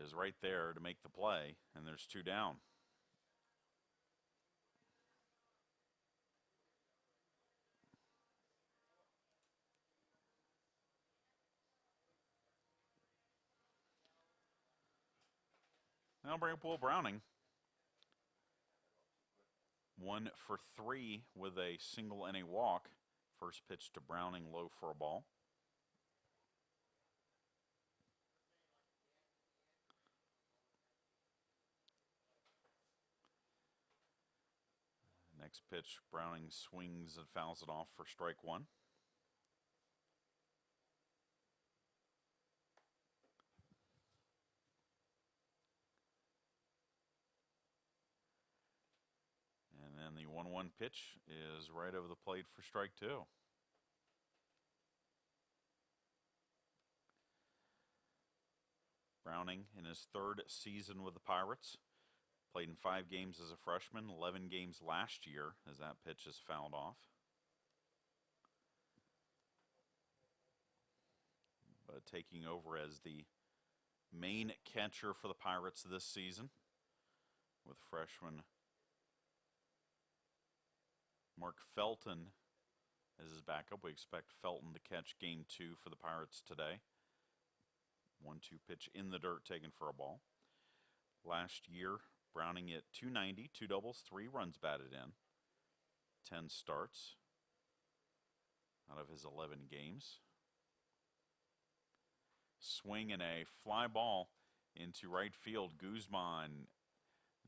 is right there to make the play, and there's 2 down. Now bring up Will Browning. 1 for 3 with a single and a walk. First pitch to Browning, low for a ball. Next pitch, Browning swings and fouls it off for strike 1. And then the 1-1 pitch is right over the plate for strike 2. Browning in his 3rd season with the Pirates. Played in 5 games as a freshman, 11 games last year as that pitch is fouled off. But taking over as the main catcher for the Pirates this season with freshman Mark Felton as his backup. We expect Felton to catch game 2 for the Pirates today. 1-2 pitch in the dirt taken for a ball. Last year, Browning at 290, 2 doubles, 3 runs batted in, 10 starts out of his 11 games. Swing and a fly ball into right field. Guzman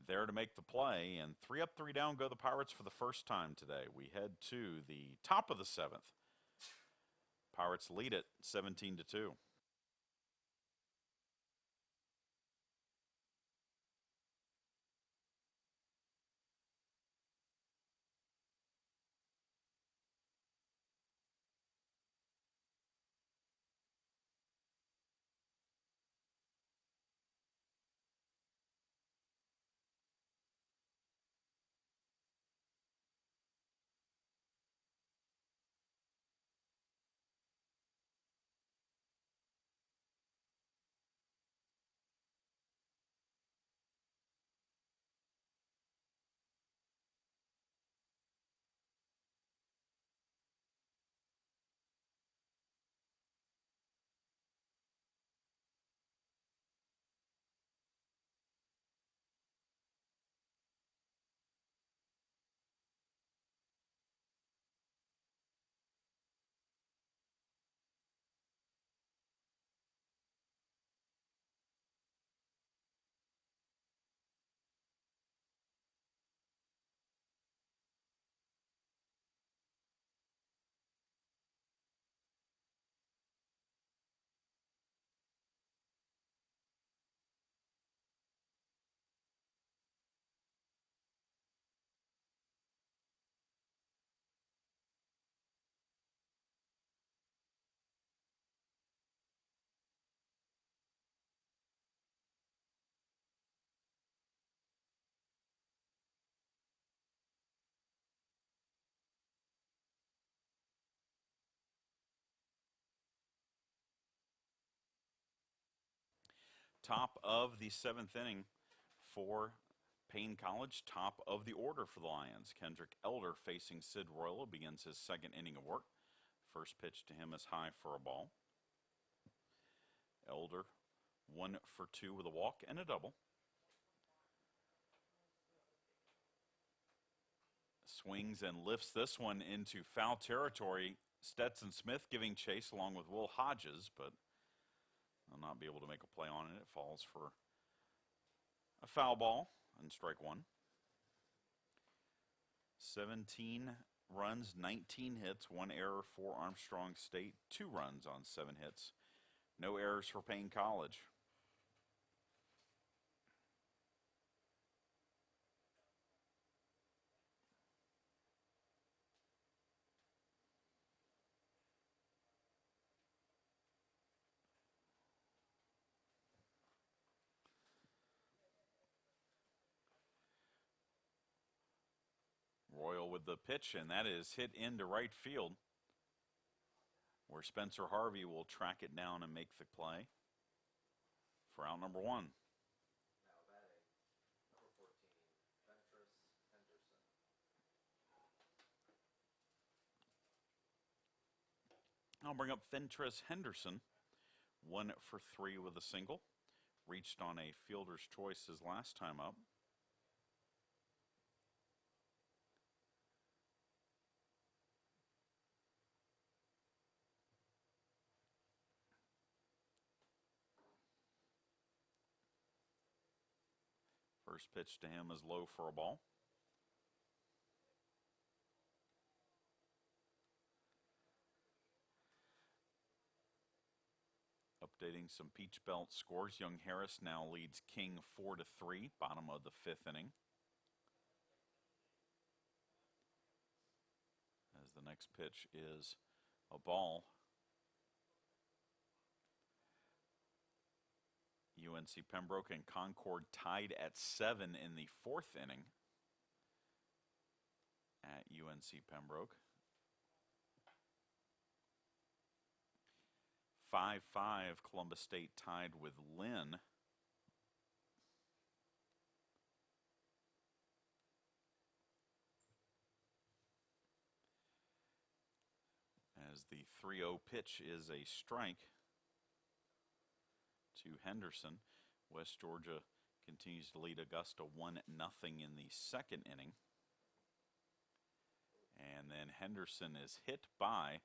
there to make the play, and 3 up, 3 down go the Pirates for the first time today. We head to the top of the 7th. Pirates lead it 17-2. Top of the 7th inning for Paine College. Top of the order for the Lions. Kendrick Elder facing Sid Royal begins his 2nd inning of work. First pitch to him is high for a ball. Elder, 1 for 2 with a walk and a double. Swings and lifts this one into foul territory. Stetson Smith giving chase along with Will Hodges, but will not be able to make a play on it. It falls for a foul ball and strike one. 17 runs, 19 hits, 1 error for Armstrong State, 2 runs on 7 hits. No errors for Paine College. Royal with the pitch, and that is hit into right field, where Spencer Harvey will track it down and make the play for out number 1. Now batting, number 14, Ventress Henderson. I'll bring up Ventress Henderson, 1 for 3 with a single. Reached on a fielder's choice his last time up. First pitch to him is low for a ball. Updating some Peach Belt scores. Young Harris now leads King 4-3, bottom of the 5th inning. As the next pitch is a ball. UNC Pembroke and Concord tied at 7 in the 4th inning at UNC Pembroke. 5-5, Columbus State tied with Lynn. As the 3-0 pitch is a strike to Henderson. West Georgia continues to lead Augusta 1-0 in the 2nd inning. And then Henderson is hit by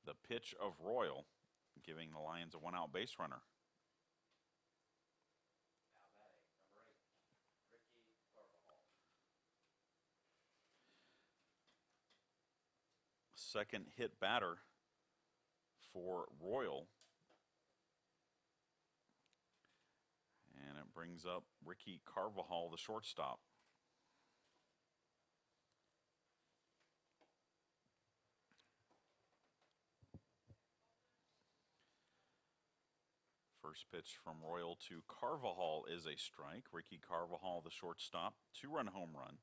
the pitch of Royal, giving the Lions a 1-out base runner. Now batting, number 8, Ricky Carvajal. Second hit batter for Royal. And it brings up Ricky Carvajal, the shortstop. First pitch from Royal to Carvajal is a strike. Ricky Carvajal, the shortstop, 2-run home run.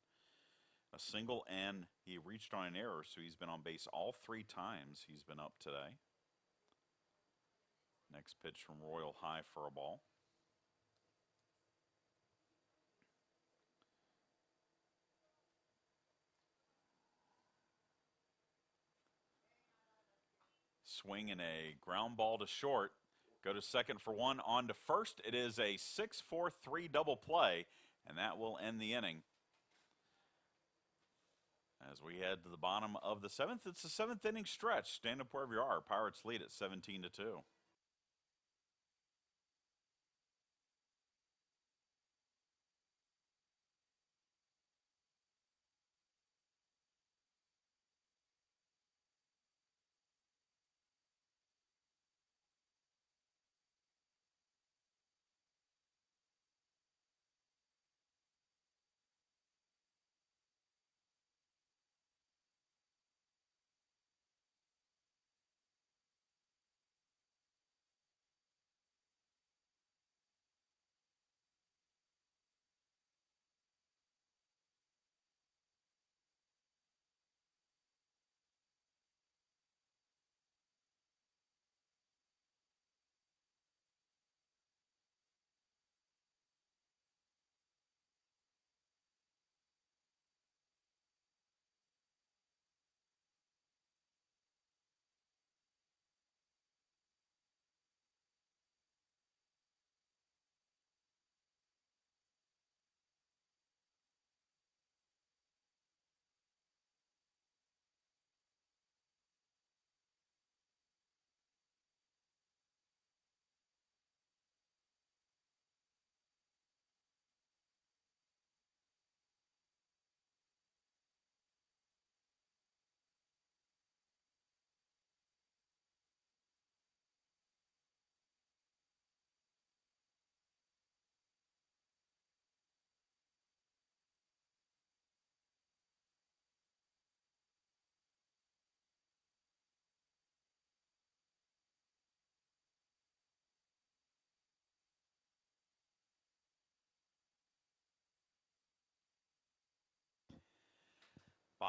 A single, and he reached on an error, so he's been on base all 3 times he's been up today. Next pitch from Royal, high for a ball. Swing and a ground ball to short. Go to second for 1, on to first. It is a 6-4-3 double play, and that will end the inning. As we head to the bottom of the 7th, it's the 7th inning stretch. Stand up wherever you are. Pirates lead at 17-2.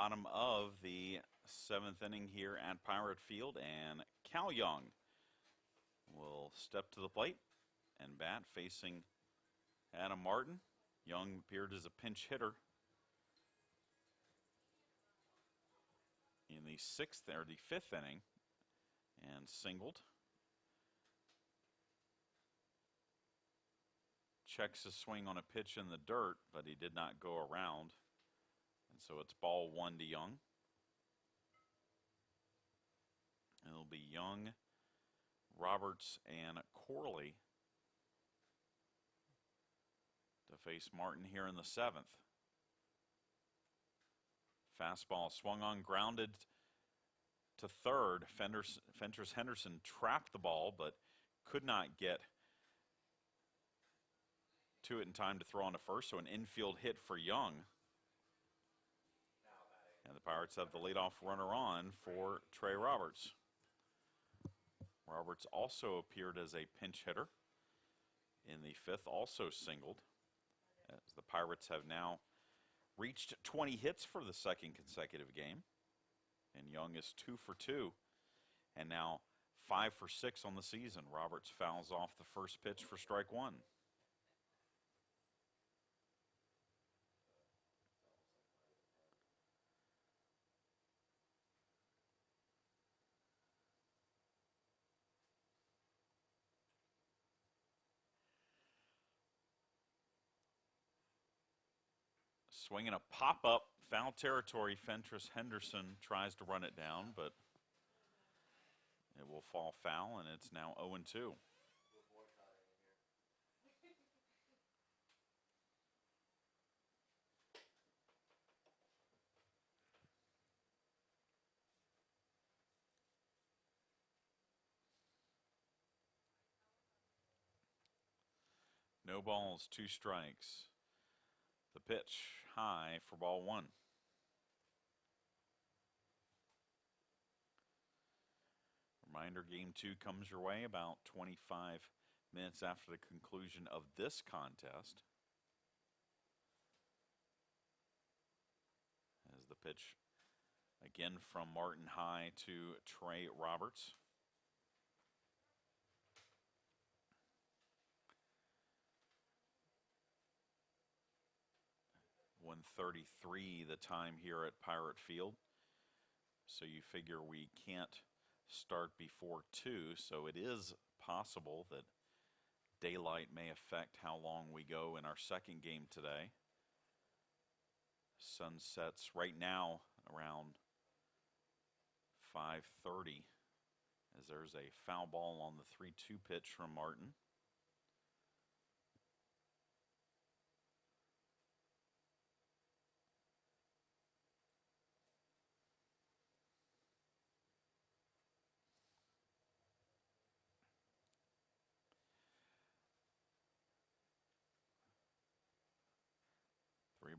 bottom of the 7th inning here at Pirate Field, and Cal Young will step to the plate and bat facing Adam Martin. Young appeared as a pinch hitter in the 5th inning and singled. Checks his swing on a pitch in the dirt, but he did not go around. And so it's ball 1 to Young. It'll be Young, Roberts, and Corley to face Martin here in the 7th. Fastball swung on, grounded to third. Fentress Henderson trapped the ball, but could not get to it in time to throw on to first, so an infield hit for Young. And the Pirates have the leadoff runner on for Trey Roberts. Roberts also appeared as a pinch hitter in the 5th, also singled, as the Pirates have now reached 20 hits for the 2nd consecutive game. And Young is 2 for 2, and now 5 for 6 on the season. Roberts fouls off the first pitch for strike 1. Swinging a pop-up, foul territory. Fentress Henderson tries to run it down, but it will fall foul, and it's now 0-2. No balls, 2 strikes. The pitch high for ball 1. Reminder, game 2 comes your way about 25 minutes after the conclusion of this contest. As the pitch again from Martin high to Trey Roberts. .133 the time here at Pirate Field. So you figure we can't start before 2, so it is possible that daylight may affect how long we go in our 2nd game today. Sun sets right now around 5:30, as there's a foul ball on the 3-2 pitch from Martin.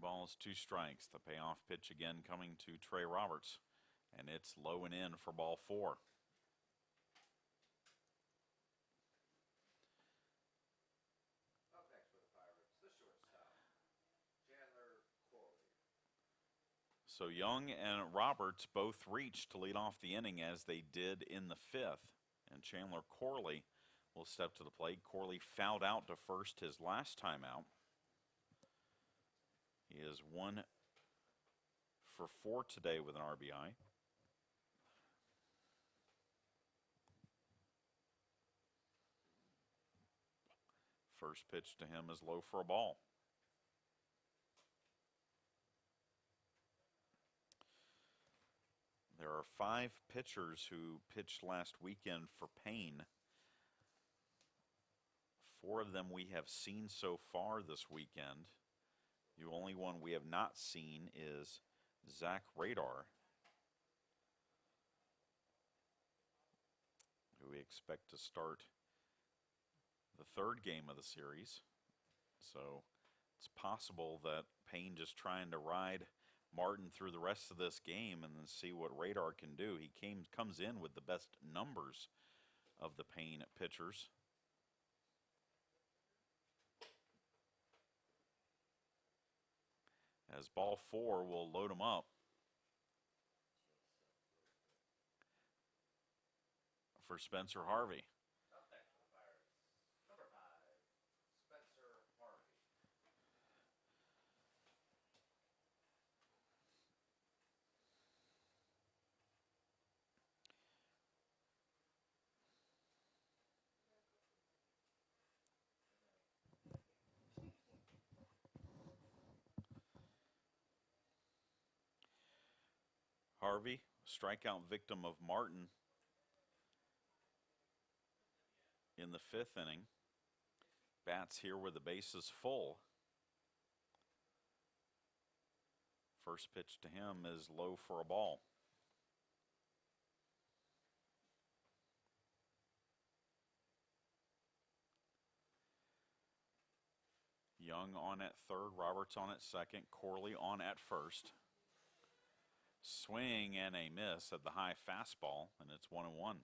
Balls, 2 strikes. The payoff pitch again coming to Trey Roberts, and it's low and in for ball 4. Up next for the Pirates, the shortstop, Chandler Corley. So Young and Roberts both reached to lead off the inning, as they did in the 5th, and Chandler Corley will step to the plate. Corley fouled out to first his last time out. He is 1 for 4 today with an RBI. First pitch to him is low for a ball. There are 5 pitchers who pitched last weekend for Paine. 4 of them we have seen so far this weekend. The only one we have not seen is Zach Radar, who we expect to start the 3rd game of the series. So it's possible that Paine just trying to ride Martin through the rest of this game and then see what Radar can do. He comes in with the best numbers of the Paine pitchers. As ball 4 will load him up. for Spencer Harvey. Up next for the Pirates, number 5, Spencer Harvey. Harvey, strikeout victim of Martin in the 5th inning. Bats here with the bases full. First pitch to him is low for a ball. Young on at third, Roberts on at second, Corley on at first. Swing and a miss at the high fastball, and it's 1-1.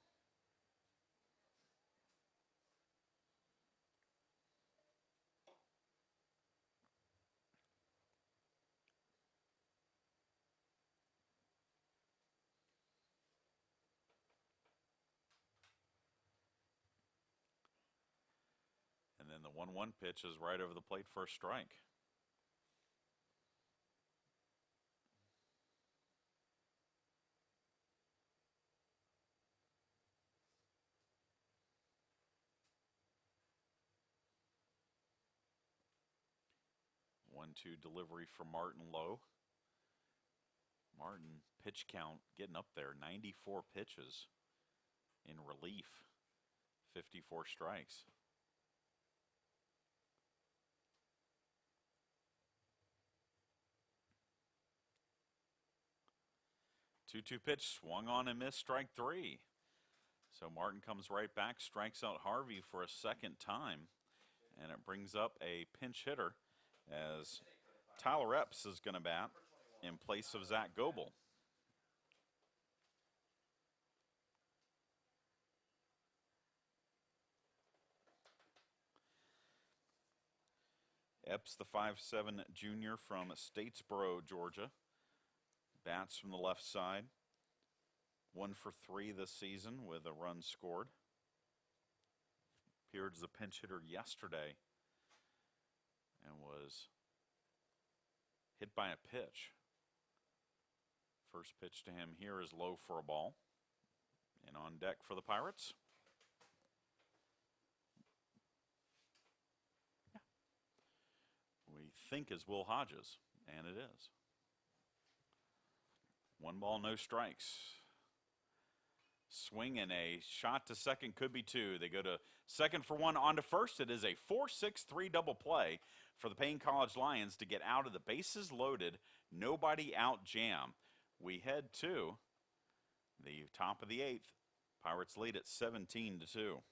And then the 1-1 pitch is right over the plate for a strike. One-two delivery for Martin low. Martin pitch count getting up there, 94 pitches in relief, 54 strikes. Two-two pitch swung on and missed, strike 3. So Martin comes right back, strikes out Harvey for a second time, and it brings up a pinch hitter as Tyler Epps is going to bat in place of Zach Goebel. Epps, the 5'7" junior from Statesboro, Georgia, bats from the left side. 1 for 3 this season with a run scored. Appeared as a pinch hitter yesterday and was hit by a pitch. First pitch to him here is low for a ball. And on deck for the Pirates, we think is Will Hodges, and it is. 1 ball, no strikes. Swing and a shot to second, could be 2. They go to second for 1, on to first. It is a 4-6-3 double play for the Paine College Lions to get out of the bases loaded, nobody out jam. We head to the top of the 8th. Pirates lead at 17-2.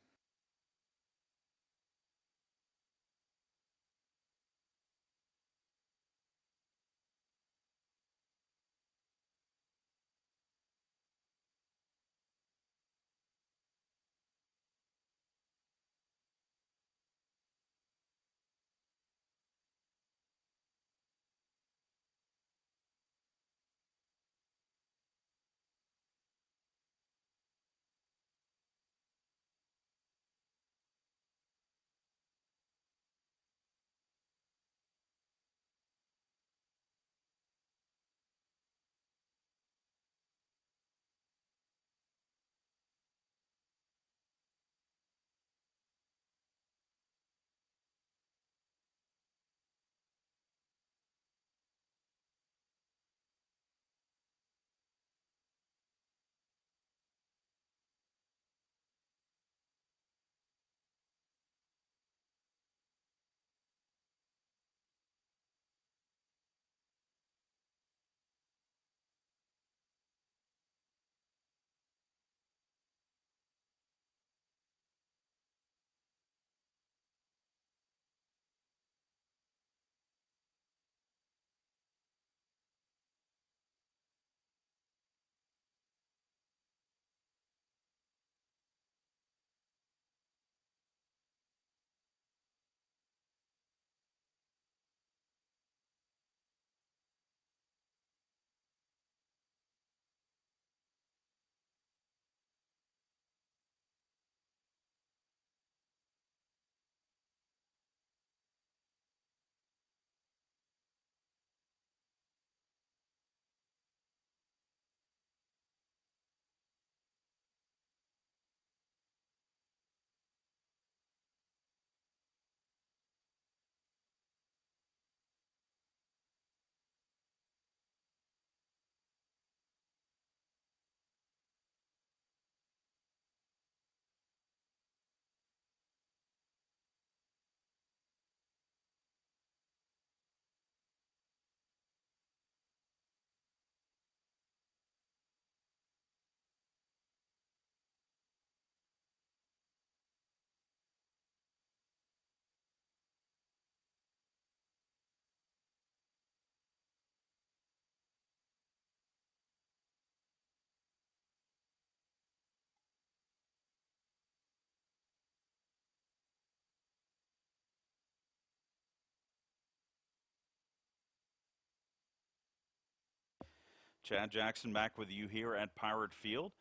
Chad Jackson back with you here at Pirate Field.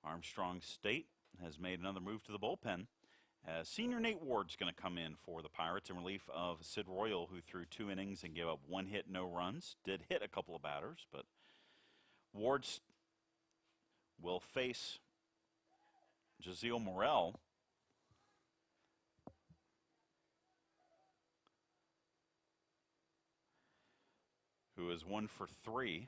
Armstrong State has made another move to the bullpen. Senior Nate Ward's going to come in for the Pirates in relief of Sid Royal, who threw 2 innings and gave up 1 hit, no runs. Did hit a couple of batters, but Ward will face Jaziel Morel, who is 1 for 3.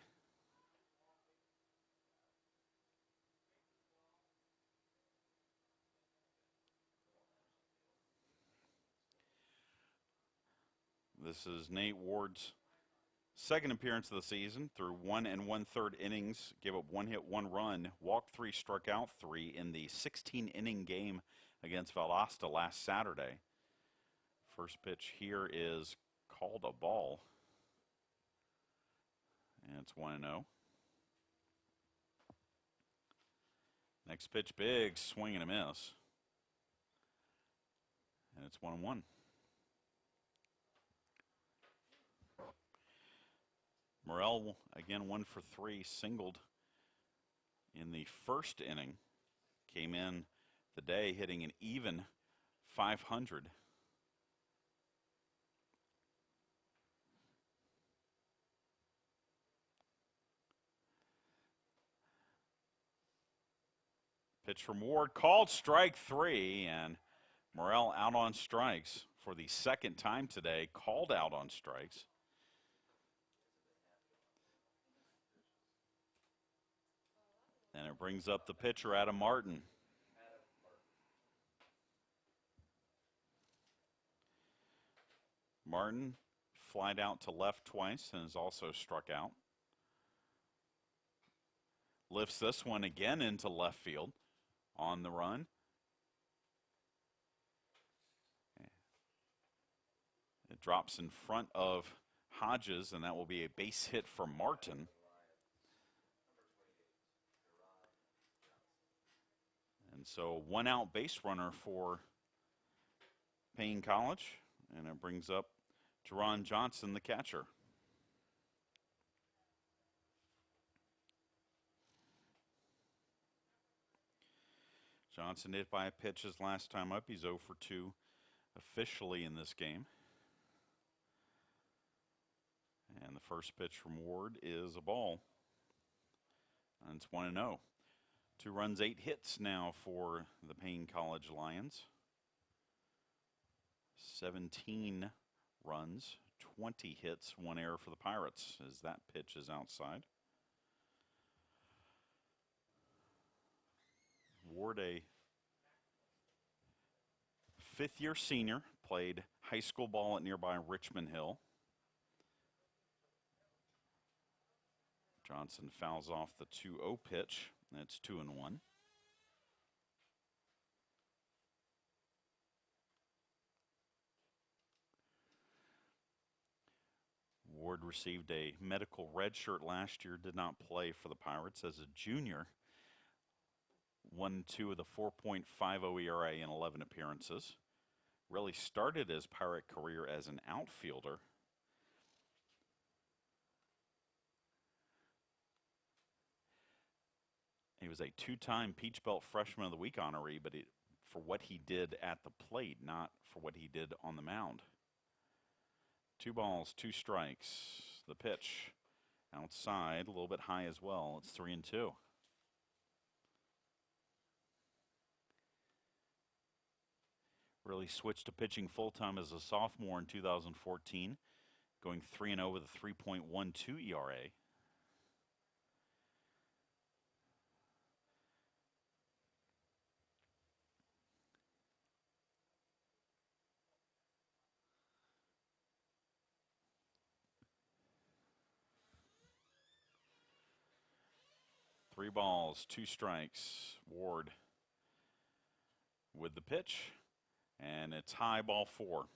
This is Nate Ward's second appearance of the season. Through 1 1/3 innings, gave up 1 hit, 1 run, walked 3, struck out 3 in the 16-inning game against Valdosta last Saturday. First pitch here is called a ball, and it's 1-0. Next pitch, big swing and a miss, and it's 1-1. Morel, again, 1 for 3, singled in the first inning. Came in the day hitting an even .500. Pitch from Ward, called strike 3, and Morel out on strikes for the second time today, called out on strikes. And it brings up the pitcher, Adam Martin. Martin flied out to left twice and is also struck out. Lifts this one again into left field on the run. It drops in front of Hodges, and that will be a base hit for Martin. And so 1 out base runner for Paine College, and it brings up Jerron Johnson, the catcher. Johnson hit by a pitch his last time up. He's 0 for 2 officially in this game. And the first pitch from Ward is a ball. And it's 1-0. 2 runs, 8 hits now for the Paine College Lions. 17 runs, 20 hits, 1 error for the Pirates as that pitch is outside. Ward, a 5th-year senior, played high school ball at nearby Richmond Hill. Johnson fouls off the 2-0 pitch. That's 2-1. Ward received a medical red shirt last year, did not play for the Pirates as a junior. 1-2 with a 4.50 ERA in 11 appearances. Really started his Pirate career as an outfielder. He was a 2-time Peach Belt Freshman of the Week honoree, but for what he did at the plate, not for what he did on the mound. 2 balls, 2 strikes. The pitch outside, a little bit high as well. It's 3-2. Really switched to pitching full-time as a sophomore in 2014, going 3-0 with a 3.12 ERA. Three balls, 2 strikes. Ward with the pitch, and it's high, ball 4.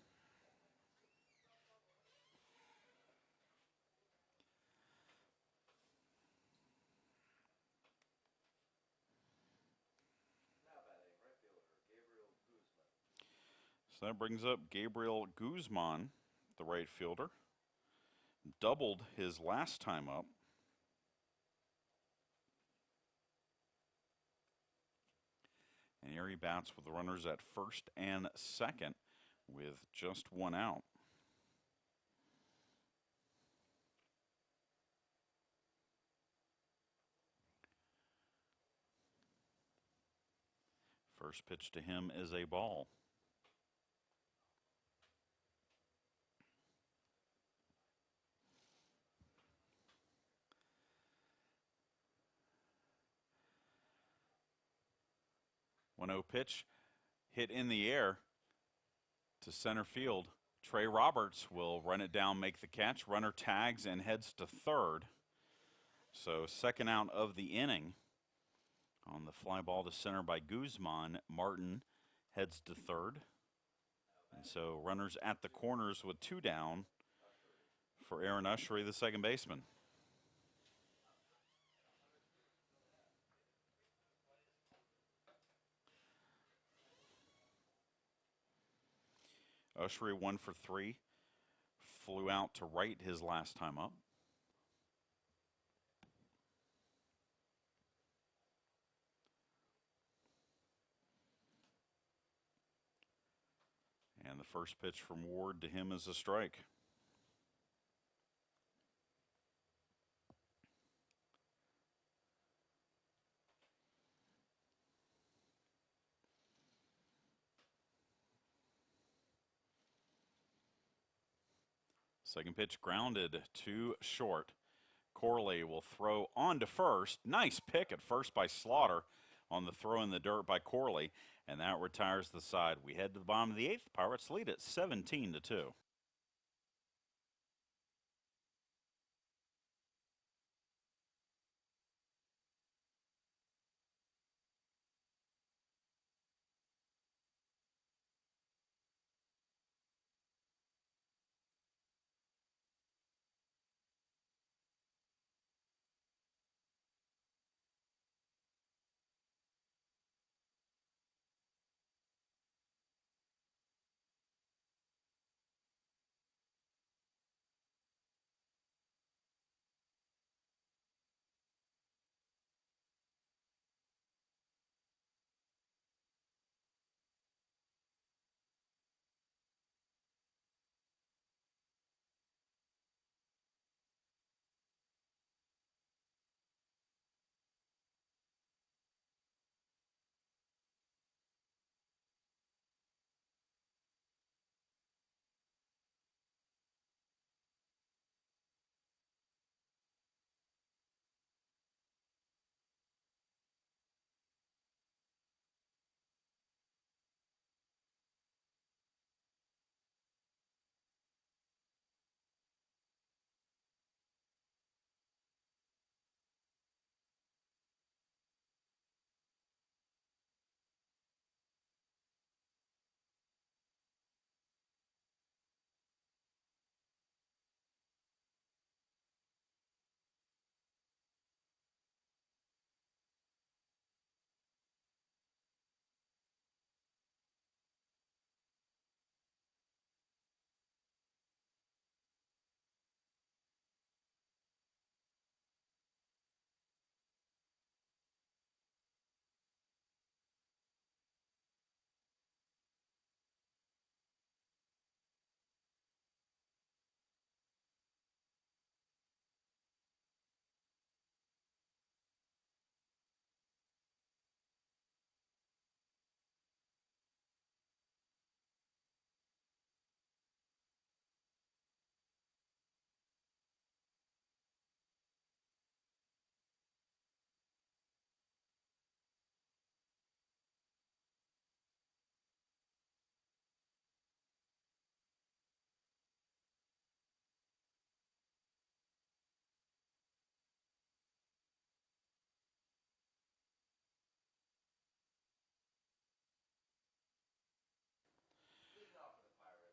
So that brings up Gabriel Guzman, the right fielder. Doubled his last time up. And here he bats with the runners at first and second with just one out. First pitch to him is a ball. One 0 pitch hit in the air to center field. Trey Roberts will run it down, make the catch. Runner tags and heads to third. So second out of the inning. On the fly ball to center by Guzman, Martin heads to third. And so runners at the corners with two down for Aaron Ushery, the second baseman. Ushery 1 for 3. Flew out to right his last time up. And the first pitch from Ward to him is a strike. Second pitch grounded to short. Corley will throw on to first. Nice pick at first by Slaughter on the throw in the dirt by Corley, and that retires the side. We head to the bottom of the eighth. Pirates lead at 17-2.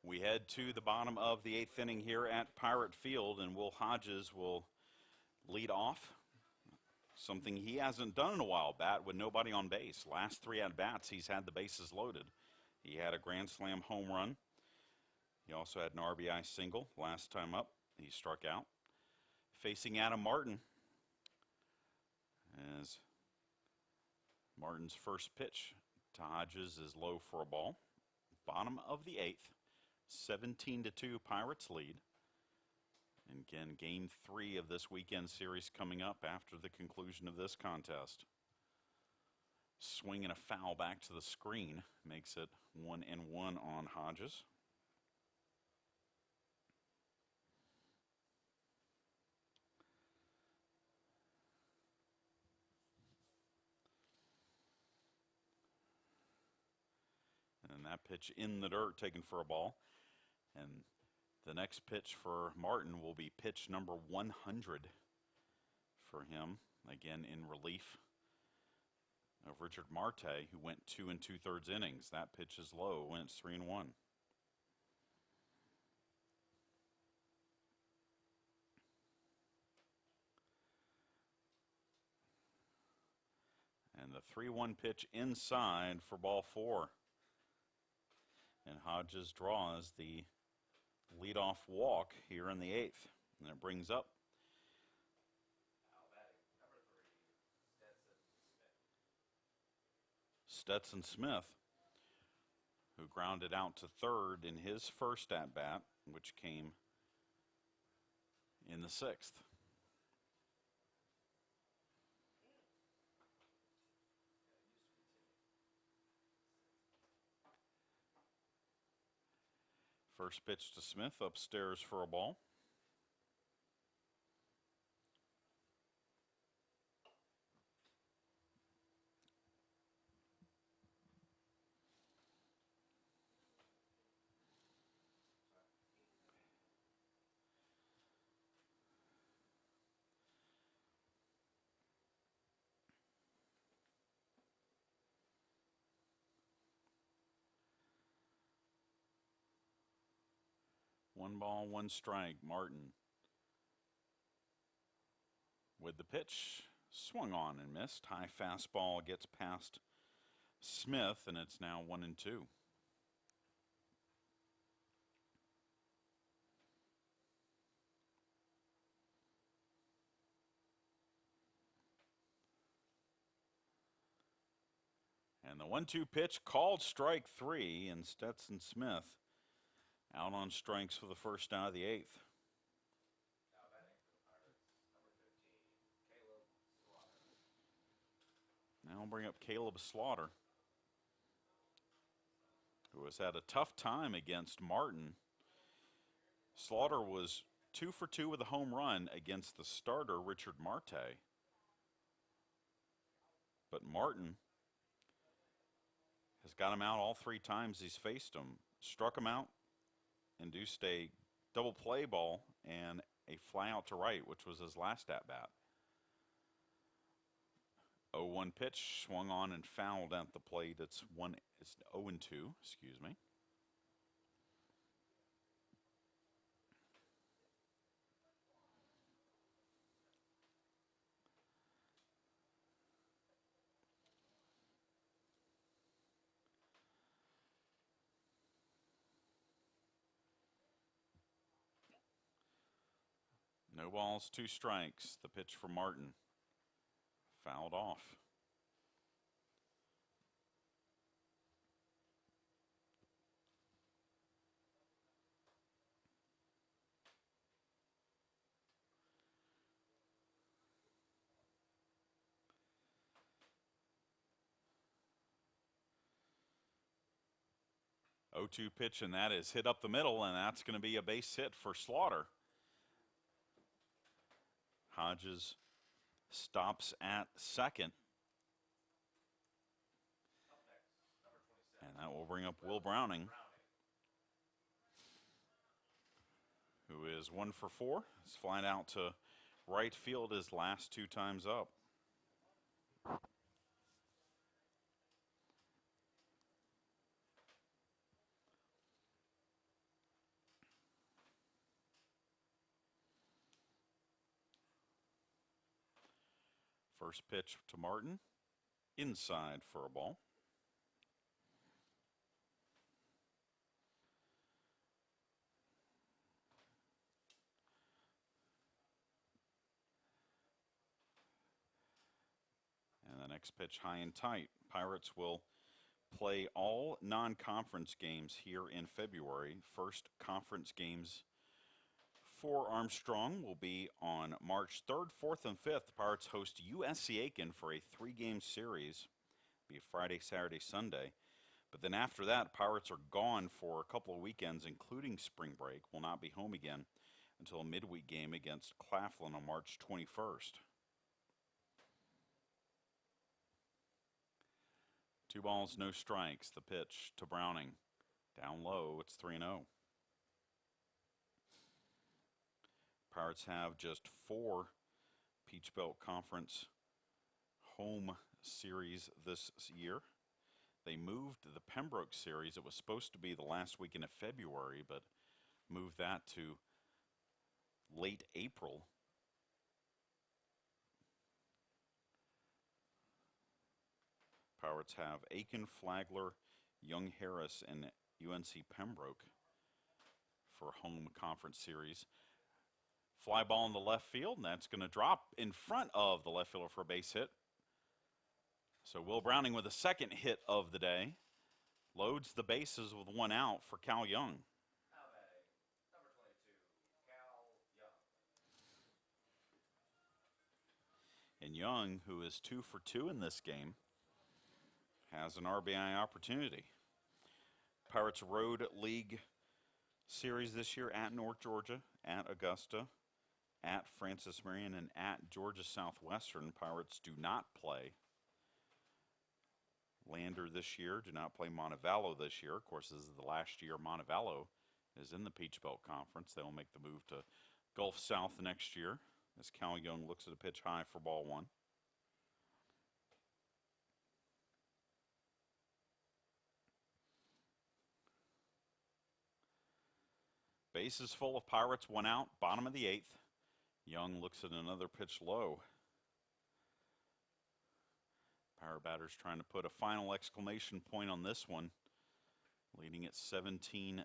We head to the bottom of the eighth inning here at Pirate Field, and Will Hodges will lead off. Something he hasn't done in a while, bat with nobody on base. Last three at-bats, he's had the bases loaded. He had a grand slam home run. He also had an RBI single last time up. He struck out. Facing Adam Martin as Martin's first pitch to Hodges is low for a ball. Bottom of the 8th. 17-2 Pirates lead. And again, game 3 of this weekend series coming up after the conclusion of this contest. Swing and a foul back to the screen makes it 1-1 on Hodges. And that pitch in the dirt taken for a ball. And the next pitch for Martin will be pitch number 100 for him. Again, in relief of Richard Marte, who went 2 2/3 innings. That pitch is low, and it's 3-1. And the 3-1 pitch inside for ball 4. And Hodges draws the leadoff walk here in the 8th. And it brings up Stetson Smith, who grounded out to third in his first at-bat, which came in the 6th. First pitch to Smith, upstairs for a ball. One ball, one strike. Martin with the pitch, swung on and missed. High fastball gets past Smith, and it's now 1-2. And the 1-2 pitch called strike 3, and Stetson Smith out on strikes for the first out of the 8th. Now we'll bring up Caleb Slaughter, who has had a tough time against Martin. Slaughter was 2 for 2 with a home run against the starter, Richard Marte. But Martin has got him out all 3 times he's faced him. Struck him out, induced a double play ball and a fly out to right, which was his last at-bat. 0-1 pitch, swung on and fouled at the plate. It's 0-2, excuse me. No balls, 2 strikes. The pitch for Martin. Fouled off. Oh, 2 pitch, and that is hit up the middle, and that's going to be a base hit for Slaughter. Hodges stops at second. And that will bring up Will Browning, who is 1 for 4. He's flying out to right field his last 2 times up. First pitch to Martin, inside for a ball. And the next pitch high and tight. Pirates will play all non-conference games here in February. First conference games for Armstrong will be on March 3rd, 4th, and 5th. Pirates host USC Aiken for a 3-game series. Be Friday, Saturday, Sunday. But then after that, Pirates are gone for a couple of weekends, including spring break. Will not be home again until a midweek game against Claflin on March 21st. 2 balls, no strikes. The pitch to Browning. Down low, it's 3-0. Pirates have just 4 Peach Belt Conference home series this year. They moved the Pembroke series. It was supposed to be the last weekend of February, but moved that to late April. Pirates have Aiken, Flagler, Young Harris, and UNC Pembroke for home conference series. Fly ball in the left field, and that's going to drop in front of the left fielder for a base hit. So Will Browning with a second hit of the day. Loads the bases with 1 out for Cal Young. Now batting, number 22, Cal Young. And Young, who is 2 for 2 in this game, has an RBI opportunity. Pirates Road League series this year at North Georgia, at Augusta, at Francis Marion, and at Georgia Southwestern. Pirates do not play Lander this year, do not play Montevallo this year. Of course, this is the last year Montevallo is in the Peach Belt Conference. They will make the move to Gulf South next year as Cal Young looks at a pitch high for ball 1. Bases full of Pirates, 1 out, bottom of the 8th. Young looks at another pitch low. Pirate batters trying to put a final exclamation point on this one, leading it 17-2.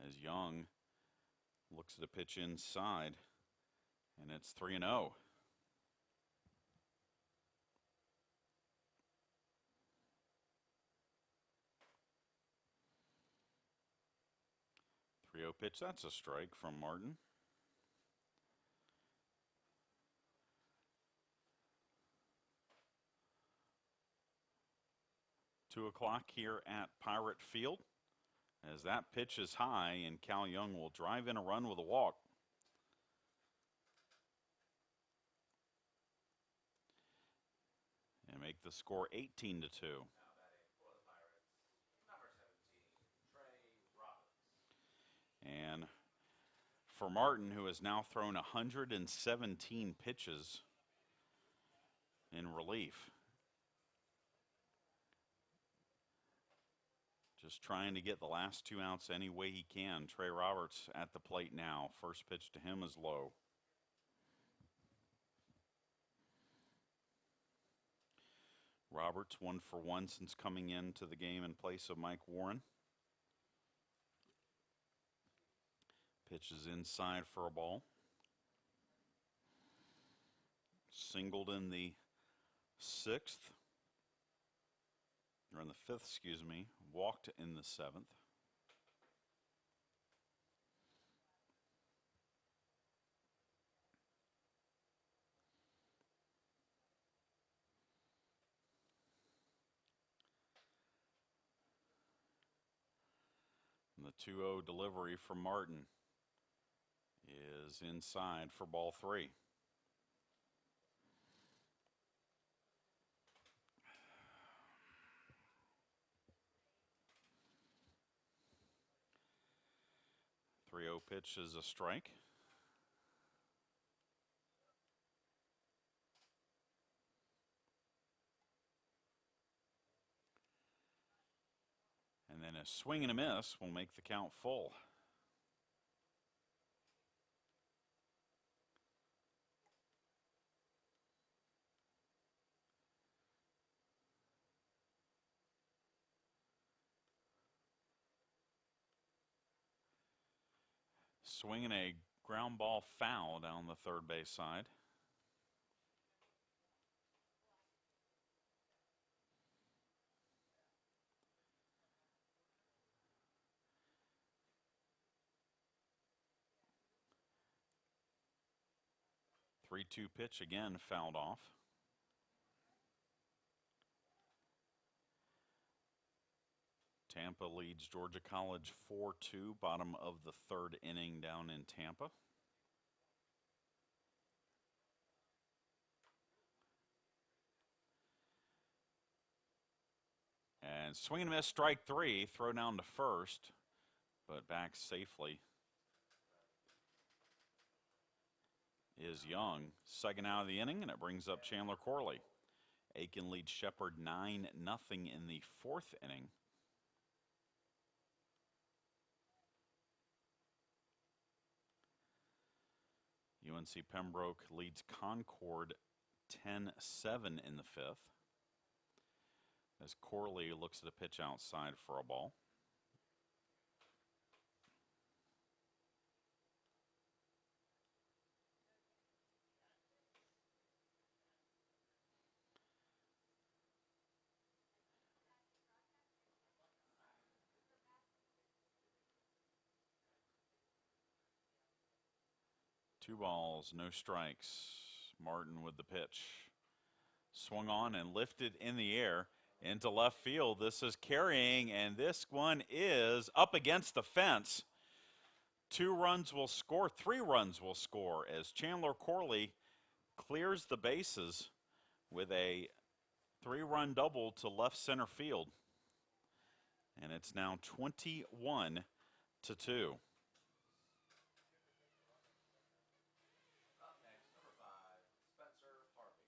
As Young looks at a pitch inside, and it's 3-0. Pitch, that's a strike from Martin. Two o'clock here at Pirate Field, as that pitch is high, and Cal Young will drive in a run with a walk. And make the score 18-2. And for Martin, who has now thrown 117 pitches in relief. Just trying to get the last 2 outs any way he can. Trey Roberts at the plate now. First pitch to him is low. Roberts 1 for 1 since coming into the game in place of Mike Warren. Pitch is inside for a ball. Singled in the 6th, or in the 5th, excuse me. Walked in the 7th. And the 2-0 delivery from Martin is inside for ball 3. Pitch is a strike. And then a swing and a miss will make the count full. Swinging a ground ball foul down the third base side. 3-2 pitch again fouled off. Tampa leads Georgia College 4-2, bottom of the third inning down in Tampa. And swing and miss, strike three, throw down to first, but back safely is Young. Second out of the inning, and it brings up Chandler Corley. Aiken leads Shepherd 9-0 in the fourth inning. UNC Pembroke leads Concord 10-7 in the fifth, as Corley looks at a pitch outside for a ball. Two balls, no strikes. Martin with the pitch. Swung on and lifted in the air into left field. This is carrying, and this one is up against the fence. 2 runs will score, 3 runs will score as Chandler Corley clears the bases with a 3-run double to left center field. And it's now 21-2. Up next, number 5, Spencer Harvey.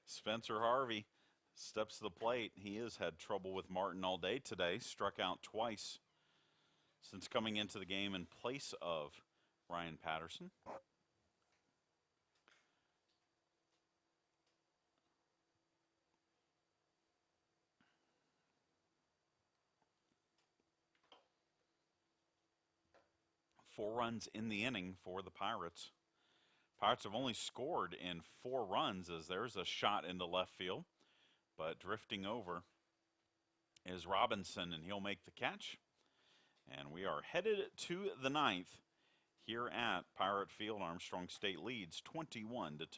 Spencer Harvey steps to the plate. He has had trouble with Martin all day today. Struck out twice since coming into the game in place of Ryan Patterson. Four runs in the inning for the Pirates. Pirates have only scored in 4 runs as there's a shot into left field. But drifting over is Robinson, and he'll make the catch. And we are headed to the 9th here at Pirate Field. Armstrong State leads 21-2.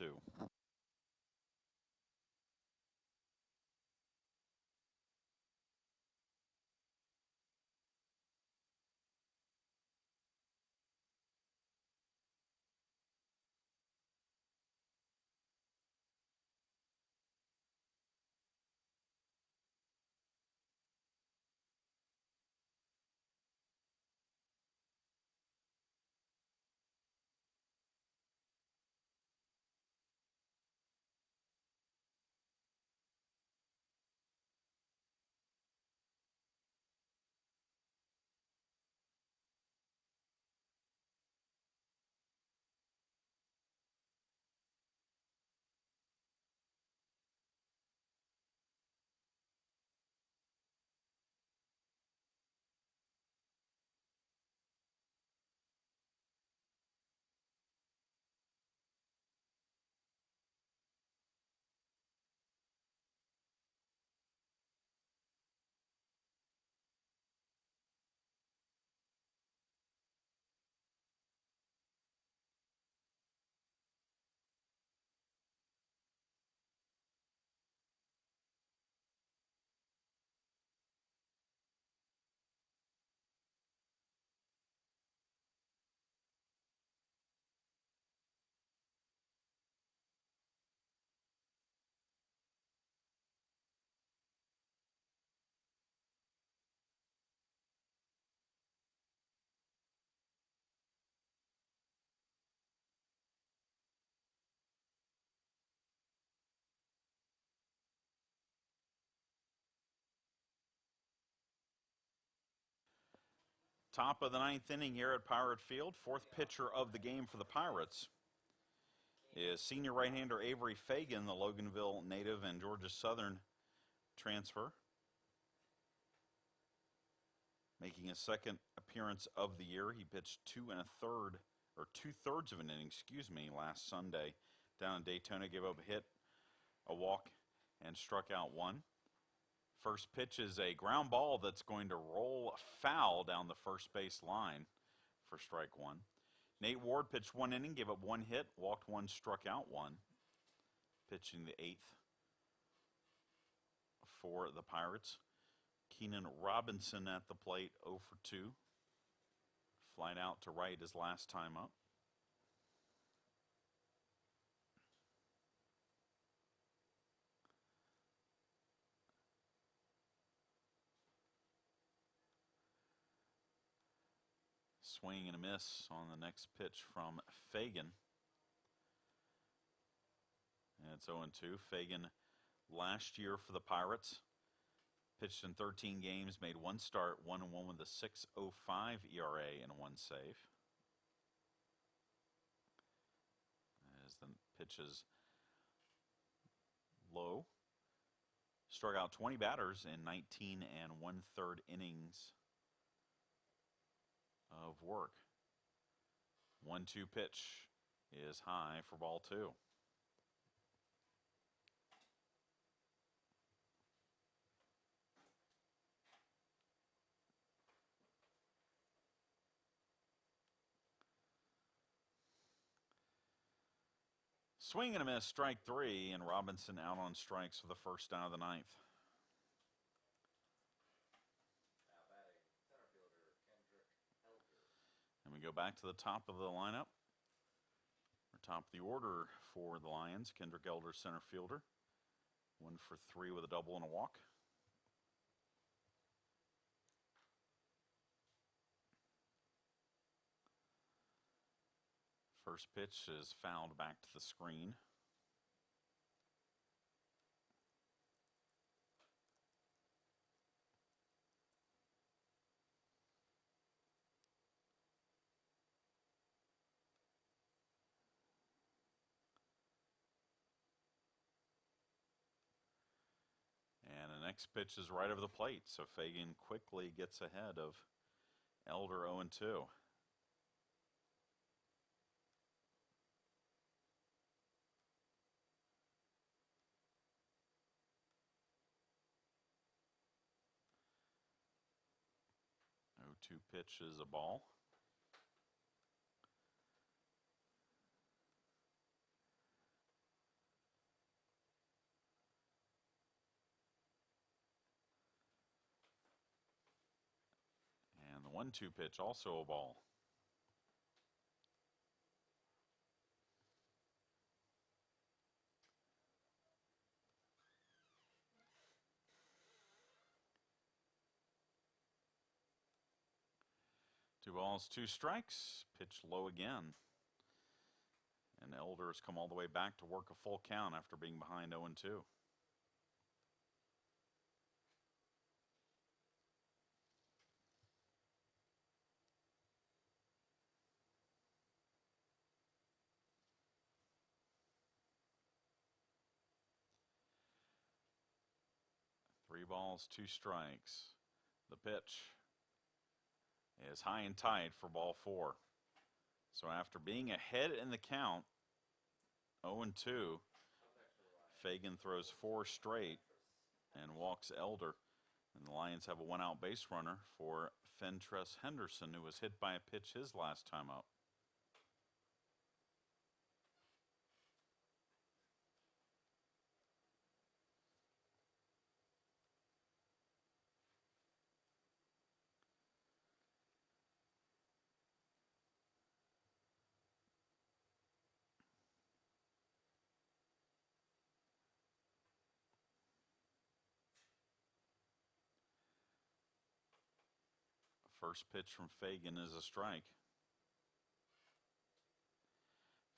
Top of the 9th inning here at Pirate Field. 4th pitcher of the game for the Pirates is senior right-hander Avery Fagan, the Loganville native and Georgia Southern transfer, making his 2nd appearance of the year. He pitched 2 2/3 of an inning, last Sunday down in Daytona, gave up a hit, a walk, and struck out one. First pitch is a ground ball that's going to roll foul down the first base line for strike one. Nate Ward pitched 1 inning, gave up 1 hit, walked 1, struck out 1. Pitching the 8th for the Pirates. Keenan Robinson at the plate, 0 for 2. Flied out to right his last time up. Swing and a miss on the next pitch from Fagan. And it's 0-2. Fagan last year for the Pirates pitched in 13 games, made 1 start, 1-1 with a 6.05 ERA and 1 save. As the pitch is low. Struck out 20 batters in 19 1/3 innings of work. 1-2 pitch is high for ball 2. Swing and a miss, strike 3, and Robinson out on strikes for the first out of the 9th. Now batting, center fielder Kendrick Elder. And we go back to the top of the lineup. Or top of the order for the Lions. Kendrick Elder, center fielder. 1 for 3 with a double and a walk. First pitch is fouled back to the screen. And the next pitch is right over the plate, so Fagan quickly gets ahead of Elder 0-2. Two pitch is a ball. And the 1-2 pitch also a ball. Two balls, 2 strikes. Pitch low again. And Elder has come all the way back to work a full count after being behind 0-2. Three balls, 2 strikes. The pitch is high and tight for ball 4. So after being ahead in the count, 0-2, Fagan throws 4 straight and walks Elder. And the Lions have a 1-out base runner for Fentress Henderson, who was hit by a pitch his last time up. First pitch from Fagan is a strike.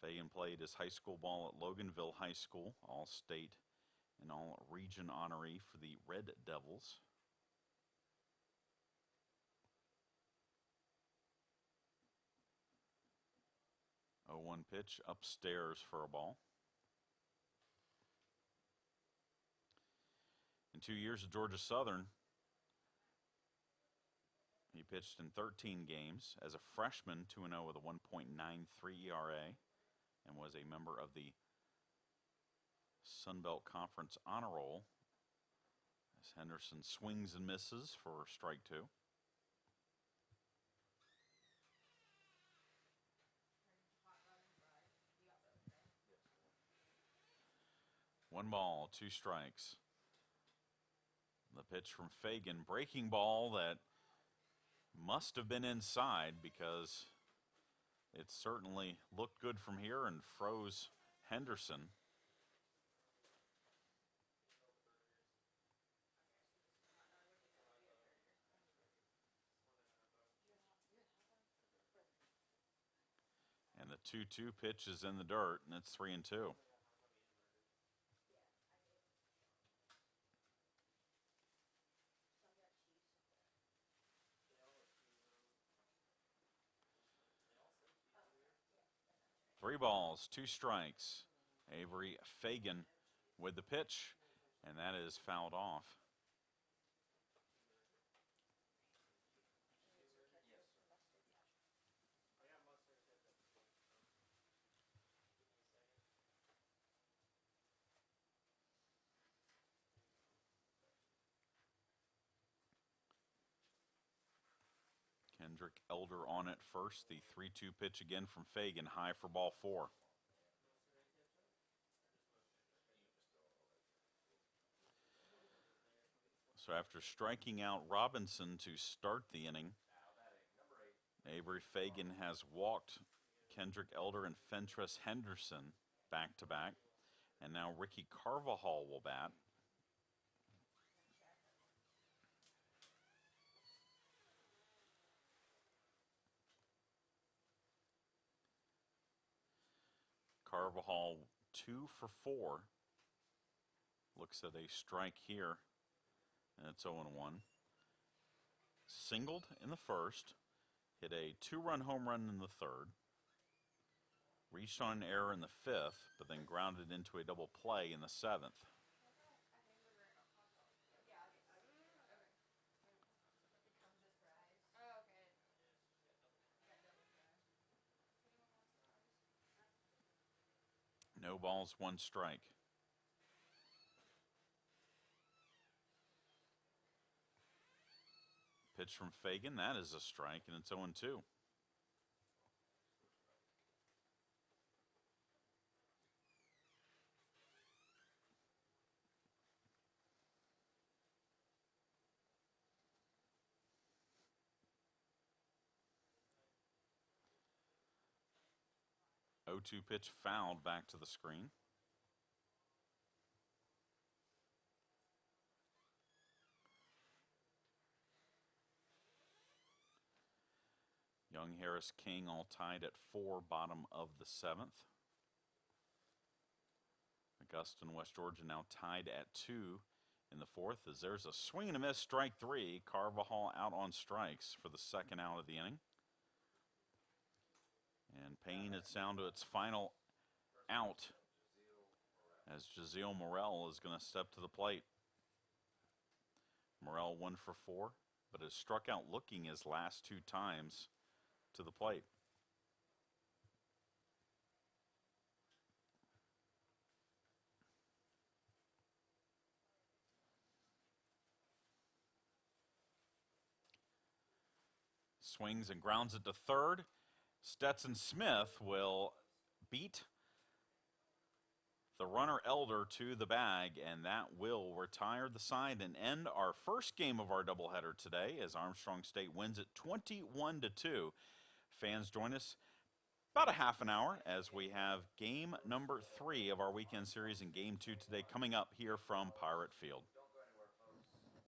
Fagan played his high school ball at Loganville High School, all-state and all-region honoree for the Red Devils. Oh, 1 pitch upstairs for a ball. In 2 years at Georgia Southern, he pitched in 13 games as a freshman, 2-0 with a 1.93 ERA, and was a member of the Sun Belt Conference honor roll as Henderson swings and misses for strike 2. One ball, 2 strikes. The pitch from Fagan, breaking ball that must have been inside because it certainly looked good from here and froze Henderson. And the 2-2 pitch is in the dirt, and it's 3-2. Three balls, 2 strikes. Avery Fagan with the pitch, and that is fouled off. Kendrick Elder on at first. The 3-2 pitch again from Fagan, high for ball 4. So after striking out Robinson to start the inning, Avery Fagan has walked Kendrick Elder and Fentress Henderson back-to-back. And now Ricky Carvajal will bat. Carvajal 2 for 4. Looks at a strike here, and it's 0-1. Singled in the first, hit a 2-run home run in the third, reached on an error in the fifth, but then grounded into a double play in the seventh. No balls, 1 strike. Pitch from Fagan, that is a strike, and it's 0-2. O2 pitch fouled back to the screen. Young, Harris, King all tied at 4, bottom of the 7th. Augusta and West Georgia now tied at 2 in the 4th as there's a swing and a miss, strike 3. Carvajal out on strikes for the second out of the inning. And Paine, it's down to its final out as Jaziel Morel is going to step to the plate. Morel 1 for 4, but has struck out looking his last 2 times to the plate. Swings and grounds it to third. Stetson Smith will beat the runner Elder to the bag, and that will retire the side and end our first game of our doubleheader today as Armstrong State wins it 21-2. Fans, join us about a half an hour as we have game number 3 of our weekend series and game 2 today coming up here from Pirate Field.